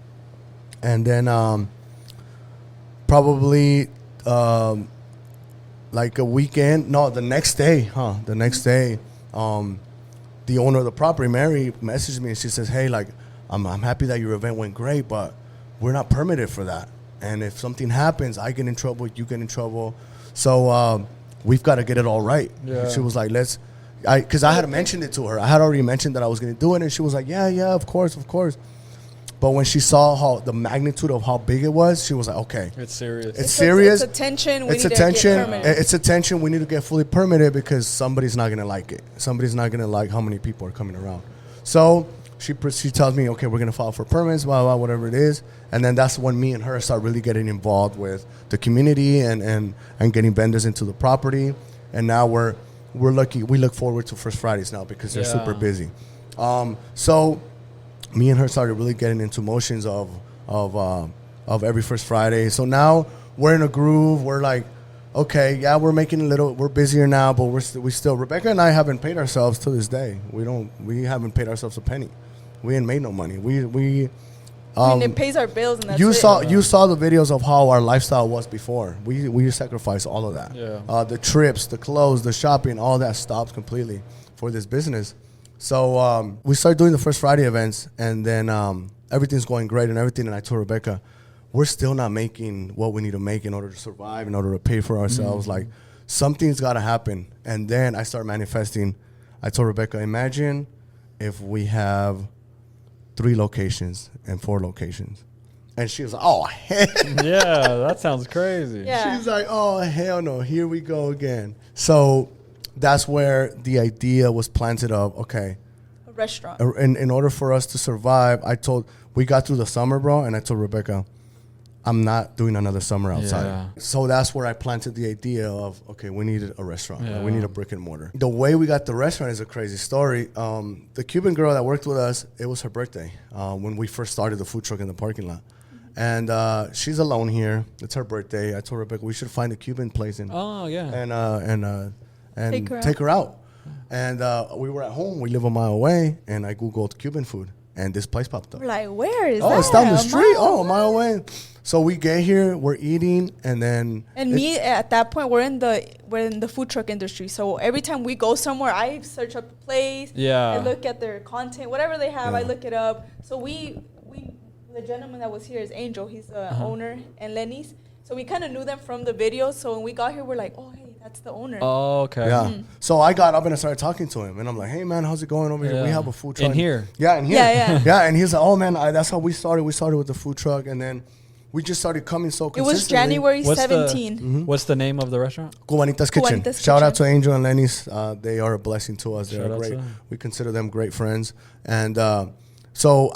And then probably like a weekend, the next day, the owner of the property, Mary, messaged me and she says, hey, like, I'm happy that your event went great, but we're not permitted for that. And if something happens, I get in trouble, you get in trouble. So we've got to get it all right. Yeah. She was like, because I had mentioned it to her. I had already mentioned that I was going to do it, and she was like, yeah, of course. But when she saw the magnitude of how big it was, she was like, okay. It's serious. It's serious. It's attention. It's attention. We need to get fully permitted because somebody's not going to like it. Somebody's not going to like how many people are coming around. So she tells me, okay, we're going to file for permits, blah, blah, whatever it is. And then that's when me and her start really getting involved with the community and getting vendors into the property. And now we're lucky. We look forward to First Fridays now because they're super busy. So me and her started really getting into motions of every First Friday. So now we're in a groove. We're like, okay, yeah, we're busier now, but we still. Rebecca and I haven't paid ourselves to this day. We haven't paid ourselves a penny. We ain't made no money. It pays our bills, and that's you saw the videos of how our lifestyle was before. We sacrificed all of that. Yeah. The trips, the clothes, the shopping, all that stopped completely for this business. So we started doing the First Friday events, and then everything's going great and everything. And I told Rebecca, we're still not making what we need to make in order to survive, in order to pay for ourselves. Like, something's got to happen. And then I start manifesting. I told Rebecca, imagine if we have 3 locations and 4 locations. And she was like, oh, hell. Yeah, that sounds crazy. Yeah. She's like, oh, hell no, here we go again. So that's where the idea was planted of, okay. A restaurant. In order for us to survive, we got through the summer, bro, and I told Rebecca, I'm not doing another summer outside. Yeah. So that's where I planted the idea of, okay, we needed a restaurant. Yeah. We need a brick and mortar. The way we got the restaurant is a crazy story. The Cuban girl that worked with us, it was her birthday when we first started the food truck in the parking lot. And she's alone here. It's her birthday. I told Rebecca we should find a Cuban place Oh, yeah. and take her out. And we were at home. We live a mile away, and I googled Cuban food, and this place popped up. We're like, where is that? Oh, it's down the A street. mile Oh, a mile away. So we get here, we're eating, and then And me at that point, we're in the food truck industry. So every time we go somewhere, I search up the place. Yeah. I look at their content, whatever they have. I Yeah. look it up. So we the gentleman that was here is Angel. He's the owner, and Lenny's. So we kind of knew them from the videos. So when we got here, we're like, oh hey, that's the owner. Oh, okay. Yeah. So I got up and I started talking to him, and I'm like, "Hey man, how's it going over here? We Yeah. have a food truck In here? Yeah, in here. Yeah, yeah. And he's like, "Oh man, that's how we started. We started with the food truck, and then we just started coming so It consistently." was January What's 17. Mm-hmm. What's the name of the restaurant? Cubanitas Kitchen. Cubanitas Shout out Kitchen. to Angel and Lenny's. They are a blessing to us. They're Shout out great. to them. We consider them great friends, and so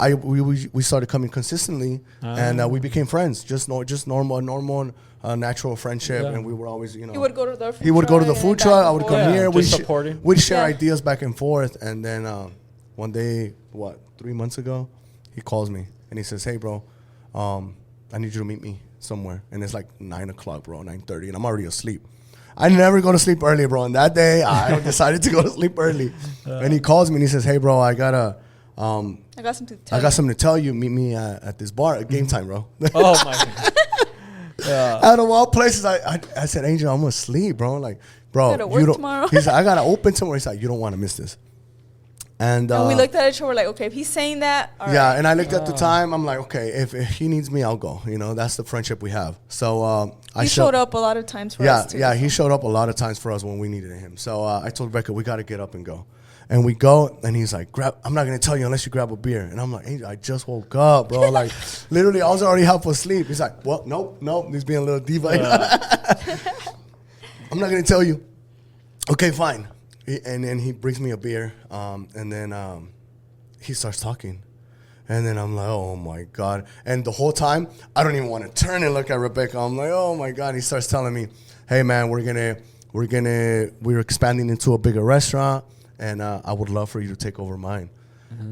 we started coming consistently, and we became friends. Just normal, natural friendship, Yeah. and we were always, He would go to the food He would go to the truck food and truck. back I and would forth. come Yeah, here. just supporting. We'd share Yeah. ideas back and forth, and then one day, 3 months ago, he calls me and he says, "Hey, bro, I need you to meet me somewhere." And it's like 9 o'clock, bro, 9:30, and I'm already asleep. I never go to sleep early, bro. And that day, I decided to go to sleep early. And he calls me and he says, "Hey, bro, I got something to tell you. Meet me at this bar at game time, bro." Oh my God. Yeah. Out of all places, I said, "Angel, I'm gonna sleep, bro." Like, bro, Gotta work you don't. tomorrow. He's like, "I gotta open somewhere." He's like, "You don't want to miss this." And we looked at each other, we're like, okay, if he's saying that, all yeah, right. and I looked at the time. I'm like, okay, if he needs me, I'll go. You know, that's the friendship we have. So He showed up a lot of times for us too. Yeah, he showed up a lot of times for us when we needed him. So I told Rebecca, we got to get up and go. And we go, and he's like, I'm not going to tell you unless you grab a beer. And I'm like, Angel, I just woke up, bro. Like, literally, I was already half asleep. He's like, well, nope. He's being a little diva. I'm not going to tell you. Okay, fine. And then he brings me a beer, and then he starts talking. And then I'm like, oh my God. And the whole time, I don't even want to turn and look at Rebecca. I'm like, oh my God. He starts telling me, hey man, we're expanding into a bigger restaurant, and I would love for you to take over mine.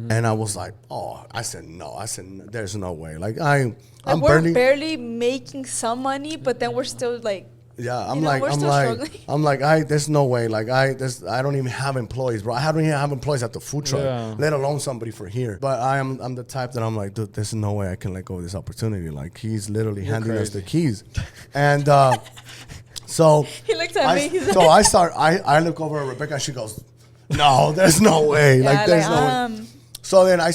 And I was like, oh, I said, there's no way. Like I'm we're barely making some money, but then we're still like, yeah, we're still struggling. there's no way. Like, I don't even have employees, bro. I don't even have employees at the food truck, let alone somebody for here. But I'm the type that I'm like, dude, there's no way I can let go of this opportunity. Like, he's literally handing us the keys. And so He looked at me. He's So I look over at Rebecca, and she goes, no, there's no way. Like, there's no way. So then I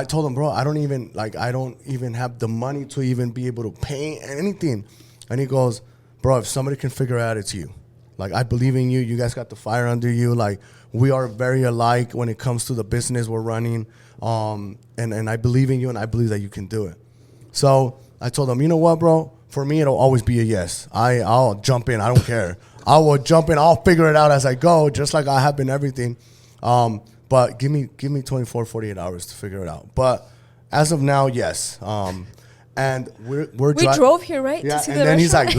told him, bro, I don't even have the money to even be able to pay anything. And he goes, bro, if somebody can figure it out, it's you. Like, I believe in you. You guys got the fire under you. Like, we are very alike when it comes to the business we're running. And I believe in you, and I believe that you can do it. So I told him, you know what, bro? For me, it'll always be a yes. I'll jump in. I don't care. I will jump in. I'll figure it out as I go, just like I have been everything. But give me 24, 48 hours to figure it out. But as of now, yes. And we drove here, right? Yeah, to see and the then restaurant? he's like,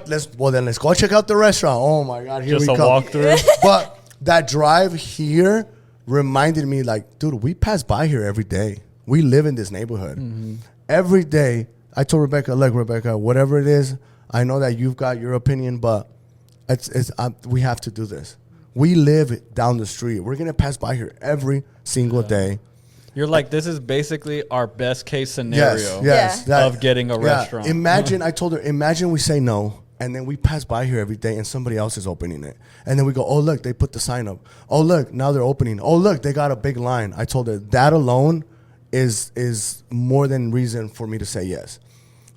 let's go check out the restaurant. Oh my God, here Just we a come. walkthrough. But that drive here reminded me, like, dude, we pass by here every day. We live in this neighborhood. Every day, I told Rebecca, look, Rebecca, whatever it is, I know that you've got your opinion, but we have to do this. We live down the street. We're gonna pass by here every single day. You're like, this is basically our best case scenario Yes, of getting a restaurant. Imagine, I told her, imagine we say no, and then we pass by here every day and somebody else is opening it. And then we go, oh, look, they put the sign up. Oh, look, now they're opening. Oh, look, they got a big line. I told her that alone is more than reason for me to say yes.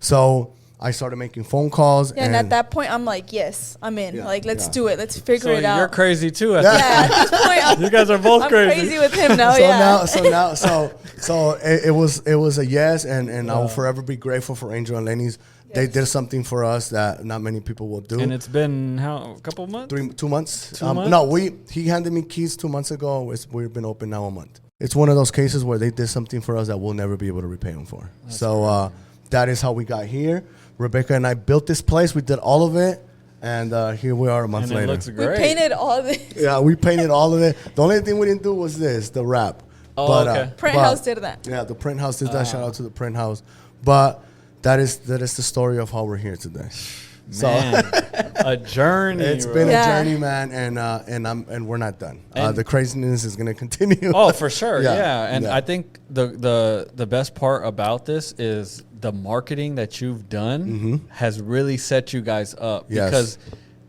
So I started making phone calls. Yeah, and at that point, I'm like, yes, I'm in. Yeah, like, let's yeah. do it. Let's figure So it out. you're crazy too. Yeah, at this point, You guys are both I'm crazy. crazy with him now. So it was a yes, and I will forever be grateful for Angel and Lenny's. They did something for us that not many people will do. And it's been a couple months? 2 months. 2 months? No, he handed me keys 2 months ago. We've been open now a month. It's one of those cases where they did something for us that we'll never be able to repay them for. So that is how we got here. Rebecca and I built this place. We did all of it, and here we are a month And later. it looks we great. painted all this. Yeah, we painted all of it. The only thing we didn't do was the wrap. Oh, okay. Print house did that. Yeah, the print house did that. Shout out to the print house. But that is the story of how we're here today. So a journey. it's bro. been Yeah. a journey, man, and we're not done. And- The craziness is gonna continue. Oh, for sure. Yeah. Yeah. And Yeah. I think the best part about this is the marketing that you've done has really set you guys up. Yes. Because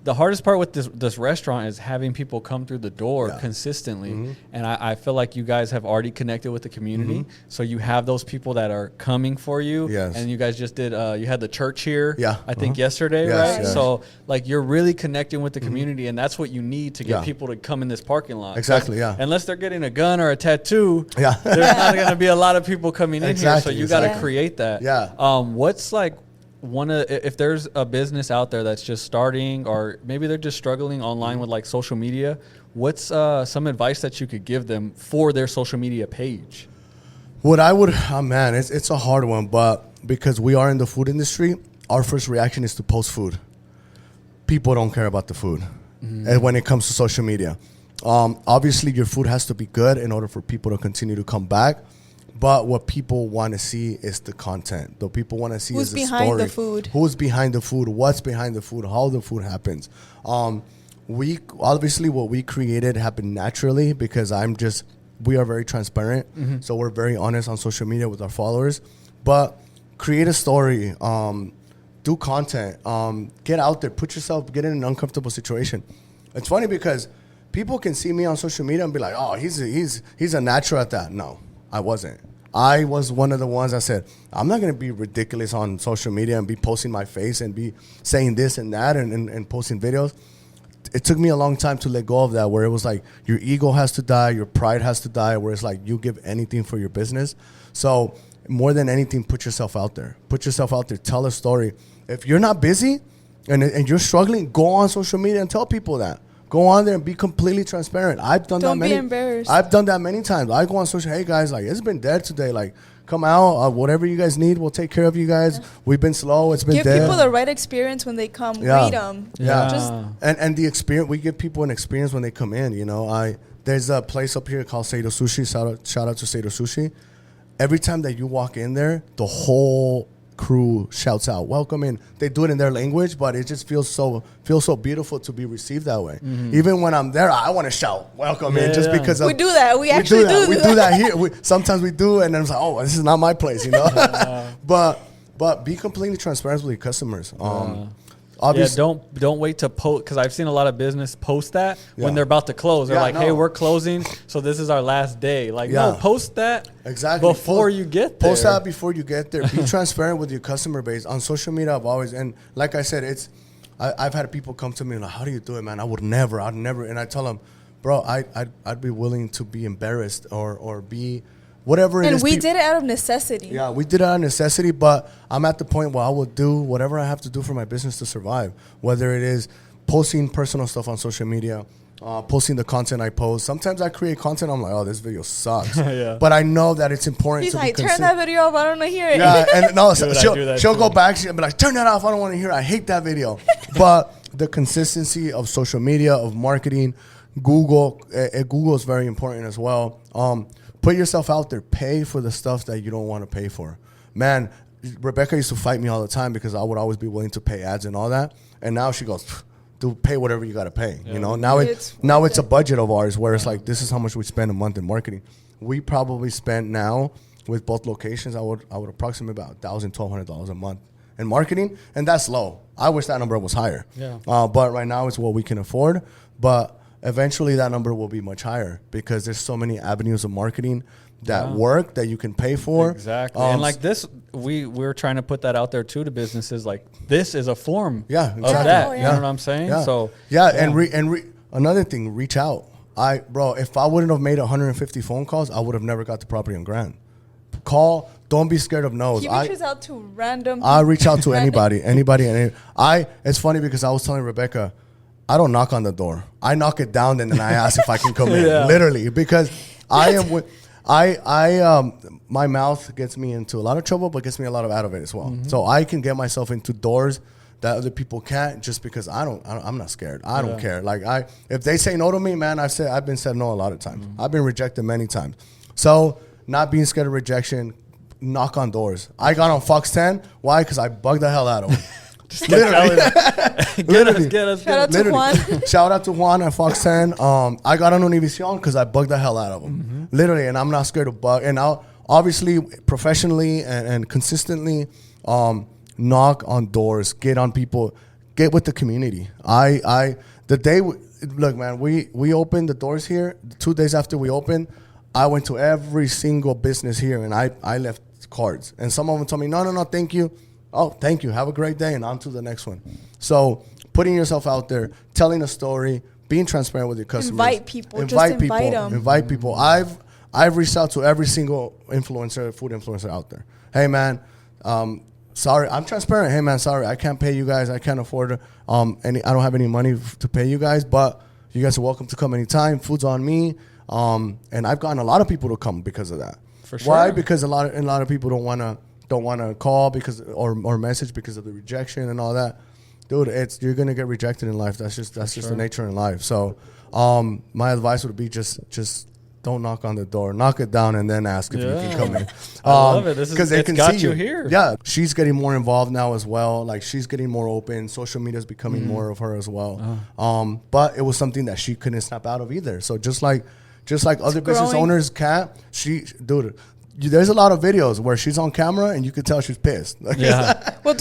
the hardest part with this restaurant is having people come through the door Yeah. consistently. And I feel like you guys have already connected with the community. So you have those people that are coming for you. Yes. And you guys just did, you had the church here, Yeah. I think yesterday, Yes, right? yes. So like you're really connecting with the community, and that's what you need to get Yeah. people to come in this parking lot. Exactly, yeah. Unless they're getting a gun or a tattoo, Yeah. there's not going to be a lot of people coming in Exactly, here. So you got to exactly. create that. Yeah. What's like if there's a business out there that's just starting, or maybe they're just struggling online with like social media, what's some advice that you could give them for their social media page? What I would, man, it's a hard one, but because we are in the food industry, our first reaction is to post food. People don't care about the food, and when it comes to social media. Obviously, your food has to be good in order for people to continue to come back. But what people want to see is the content. The people want to see Who's is the behind story. the food. Who's behind the food? What's behind the food? How the food happens. We obviously what we created happened naturally because we are very transparent. So we're very honest on social media with our followers. But create a story. Do content. Get out there. Get in an uncomfortable situation. It's funny because people can see me on social media and be like, "Oh, he's a natural at that." No, I wasn't. I was one of the ones that said, I'm not going to be ridiculous on social media and be posting my face and be saying this and that and posting videos. It took me a long time to let go of that, where it was like your ego has to die, your pride has to die, where it's like you give anything for your business. So more than anything, put yourself out there. Put yourself out there. Tell a story. If you're not busy and you're struggling, go on social media and tell people that. Go on there and be completely transparent. I've done Don't that be many. embarrassed. I've done that many times. I go on social. Hey guys, like it's been dead today. Like come out. Whatever you guys need, we'll take care of you guys. We've been slow. It's been Give dead. people the right experience when they come. Yeah. Greet them. Yeah. Just And the experience, we give people an experience when they come in. You know, there's a place up here called Seido Sushi. Shout out to Seido Sushi. Every time that you walk in there, the whole crew shouts out, "Welcome in." They do it in their language, but it just feels so beautiful to be received that way. Even when I'm there, I want to shout, "Welcome in," just Yeah. because of, we do that. We actually do We do that here. Sometimes we do, and then it's like, "Oh, this is not my place," you know. But be completely transparent with your customers. Obviously, Don't wait to post, because I've seen a lot of business post that Yeah. when they're about to close. They're Yeah, like, "Hey, no. we're closing, so this is our last day." Like, Yeah. no, post that exactly before you get there. Post that before you get there. Be transparent with your customer base on social media. I've always, and like I said, I've had people come to me and like, "How do you do it, man? I'd never," and I tell them, "Bro, I'd be willing to be embarrassed or be whatever it is." And we did it out of necessity. Yeah, we did it out of necessity, but I'm at the point where I will do whatever I have to do for my business to survive. Whether it is posting personal stuff on social media, posting the content I post. Sometimes I create content, I'm like, "Oh, this video sucks." Yeah. But I know that it's important He's to like, be turn that video off. I don't want to hear it. Yeah, and no, Dude, I do that she'll too. go back. She'll be like, "Turn that off. I don't want to hear it. I hate that video." But the consistency of social media, of marketing, Google is very important as well. Put yourself out there. Pay for the stuff that you don't want to pay for. Man, Rebecca used to fight me all the time because I would always be willing to pay ads and all that. And now she goes, "Do pay whatever you got to pay." You know, now it's a budget of ours where it's like, this is how much we spend a month in marketing. We probably spend now with both locations, I would approximate about $1,000, $1,200 a month in marketing, and that's low. I wish that number was higher. Yeah. But right now it's what we can afford. But eventually that number will be much higher because there's so many avenues of marketing that work that you can pay for. Exactly. And like this, we're trying to put that out there too to businesses. Like, this is a form Yeah, of exactly. that. Oh, You yeah. know what I'm saying? Yeah. So and another thing, reach out. If I wouldn't have made 150 phone calls, I would have never got the property on Grand. Call. Don't be scared of no's. He reaches out to random. I reach out to anybody. It's funny because I was telling Rebecca, I don't knock on the door. I knock it down and then I ask if I can come in. Yeah. Literally, because my mouth gets me into a lot of trouble, but gets me a lot of out of it as well. Mm-hmm. So I can get myself into doors that other people can't just because I'm not scared. I don't care. Like if they say no to me, man, I've been said no a lot of times. Mm-hmm. I've been rejected many times. So not being scared of rejection, knock on doors. I got on Fox 10. Why? Because I bugged the hell out of them. Just kept telling them, Literally. get us. Shout out to Juan. Shout out to Juan at Fox 10. I got on Univision because I bugged the hell out of him. Literally, and I'm not scared to bug. And I'll obviously, professionally and consistently knock on doors, get on people, get with the community. Look, man, we opened the doors here. 2 days after we opened, I went to every single business here, and I left cards. And some of them told me, no, thank you. Oh, thank you. Have a great day, and on to the next one. So putting yourself out there, telling a story, being transparent with your customers. Invite people. Invite them. Invite people. I've reached out to every single influencer, food influencer out there. Hey, man, sorry, I'm transparent. Hey, man, sorry, I can't pay you guys. I can't afford I don't have any money to pay you guys, but you guys are welcome to come anytime. Food's on me. And I've gotten a lot of people to come because of that. For sure. Why? Because a lot of people don't want to call because or message because of the rejection and all that. Dude, you're gonna get rejected in life. That's just the nature in life. So, my advice would be just don't knock on the door, knock it down, and then ask if you can come in. I love it. This is they it's can got see you here. Yeah, she's getting more involved now as well. Like she's getting more open. Social media is becoming more of her as well. But it was something that she couldn't snap out of either. So just like other business owners can't, there's a lot of videos where she's on camera and you could tell she's pissed. Yeah. We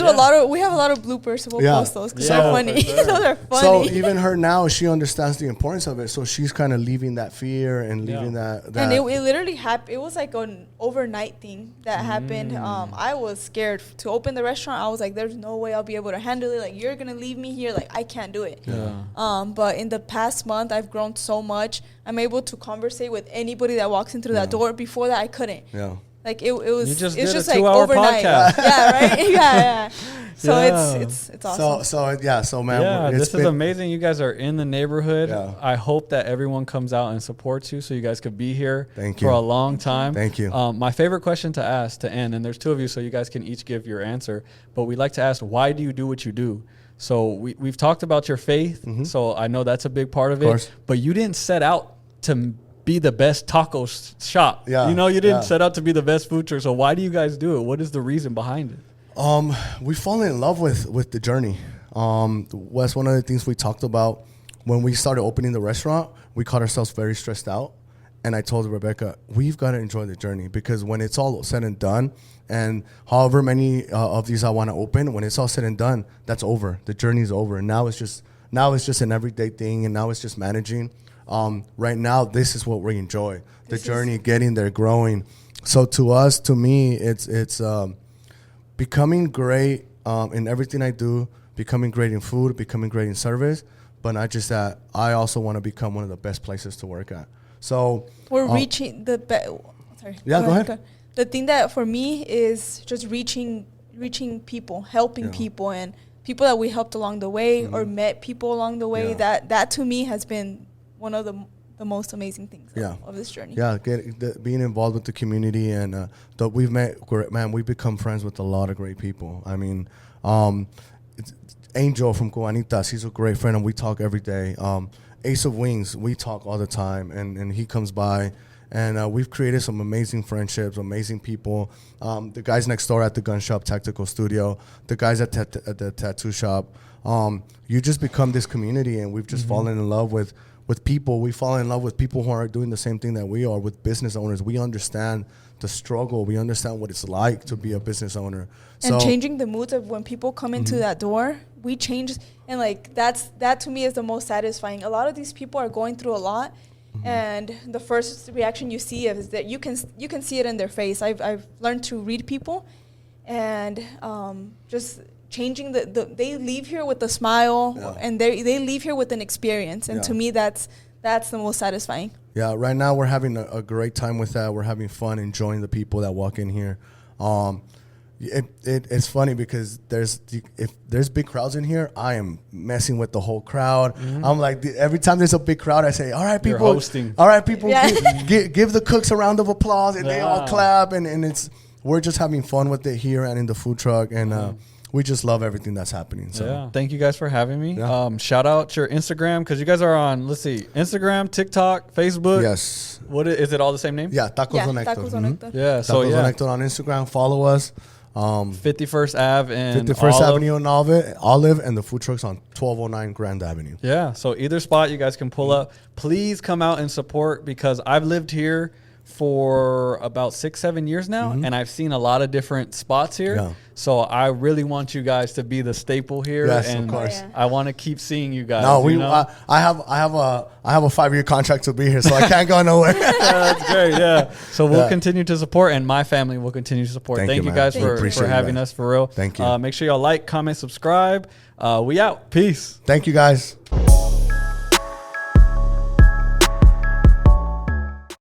have a lot of bloopers, so we'll post those because they're funny. Sure. Those are funny. So even her now, she understands the importance of it. So she's kind of leaving that fear and leaving that. And it literally happened. It was like an overnight thing that happened. I was scared to open the restaurant. I was like, there's no way I'll be able to handle it. Like, you're going to leave me here. Like, I can't do it. Yeah. But in the past month, I've grown so much. I'm able to conversate with anybody that walks in through that door. Before that, I couldn't. Yeah. Like it was. You just it's did just a like 2-hour overnight. podcast. Yeah. Right. Yeah. So Yeah. it's awesome. So man. Yeah, it's this is amazing. You guys are in the neighborhood. Yeah. I hope that everyone comes out and supports you so you guys could be here Thank for you. a long time. Thank you. My favorite question to ask to end, and there's two of you, so you guys can each give your answer, but we like to ask, why do you do what you do? So we've talked about your faith, so I know that's a big part of it, but you didn't set out to be the best taco shop. Yeah. You know, you didn't set out to be the best food truck. So why do you guys do it? What is the reason behind it? We fall in love with the journey. That's one of the things we talked about when we started opening the restaurant. We caught ourselves very stressed out, and I told Rebecca, we've got to enjoy the journey, because when it's all said and done, and however many of these I want to open, when it's all said and done, that's over. The journey's over, and now it's just an everyday thing, and now it's just managing. Right now, this is what we enjoy: the journey, getting there, growing. So to me, it's becoming great in everything I do, becoming great in food, becoming great in service. But not just that, I also want to become one of the best places to work at. So we're reaching the sorry. Yeah, go ahead. The thing that for me is just reaching people, helping people, and people that we helped along the way or met people along the way. That to me has been one of the most amazing things of this journey. Yeah, being involved with the community, and we've met, man, we've become friends with a lot of great people. I mean, Angel from Cubanitas, he's a great friend, and we talk every day. Ace of Wings, we talk all the time, and he comes by, and we've created some amazing friendships, amazing people. The guys next door at the gun shop, Tactical Studio, the guys at the tattoo shop. You just become this community, and we've just fallen in love with people. We fall in love with people who are doing the same thing that we are, with business owners. We understand the struggle. We understand what it's like to be a business owner. And changing the moods of when people come into that door, we change. And like that to me is the most satisfying. A lot of these people are going through a lot. And the first reaction you see is that you can see it in their face. I've learned to read people, and just changing they leave here with a smile, and they leave here with an experience. And to me, that's the most satisfying. Yeah, right now we're having a great time with that. We're having fun, enjoying the people that walk in here. It's funny because if there's big crowds in here, I am messing with the whole crowd. I'm like, every time there's a big crowd, I say, all right, people. You're hosting. All right, people, give the cooks a round of applause, and they all clap, and we're just having fun with it here and in the food truck, and we just love everything that's happening. So thank you guys for having me. Shout out your Instagram, because you guys are on, let's see, Instagram, TikTok, Facebook. Yes. What is it all the same name? Yeah, Tacos on Hector. Tacos on Hector. Yeah, Tacos on Hector on Instagram. Follow us. 51st Ave and 51st Avenue and Olive, and the food truck's on 1209 Grand Avenue. Yeah, so either spot you guys can pull up. Please come out and support, because I've lived here for about 6-7 years now, and I've seen a lot of different spots here. Yeah. So I really want you guys to be the staple here. Yes, and of course. I want to keep seeing you guys. No, you know? I have a 5-year contract to be here, so I can't go nowhere. That's great. Yeah. So we'll Yeah. continue to support, and my family will continue to support. Thank Thank you, you man. guys We for appreciate you, having man. us, for real. Thank you. Make sure y'all like, comment, subscribe. We out. Peace. Thank you, guys.